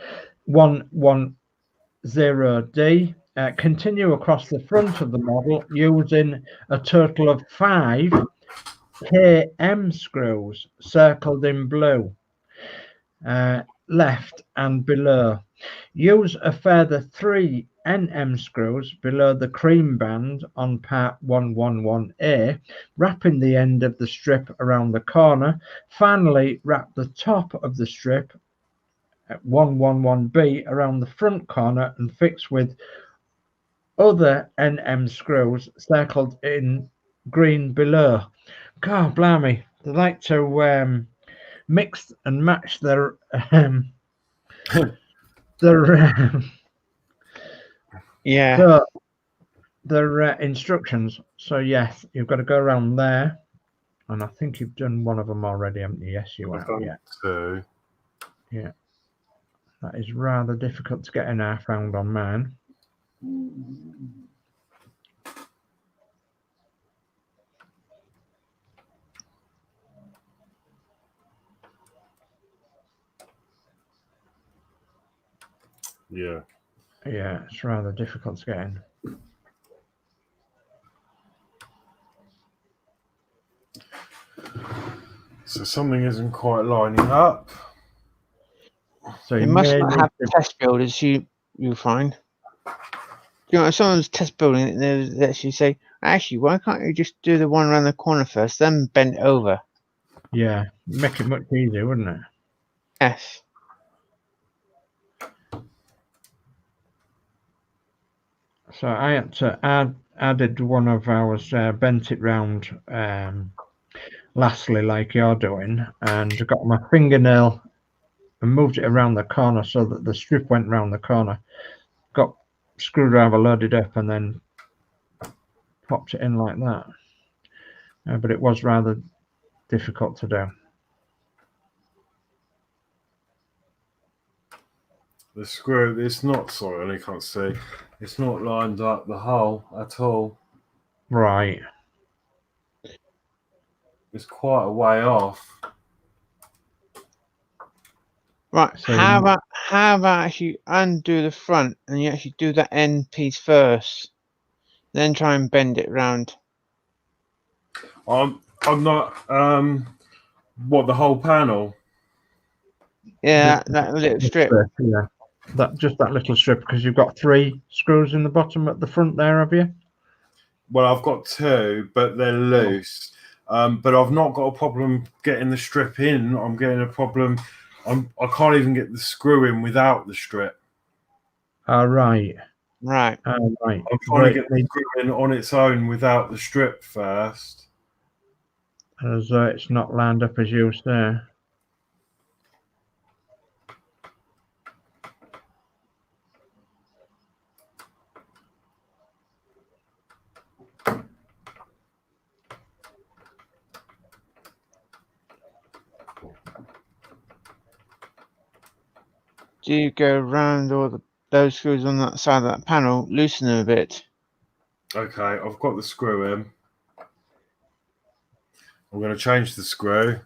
110D. Continue across the front of the model using a total of 5 KM screws circled in blue, left and below. Use a further 3 NM screws below the cream band on part 111A, wrapping the end of the strip around the corner. Finally, wrap the top of the strip at 111B around the front corner and fix with other NM screws circled in green below. God blimey, they like to mix and match their instructions. So yes, you've got to go around there, and I think you've done one of them already, haven't you? Yes, you have. Yeah. Two. Yeah. That is rather difficult to get in half round on mine. Yeah. Yeah, it's rather difficult to get in. So something isn't quite lining up. So You must not have test builders. You find. You know, if someone's test building it, they actually say, actually, why can't you just do the one around the corner first, then bend it over? Yeah, make it much easier, wouldn't it? Yes. So I had to added one of ours, bent it round lastly like you're doing, and got my fingernail and moved it around the corner so that the strip went round the corner. Got screwdriver loaded up and then popped it in like that. But it was rather difficult to do. The screw, it's not, sorry, I can't see. It's not lined up the hole at all. Right. It's quite a way off. Right. So how about actually undo the front and you actually do that end piece first, then try and bend it round. I'm not. What, the whole panel? Yeah, that little strip. Yeah, just that little strip, because you've got 3 screws in the bottom at the front there, have you? Well, I've got 2, but they're loose. But I've not got a problem getting the strip in. I'm getting a problem. I can't even get the screw in without the strip. Right. Right. Right. I'm trying to get the screw in on its own without the strip first. As it's not lined up as you say. Do you go around all those screws on that side of that panel, loosen them a bit? Okay, I've got the screw in. I'm going to change the screw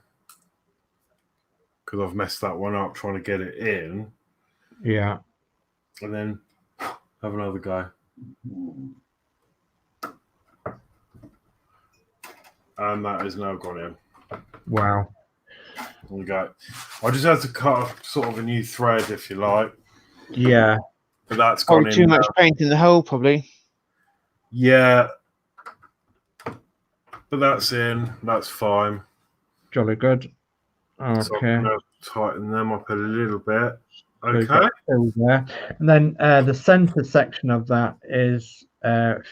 because I've messed that one up trying to get it in. Yeah. And then have another go. And that is now gone in. Wow. There we go. I just had to cut sort of a new thread, if you like. Yeah. But that's gone in. Too much paint in the hole, probably. Yeah. But that's in. That's fine. Jolly good. Okay. So I'm going to tighten them up a little bit. Okay. So there. And then the center section of that is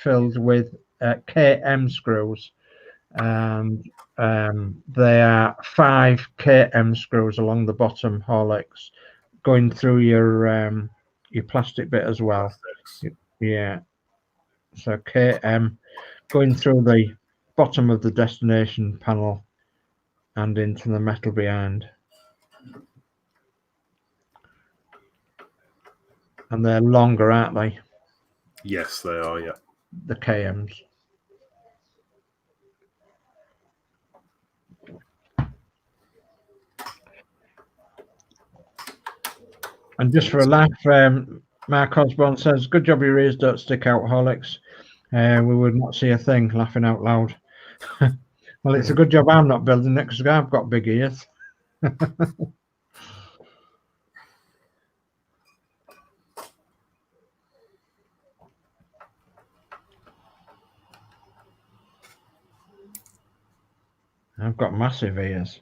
filled with KM screws. And there are 5 KM screws along the bottom, Horlicks, going through your plastic bit as well. Yeah. So KM going through the bottom of the destination panel and into the metal behind. And they're longer, aren't they? Yes, they are, yeah. The KMs. And just for a laugh, Mark Osborne says, good job your ears don't stick out, Horlicks. We would not see a thing, laughing out loud. Well, it's a good job I'm not building it because I've got big ears. I've got massive ears.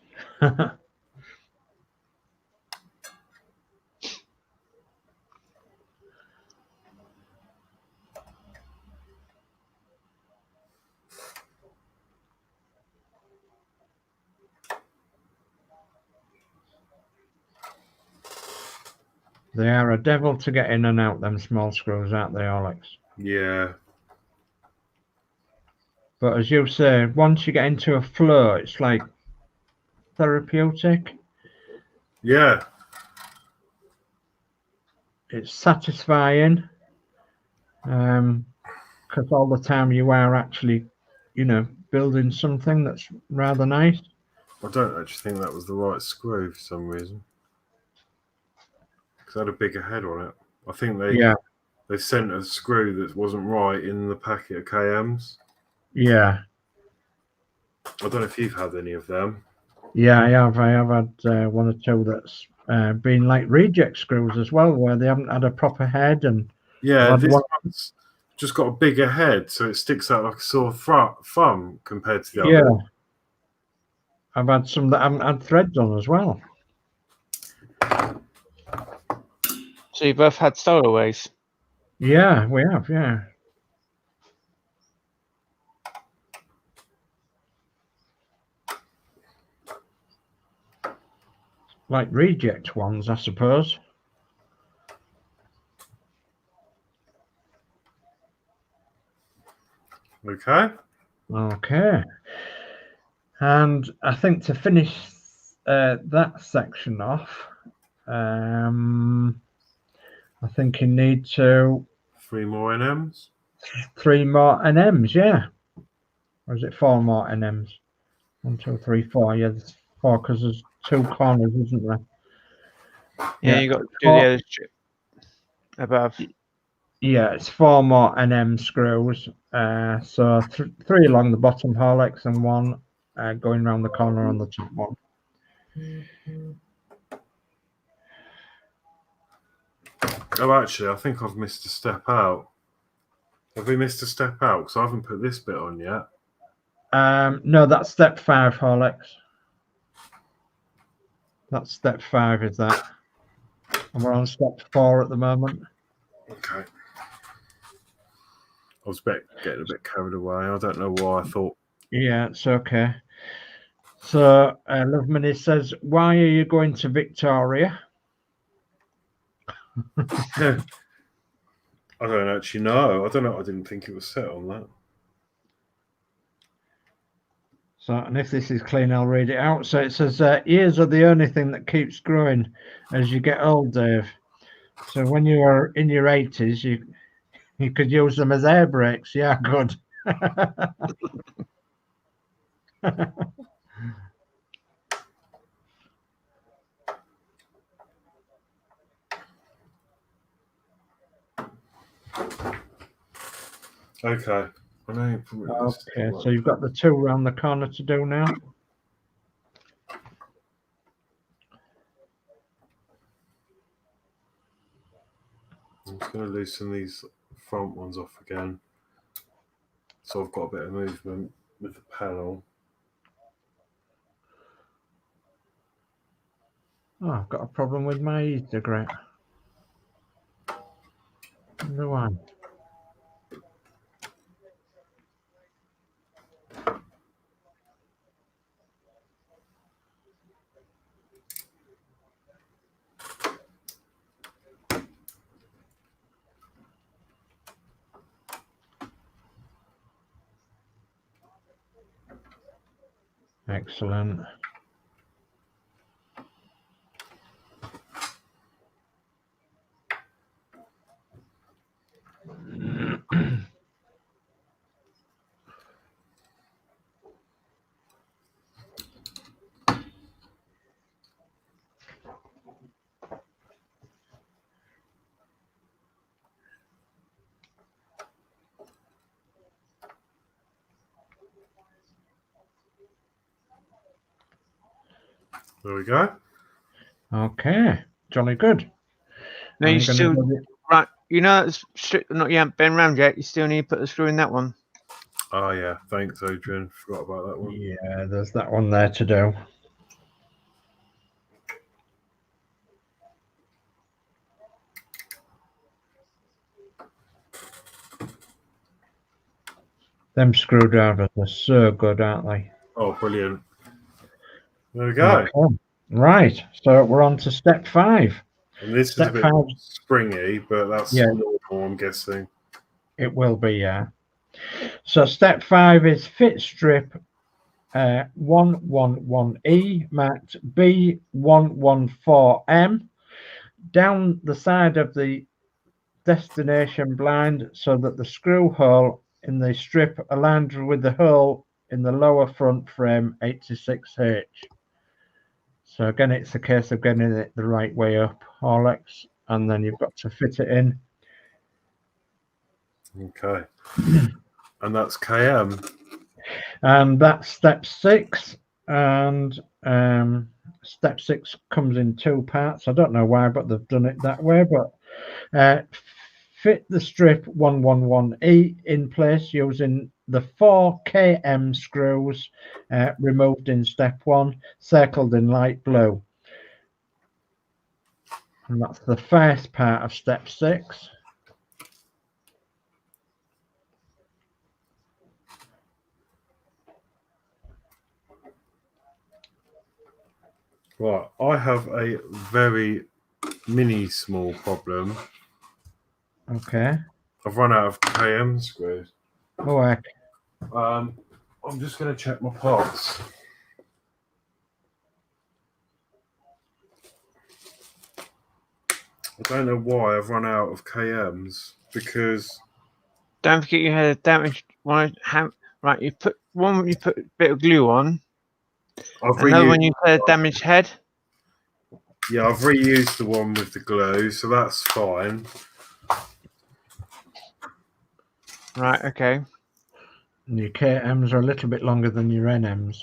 They are a devil to get in and out, them small screws, aren't they, Alex? Yeah. But as you say, once you get into a flow, it's like therapeutic. Yeah. it's satisfying because all the time you are actually, building something that's rather nice. I don't actually think that was the right screw for some reason. Because it had a bigger head on it. I think they sent a screw that wasn't right in the packet of KMs. Yeah. I don't know if you've had any of them. Yeah, I have. I have had one or two that's been like reject screws as well, where they haven't had a proper head. And Yeah, I've had this one, one's just got a bigger head, so it sticks out like a sore thumb compared to the yeah, other. I've had some that haven't had threads on as well. So you both had stowaways. Yeah, we have. Yeah. Like reject ones, I suppose. Okay. Okay. And I think to finish that section off, I think you need 3 more NMs. 3 more NMs, yeah. Or is it 4 more NMs? 1, 2, 3, 4. Yeah, there's 4 because there's 2 corners, isn't there? Yeah, you got to do the other strip above. Yeah, it's 4 more NM screws. So 3 along the bottom Horlicks and 1 going around the corner on the top one. Oh, actually, I think I've missed a step out. Have we missed a step out? Because I haven't put this bit on yet. No, that's step 5, Horlicks. That's step 5, is that? And we're on step 4 at the moment. Okay. I was getting a bit carried away. I don't know why I thought. Yeah, it's okay. So, Love Money says, why are you going to Victoria? I don't actually know. I don't know. I didn't think it was set on that. So, and if this is clean, I'll read it out. So it says, ears are the only thing that keeps growing as you get old, Dave. So when you are in your 80s, you could use them as air brakes. Yeah, good. Okay. Okay, so you've got the 2 around the corner to do now. I'm just going to loosen these front ones off again. So I've got a bit of movement with the panel. Oh, I've got a problem with my e-cigarette. No one. Excellent. There we go. Okay, jolly good. No, I'm you gonna still do it. right. You know, it's not yet been round yet. You still need to put the screw in that one. Oh, yeah. Thanks, Adrian. Forgot about that one. Yeah, there's that one there to do. Them screwdrivers are so good, aren't they? Oh, brilliant. There we go. Okay. Right, so we're on to step 5. And this Step is a bit 5. springy, but that's normal, I'm guessing. It will be, yeah. So step 5 is fit strip 111E marked B114M. down the side of the destination blind so that the screw hole in the strip aligns with the hole in the lower front frame 86H. So again, it's a case of getting it the right way up, Horlicks, and then you've got to fit it in. Okay. And that's KM. And that's step 6. And step 6 comes in 2 parts. I don't know why, but they've done it that way. But fit the strip 111E in place using the 4 km screws removed in step 1, circled in light blue. And that's the first part of step 6. Right, I have a very mini small problem. Okay. I've run out of KM screws. Oh, heck. I'm just going to check my parts. I don't know why I've run out of KMs because Don't forget you had a damaged one. Right, you put one. You put a bit of glue on. I've Another one reused. you put a damaged head. Yeah, I've reused the one with the glue, so that's fine. Right. Okay. And your KMs are a little bit longer than your NMs.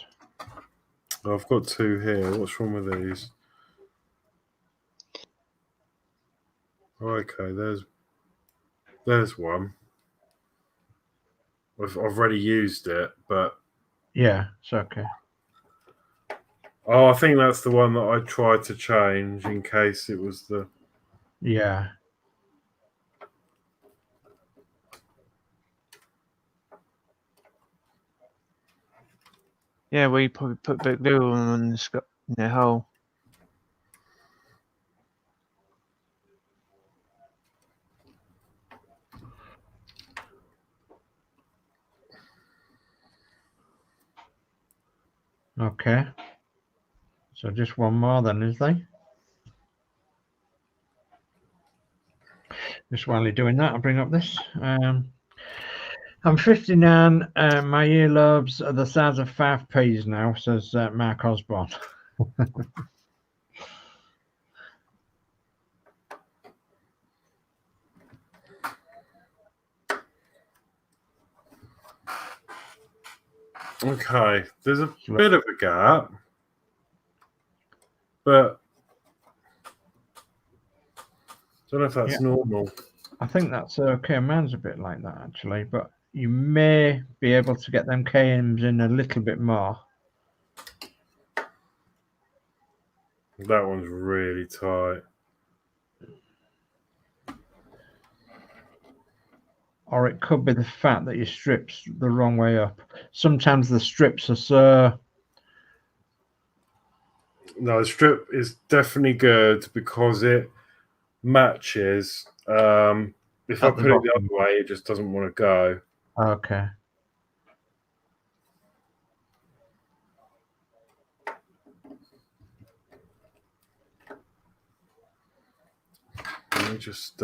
I've got 2 here. What's wrong with these? Okay, there's one. I've already used it, but Yeah, it's okay. oh, I think that's the one that I tried to change in case it was the. Yeah. Yeah, well, you probably put a bit of glue on the hole. Okay. So just one more then, is there? Just while you're doing that, I'll bring up this. I'm 59. My earlobes are the size of 5p's now, says Mark Osborne. Okay, there's a bit of a gap, but I don't know if that's normal. I think that's okay. Mine's a bit like that, actually, but you may be able to get them KMs in a little bit more. That one's really tight. Or it could be the fact that your strip's the wrong way up. Sometimes the strips are so... No, the strip is definitely good because it matches. If I At the put it the bottom. other way, it just doesn't want to go. Okay. Let me just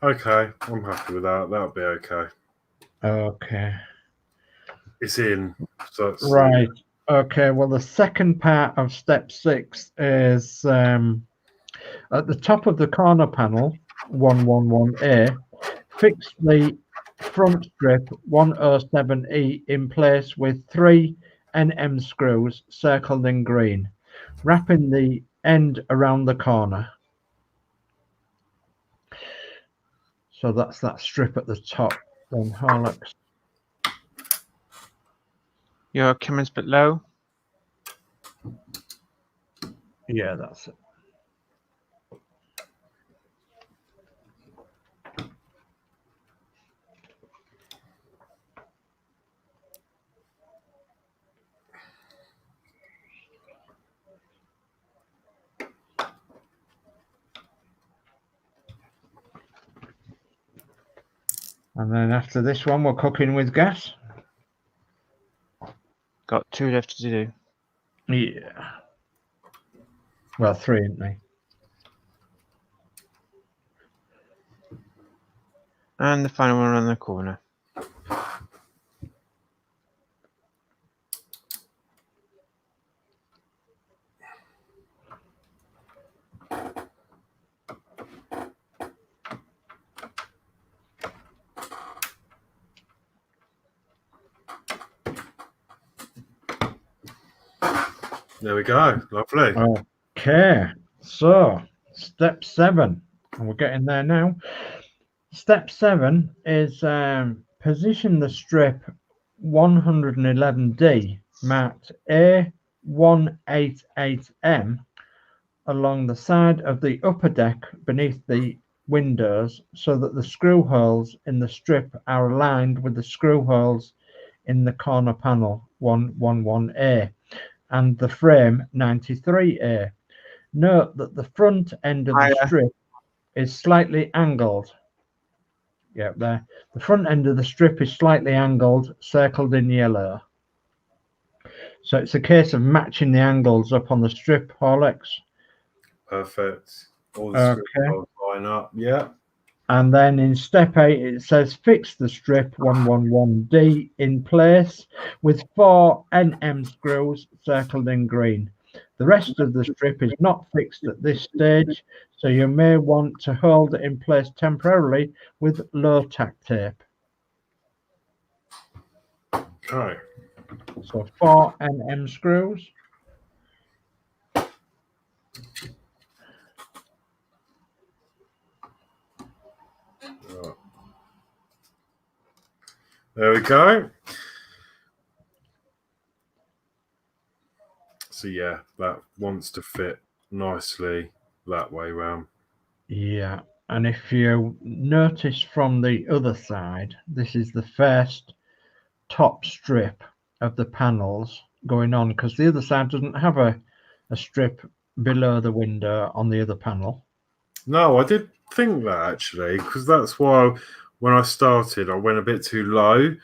okay, I'm happy with that. That'll be okay. Okay. It's in. So it's, Right. Okay. Well, the second part of step 6 is at the top of the corner panel, 111A, fix the front strip 107E in place with 3 NM screws circled in green, wrapping the end around the corner. So that's that strip at the top. Then Horlicks. Your camera's a bit low. Yeah, that's it. And then after this one, we're cooking with gas. Got 2 left to do. Yeah. Well, 3, ain't they? And the final one on the corner. There we go. Lovely. Okay. So, step 7. And we're getting there now. Step 7 is position the strip 111D marked A188M along the side of the upper deck beneath the windows so that the screw holes in the strip are aligned with the screw holes in the corner panel 111A and the frame 93A. Note that the front end of the strip is slightly angled. Yeah, there. The front end of the strip is slightly angled, circled in yellow. So it's a case of matching the angles up on the strip, Horlicks. Perfect. All the screw holes line up. Yeah. And then in step 8, it says fix the strip 111D in place with 4 NM screws circled in green. The rest of the strip is not fixed at this stage, so you may want to hold it in place temporarily with low tack tape. Okay. So 4 NM screws. There we go. So yeah, that wants to fit nicely that way round. Yeah, and if you notice from the other side, this is the first top strip of the panels going on, because the other side doesn't have a strip below the window on the other panel. No, I did think that actually, because that's why when I started, I went a bit too low,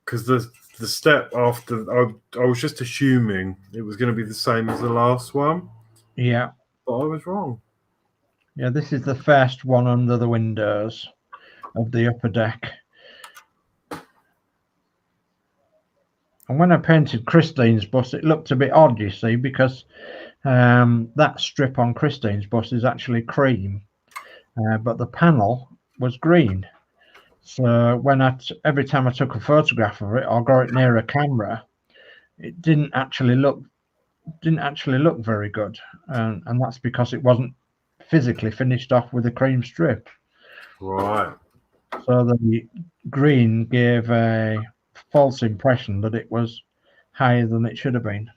because the step after, I was just assuming it was going to be the same as the last one. Yeah. But I was wrong. Yeah, this is the first one under the windows of the upper deck. And when I painted Christine's bus, it looked a bit odd, you see, because that strip on Christine's bus is actually cream, but the panel was green. So when every time I took a photograph of it or got it near a camera, it didn't actually look very good, and that's because it wasn't physically finished off with a cream strip. Right. So the green gave a false impression that it was higher than it should have been.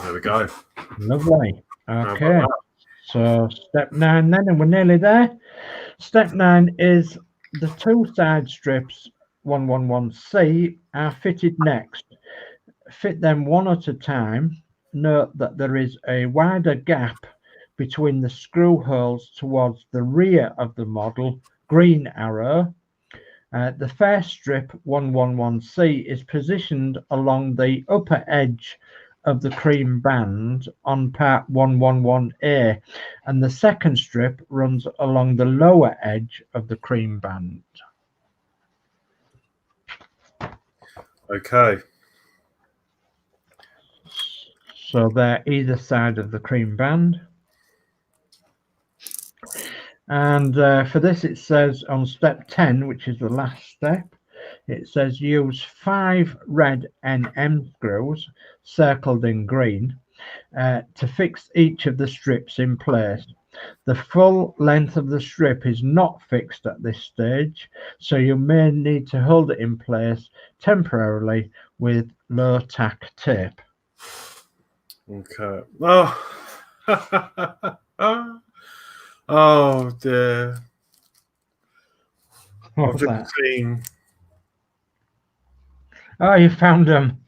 There we go. Lovely. Okay. So step 9 then, and we're nearly there. Step 9 is the 2 side strips 111C are fitted next. Fit them one at a time. Note that there is a wider gap between the screw holes towards the rear of the model, green arrow. The first strip 111C is positioned along the upper edge of the cream band on part 111A, and the second strip runs along the lower edge of the cream band. Okay. So they're either side of the cream band. And for this, it says on step 10, which is the last step, it says use 5 red NM screws circled in green to fix each of the strips in place. The full length of the strip is not fixed at this stage, so you may need to hold it in place temporarily with low tack tape. Okay. Oh. Oh dear. What's I've that? just seen. Oh, you found them.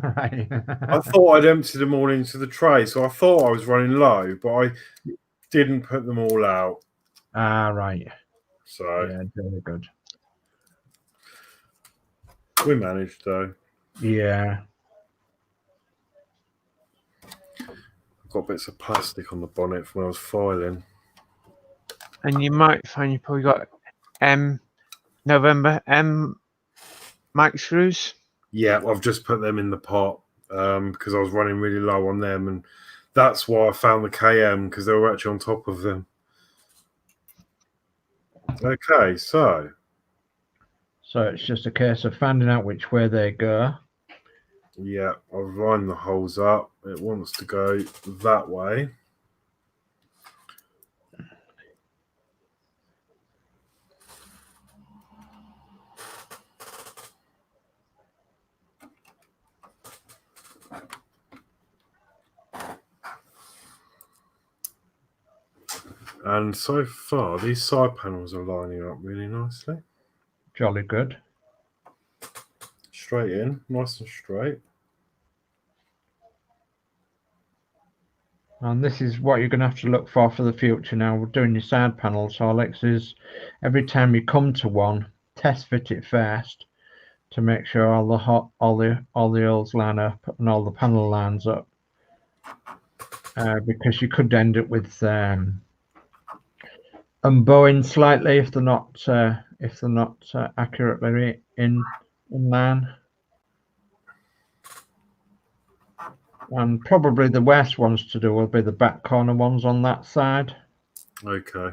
Right. I thought I'd emptied them all into the tray, so I thought I was running low, but I didn't put them all out. Right. So Yeah, very good. we managed, though. Yeah. Got bits of plastic on the bonnet from when I was filing. And you might find you probably got November mic screws. Yeah, I've just put them in the pot because I was running really low on them, and that's why I found the KM, because they were actually on top of them. Okay, so it's just a case of finding out which way they go. yeah, I've lined the holes up. It wants to go that way. And so far, these side panels are lining up really nicely. Jolly good. Straight in, nice and straight. And this is what you're going to have to look for the future now. We're doing your side panels, Horlicks, is every time you come to one, test fit it first to make sure all the holes line up and all the panel lines up. Because you could end up with unbowing slightly if they're not accurately in line. And probably the worst ones to do will be the back corner ones on that side. Okay.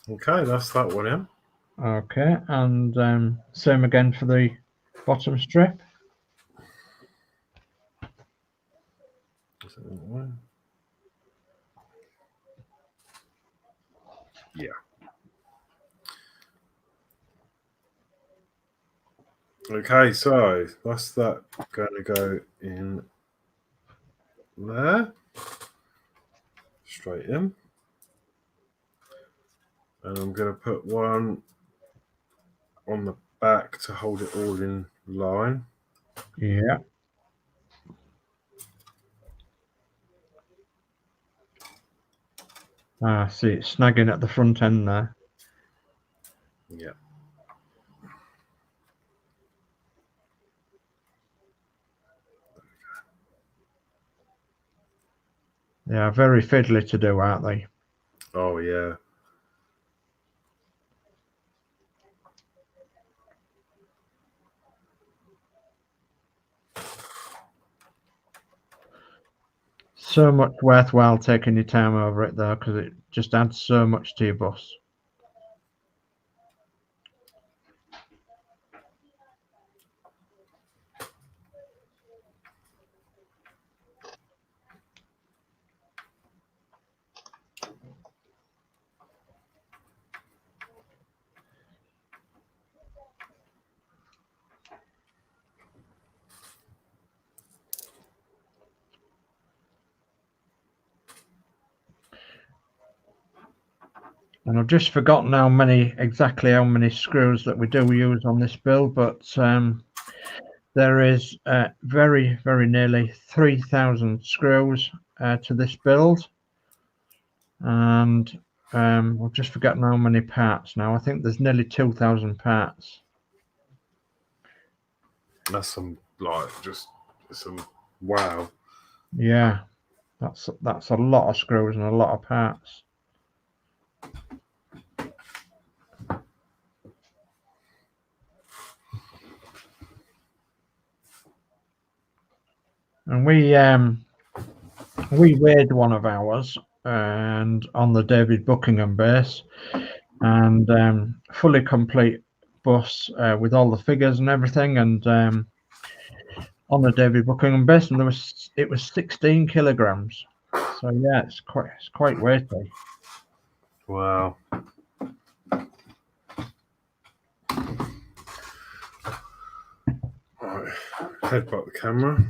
Okay, that's that one in. Okay, and same again for the bottom strip. Yeah. Okay, so that's that going to go in there. Straight in. And I'm going to put one on the back to hold it all in line. Yeah. See, it's snagging at the front end there. Yeah. They are very fiddly to do, aren't they? Oh, yeah. So much worthwhile taking your time over it though, because it just adds so much to your bus. And I've just forgotten exactly how many screws that we do use on this build, but there is very, very nearly 3,000 screws to this build. And I've just forgotten how many parts now. I think there's nearly 2,000 parts. That's some, wow. Yeah, that's a lot of screws and a lot of parts. And we weighed one of ours and on the David Buckingham base, and fully complete bus with all the figures and everything, and on the David Buckingham base, and it was 16 kilograms. So yeah, it's quite weighty. Wow. Right. Headbutt the camera.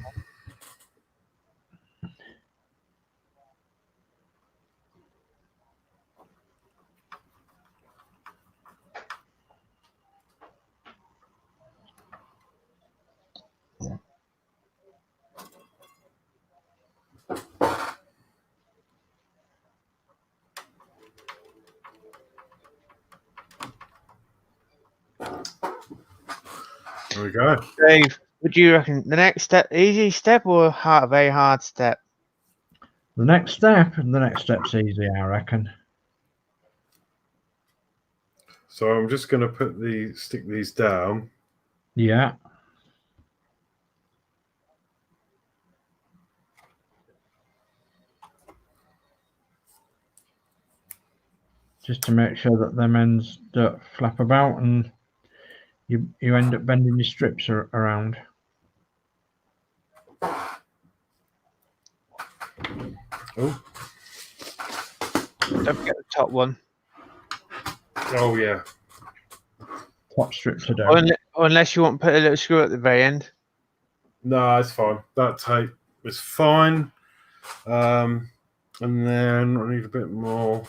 There we go. Dave, what do you reckon? The next step, easy step or a very hard step? The next step's easy, I reckon. So I'm just going to stick these down. Yeah. Just to make sure that them ends don't flap about and you end up bending your strips around. Oh. Don't forget the top one. Oh, yeah. Top strip to do. Or unless you want to put a little screw at the very end. No, it's fine. That tape is fine. And then I need a bit more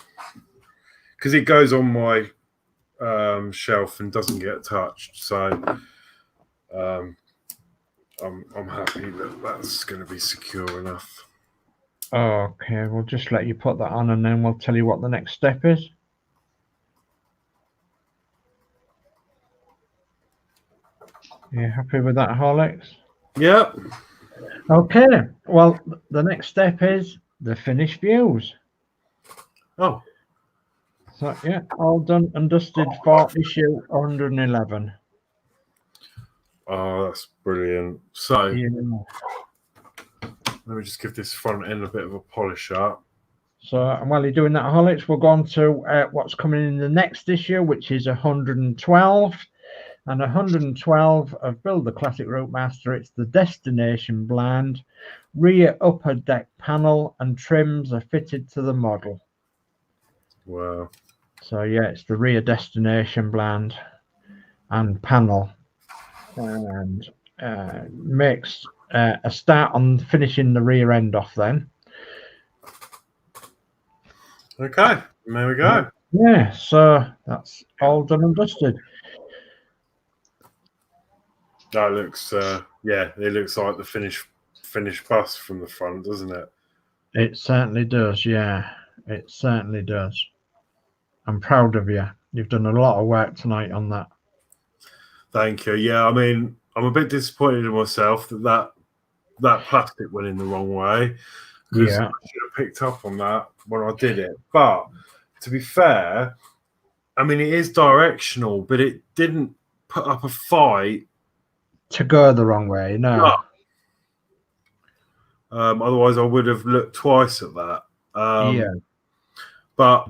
because it goes on my shelf and doesn't get touched. So I'm happy that that's going to be secure enough. Okay, we'll just let you put that on and then we'll tell you what the next step is. You happy with that, Horlicks? Yep. Okay, well, the next step is the finished views. Oh. So, yeah, all done and dusted for issue 111. Oh, that's brilliant. So Yeah. let me just give this front end a bit of a polish up. So, and while you're doing that, Horlicks, we'll go on to what's coming in the next issue, which is 112. And 112 of Build the Classic Routemaster. It's the Destination Blind. Rear upper deck panel and trims are fitted to the model. Wow. So, yeah, it's the rear Destination Blind and panel. And makes a start on finishing the rear end off then. Okay, there we go. Yeah, so that's all done and dusted. That looks, yeah, it looks like the finished bus from the front, doesn't it? It certainly does, yeah. It certainly does. I'm proud of you. You've done a lot of work tonight on that. Thank you. Yeah, I mean, I'm a bit disappointed in myself that plastic went in the wrong way. Because Yeah. I should have picked up on that when I did it. But to be fair, I mean, it is directional, but it didn't put up a fight. To go the wrong way, no. Otherwise, I would have looked twice at that. Yeah. But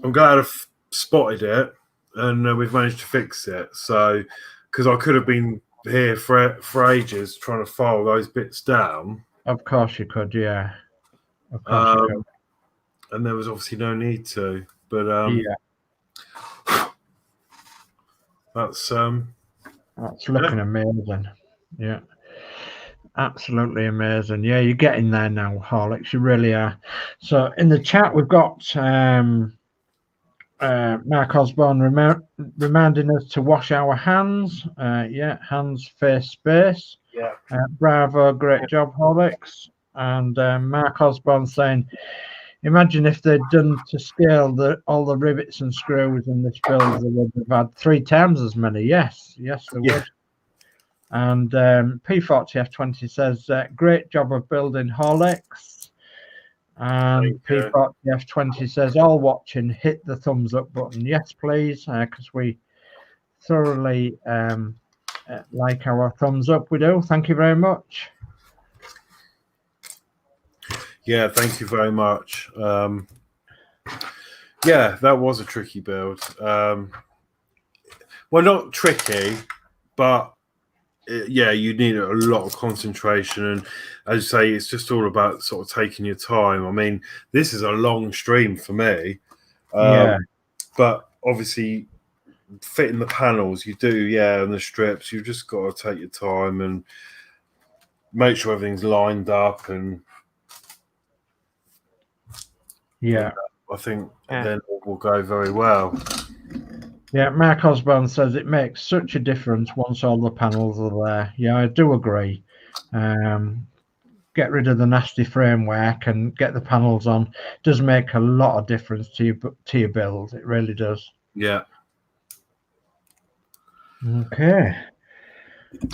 I'm glad I've spotted it and we've managed to fix it. So, because I could have been here for ages trying to file those bits down. Of course you could, yeah. Of course you could. And there was obviously no need to. But Yeah. that's looking amazing. Yeah. Absolutely amazing. Yeah, you're getting there now, Horlicks. You really are. So in the chat, we've got Mark Osborne reminding us to wash our hands. Yeah, hands, face, space. Yeah. Bravo, great job, Horlicks. And Mark Osborne saying, imagine if they'd done to scale all the rivets and screws in this build, they would have had 3 times as many. Yes, they would. And P40F20 says, great job of building Horlicks. And P40F20 says, all watching, hit the thumbs up button. Yes, please, because we thoroughly like our thumbs up. We do. Thank you very much. Yeah, thank you very much. Yeah, that was a tricky build. Well, not tricky, but yeah, you need a lot of concentration. And as you say, it's just all about sort of taking your time. I mean, this is a long stream for me. Yeah. But obviously, fitting the panels, you do, yeah, and the strips, you've just got to take your time and make sure everything's lined up. And yeah, I think then it will go very well. Yeah, Mark Osborne says it makes such a difference once all the panels are there. Yeah, I do agree. Get rid of the nasty framework and get the panels on. It does make a lot of difference to your build. It really does. Yeah. Okay.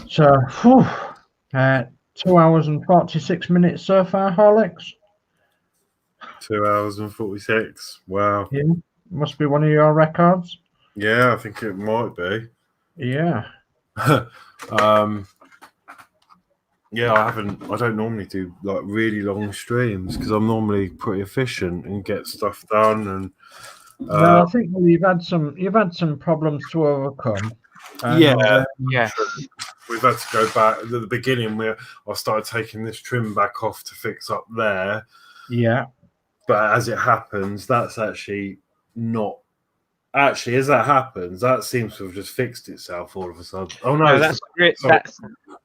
So, whew, 2 hours and 46 minutes so far, Horlicks. 2 hours and 46. Wow. Yeah, must be one of your records. Yeah, I think it might be. Yeah. Yeah, I don't normally do like really long streams because I'm normally pretty efficient and get stuff done. And No, I think you've had some problems to overcome. And, yeah, Yeah. we've had to go back at the beginning where I started taking this trim back off to fix up there. Yeah. But as it happens, that's actually not. Actually, as that happens, that seems to have just fixed itself all of a sudden. Oh no, No, that's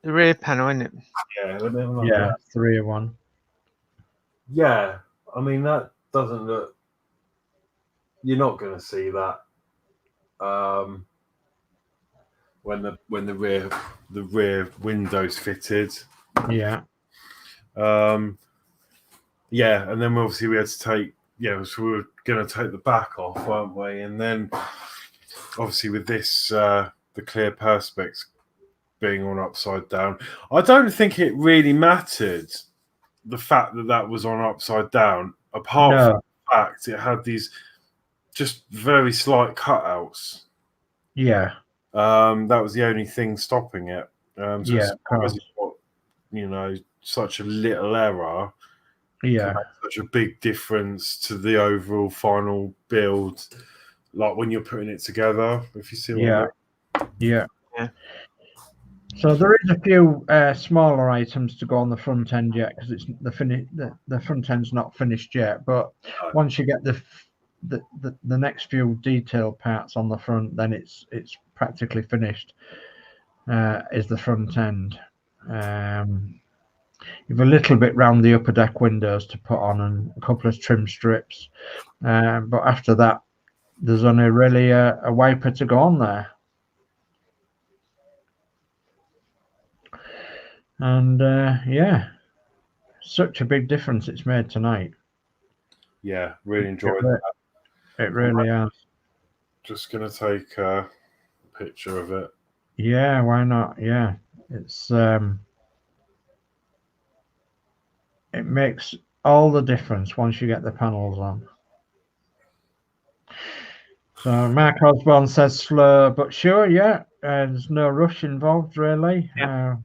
the rear panel, isn't it? yeah, let me have another Yeah. look. 3 of 1. Yeah. I mean, that doesn't look. You're not going to see that when the rear window's fitted. Yeah. Yeah, and then obviously we had to take. Yeah, so we were going to take the back off, weren't we? And then obviously with this, the clear perspex being on upside down, I don't think it really mattered the fact that that was on upside down, apart from the fact it had these just very slight cutouts. Yeah. That was the only thing stopping it. So Yeah, it's surprising what, you know, such a little error Yeah. such a big difference to the overall final build, like when you're putting it together, if you see what I mean. Yeah. Yeah. So there is a few smaller items to go on the front end yet, because it's the front end's not finished yet. But once you get the next few detail parts on the front, then it's practically finished. Is the front end. You've a little bit round the upper deck windows to put on, and a couple of trim strips. But after that, there's only really a wiper to go on there. And yeah, such a big difference it's made tonight. Yeah, really enjoyed that. It really has. Just gonna take a picture of it. Yeah, why not? Yeah, it's it makes all the difference once you get the panels on. So Mark Osborne says slow but sure. Yeah, there's no rush involved really. Yeah.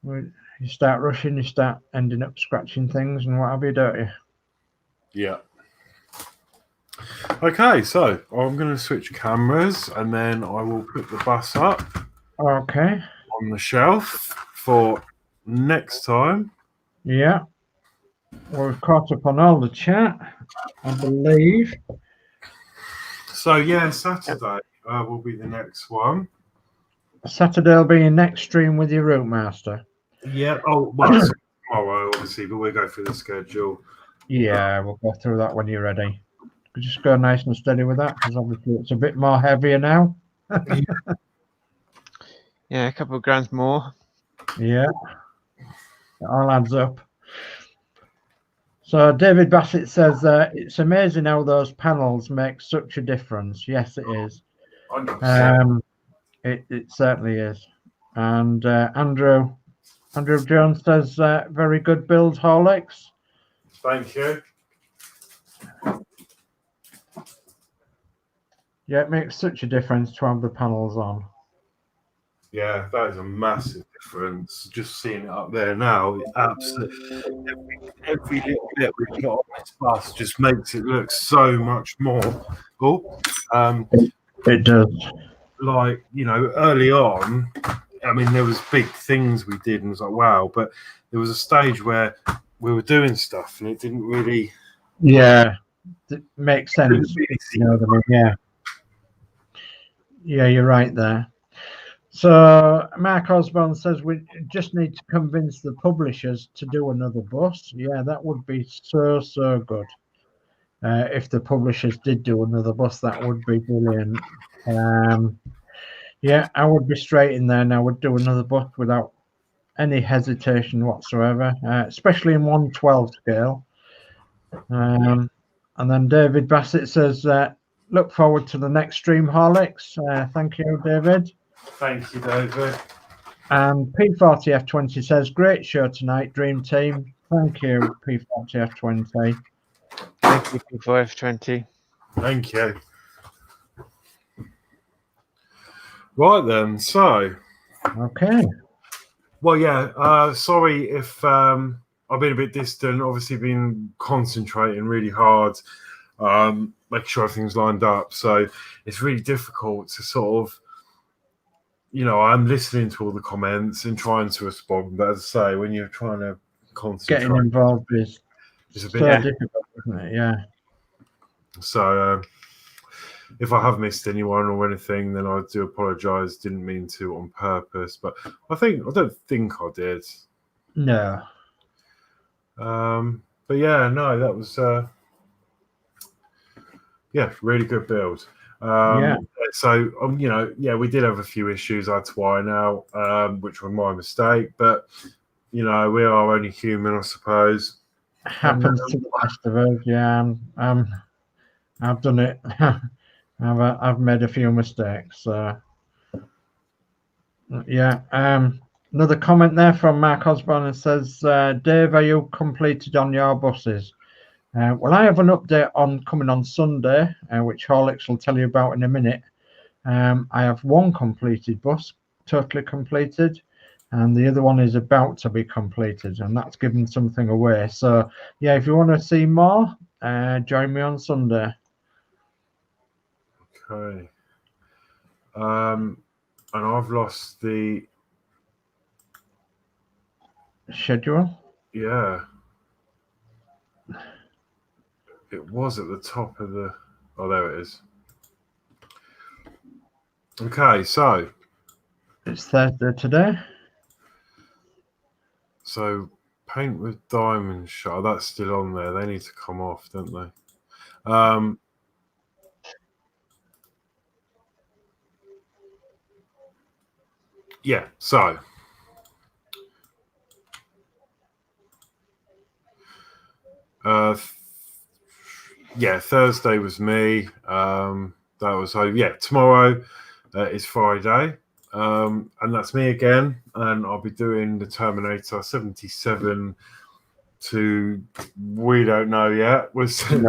You start rushing, you start ending up scratching things and what have you, don't you? Yeah. Okay, so I'm going to switch cameras and then I will put the bus up Okay. on the shelf for next time. Yeah. Well, we've caught up on all the chat, I believe. So yeah, Saturday will be the next one. Saturday will be your next stream with your Routmaster. Yeah. Oh, well, tomorrow obviously, but we'll go through the schedule. Yeah, we'll go through that when you're ready. You just go nice and steady with that, because obviously it's a bit more heavier now. Yeah, a couple of grams more. Yeah, it all adds up. So David Bassett says it's amazing how those panels make such a difference. Yes, it is. 100%. It certainly is. And Andrew Jones says very good build, Horlicks. Thank you. Yeah, it makes such a difference to have the panels on. Yeah, that is a massive difference. Just seeing it up there now, absolutely every little bit we've got on this bus just makes it look so much more cool. It does. Like, you know, early on, I mean, there was big things we did and it was like, wow, but there was a stage where we were doing stuff and it didn't really... Yeah, it makes sense. You know what I mean? Yeah. Yeah, you're right there. So Mark Osborne says we just need to convince the publishers to do another bus. Yeah, that would be so good. If the publishers did do another bus, that would be brilliant. Yeah, I would be straight in there and I would do another bus without any hesitation whatsoever, especially in 1/12 scale. And then David Bassett says look forward to the next stream, Horlicks. Thank you, David. Thank you, David. And P40F20 says, great show tonight, Dream Team. Thank you, P40F20. Thank you, P4F20. Thank you. Right then, so. Okay. Well, yeah, sorry if I've been a bit distant. Obviously, been concentrating really hard, making sure everything's lined up. So it's really difficult to sort of, I'm listening to all the comments and trying to respond. But as I say, when you're trying to concentrate, Getting involved is it's a so bit difficult, isn't it? Yeah. So if I have missed anyone or anything, then I do apologise. Didn't mean to on purpose, but I don't think I did. No. But yeah, no, that was really good build. Yeah. So we did have a few issues I had to iron out, which were my mistake. But we are only human, I suppose. Happens to the best of us. Yeah. I've done it. I've made a few mistakes. Yeah. Another comment there from Mark Osborne says, Dave, are you completed on your buses? Well, I have an update coming on Sunday, which Horlicks will tell you about in a minute. I have one completed bus, totally completed, and the other one is about to be completed, and that's giving something away. So, yeah, if you want to see more, join me on Sunday. Okay. And I've lost the schedule. Yeah. It was at the top of the... Oh, there it is. Okay, so... It's Thursday today. So, paint with diamond shot. That's still on there. They need to come off, don't they? Yeah, so... Thursday was me. That was tomorrow is Friday, and that's me again. And I'll be doing the Terminator 77 to we don't know yet. We'll see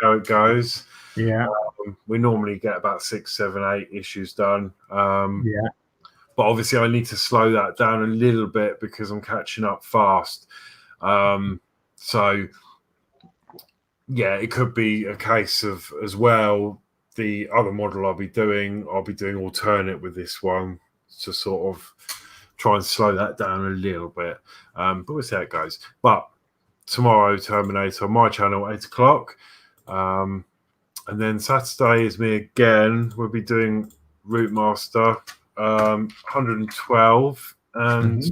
how it goes. Yeah, we normally get about 6, 7, 8 issues done. Yeah, but obviously I need to slow that down a little bit because I'm catching up fast. So. Yeah, it could be a case of as well. The other model I'll be doing alternate with this one to sort of try and slow that down a little bit. But we'll see how it goes. But tomorrow, Terminator on my channel, 8 o'clock. And then Saturday is me again. We'll be doing Routmaster, 112 and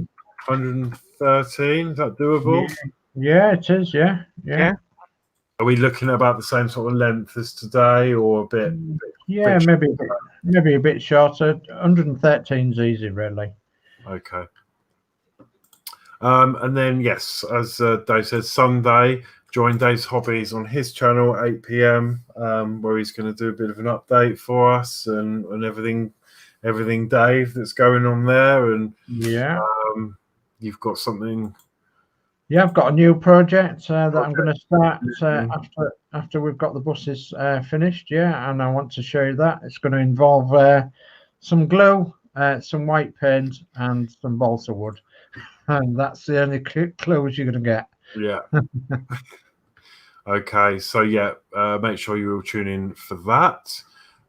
113. Is that doable? Yeah, it is. Yeah. Are we looking at about the same sort of length as today, or a bit? Yeah, maybe a bit shorter. 113 is easy, really. Okay. And then yes, as Dave said, Sunday, join Dave's Hobbies on his channel, 8 p.m, where he's going to do a bit of an update for us and everything, Dave, that's going on there. And yeah, you've got something. Yeah, I've got a new project that I'm going to start after we've got the buses finished. Yeah, and I want to show you that. It's going to involve some glue, some white paint, and some balsa wood. And that's the only clues you're going to get. Yeah. Okay, so yeah, make sure you will tune in for that.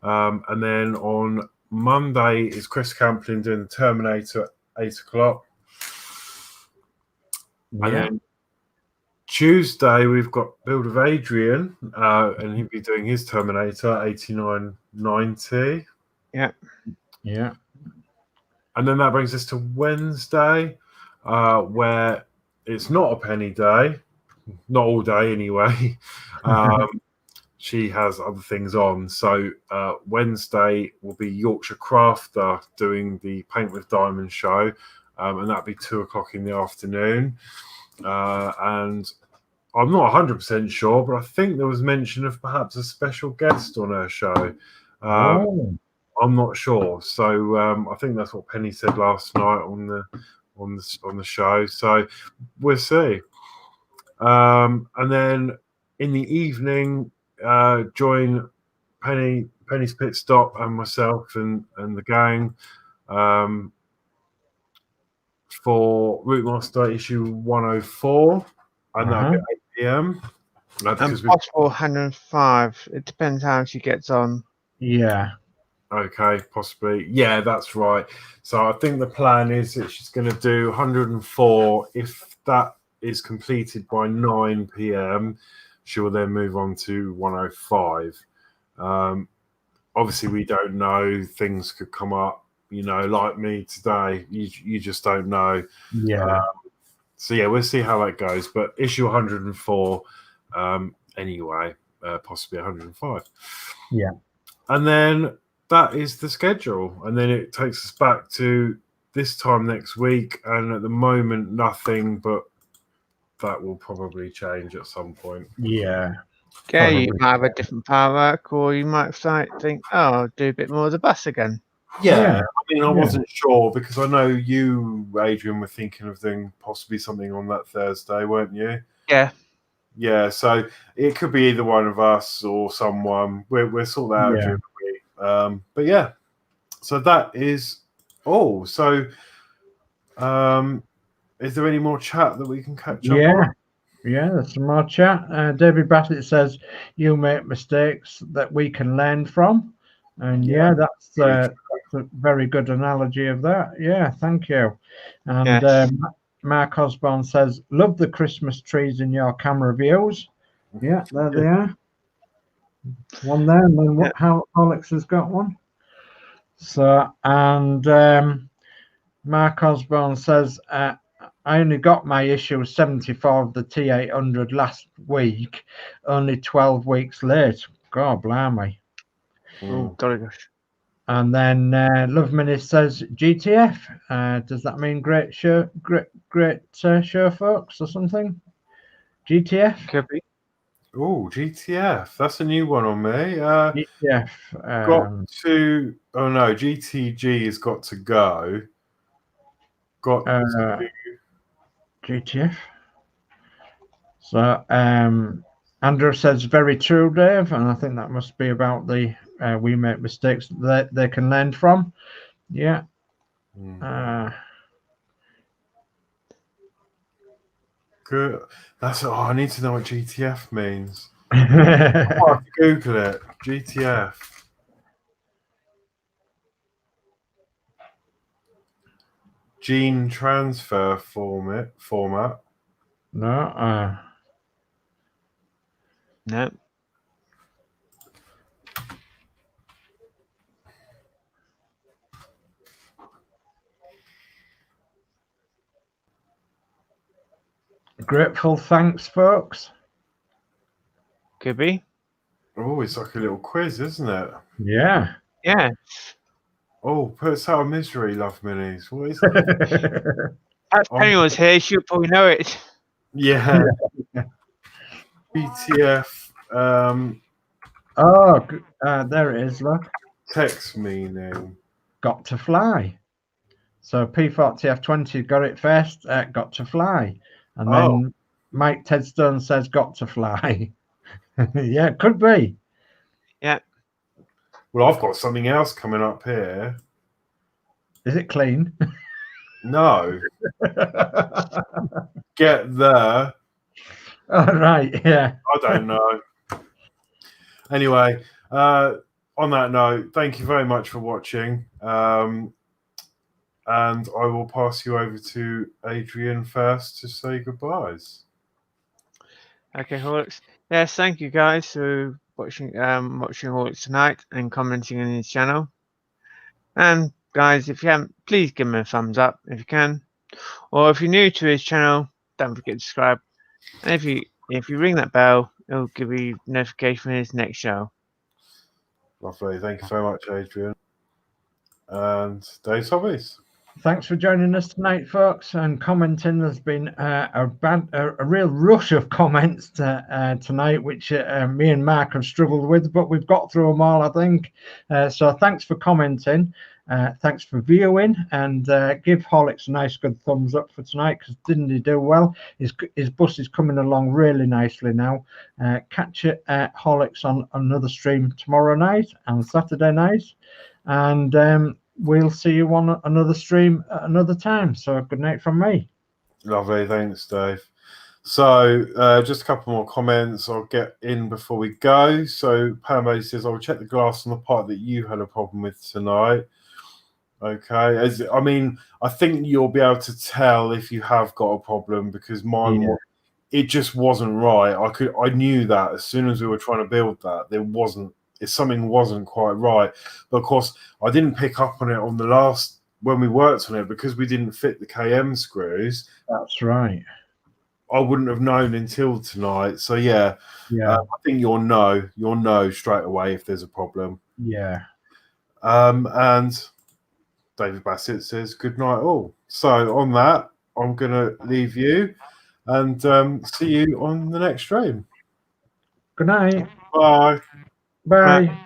And then on Monday is Chris Camplin doing the Terminator at 8 o'clock. Yeah. And then Tuesday we've got Build of Adrian, and he'll be doing his Terminator 8990. Yeah. And then that brings us to Wednesday, where it's not a Penny day, not all day anyway. She has other things on. So Wednesday will be Yorkshire Crafter doing the Paint with Diamond show. And that'll be 2 o'clock in the afternoon. And I'm not 100% sure, but I think there was mention of perhaps a special guest on her show. Oh, I'm not sure. So I think that's what Penny said last night on the show. So we'll see. And then in the evening, join Penny's Pit Stop and myself and the gang for Routmaster issue 104, and that'll be at 8 p.m. And Because possible 105. It depends how she gets on. yeah. okay, possibly. Yeah, that's right. So I think the plan is that she's going to do 104. If that is completed by 9 p.m., she will then move on to 105. Obviously, we don't know. Things could come up, like me today. You just don't know. Yeah. So yeah, we'll see how that goes. But issue 104, anyway, possibly 105. Yeah. And then that is the schedule. And then it takes us back to this time next week. And at the moment, nothing, but that will probably change at some point. Yeah. Yeah, you Probably. might have a different power work, or you might think, oh, I'll do a bit more of the bus again. Yeah, Yeah. I mean, I wasn't sure because I know you, Adrian, were thinking of doing possibly something on that Thursday, weren't you? Yeah. Yeah, so it could be either one of us or someone. We'll sort that out Yeah. during the week. But yeah, so that is all. So, is there any more chat that we can catch up on? Yeah, there's some more chat. David Bassett says, you make mistakes that we can learn from. And that's a very good analogy of that. Yeah, thank you. And Yes. Mark Osborne says, love the Christmas trees in your camera views. Yeah, there they are. One there, and then how Horlicks has got one. So, and Mark Osborne says, I only got my issue 74 of the T800 last week, only 12 weeks late. God blimey. Oh, golly gosh. And then Love Minnie says GTF. Does that mean great show, great show, folks, or something? GTF. Could be. Oh, GTF. That's a new one on me. GTF. Got to. Oh no, GTG has got to go. Got to. GTF. So Andrew says very true, Dave, and I think that must be about the we make mistakes that they can learn from. Yeah. Good. That's. Oh, I need to know what GTF means. I have to Google it. GTF. Gene transfer format. No. No. Grateful thanks, folks. Could be. Oh, it's like a little quiz, isn't it? Yeah. Yeah. Oh, put us out of misery, Love Minis. What is that? If Penny was here, she would probably know it. Yeah. GTF. There it is, look. Text meaning. Got to fly. So P40F20 got it first, got to fly. And then Mike Tedstone says got to fly. Yeah, could be. Yeah. Well, I've got something else coming up here. Is it clean? No. Get there. Oh, right, yeah. I don't know. Anyway, on that note, thank you very much for watching. And I will pass you over to Adrian first to say goodbyes. Okay, Horlicks. Yes, thank you guys for watching Horlicks tonight and commenting on his channel. And guys, if you haven't, please give him a thumbs up if you can. Or if you're new to his channel, don't forget to subscribe. And if you ring that bell, it'll give you notification for his next show. Lovely. Thank you very much, Adrian. And Dave's Hobbies. Thanks for joining us tonight, folks, and commenting. There's been a real rush of comments tonight, which me and Mark have struggled with, but we've got through them all, I think. So thanks for commenting. Thanks for viewing, and give Horlicks a nice good thumbs up for tonight, because didn't he do well? His bus is coming along really nicely now. Catch it at Horlicks on another stream tomorrow night and Saturday night, and we'll see you on another stream at another time. So good night from me. Lovely, thanks, Dave. So just a couple more comments I'll get in before we go. So Pamela says, I will check the glass on the part that you had a problem with tonight. Okay, I mean, I think you'll be able to tell if you have got a problem, because mine, it just wasn't right. I knew that as soon as we were trying to build that, something wasn't quite right. But of course, I didn't pick up on it on the last, when we worked on it, because we didn't fit the KM screws. That's right. I wouldn't have known until tonight. So yeah, I think you'll know straight away if there's a problem. Yeah. And David Bassett says good night all. So on that, I'm gonna leave you and see you on the next stream. Good night. Bye. Bye.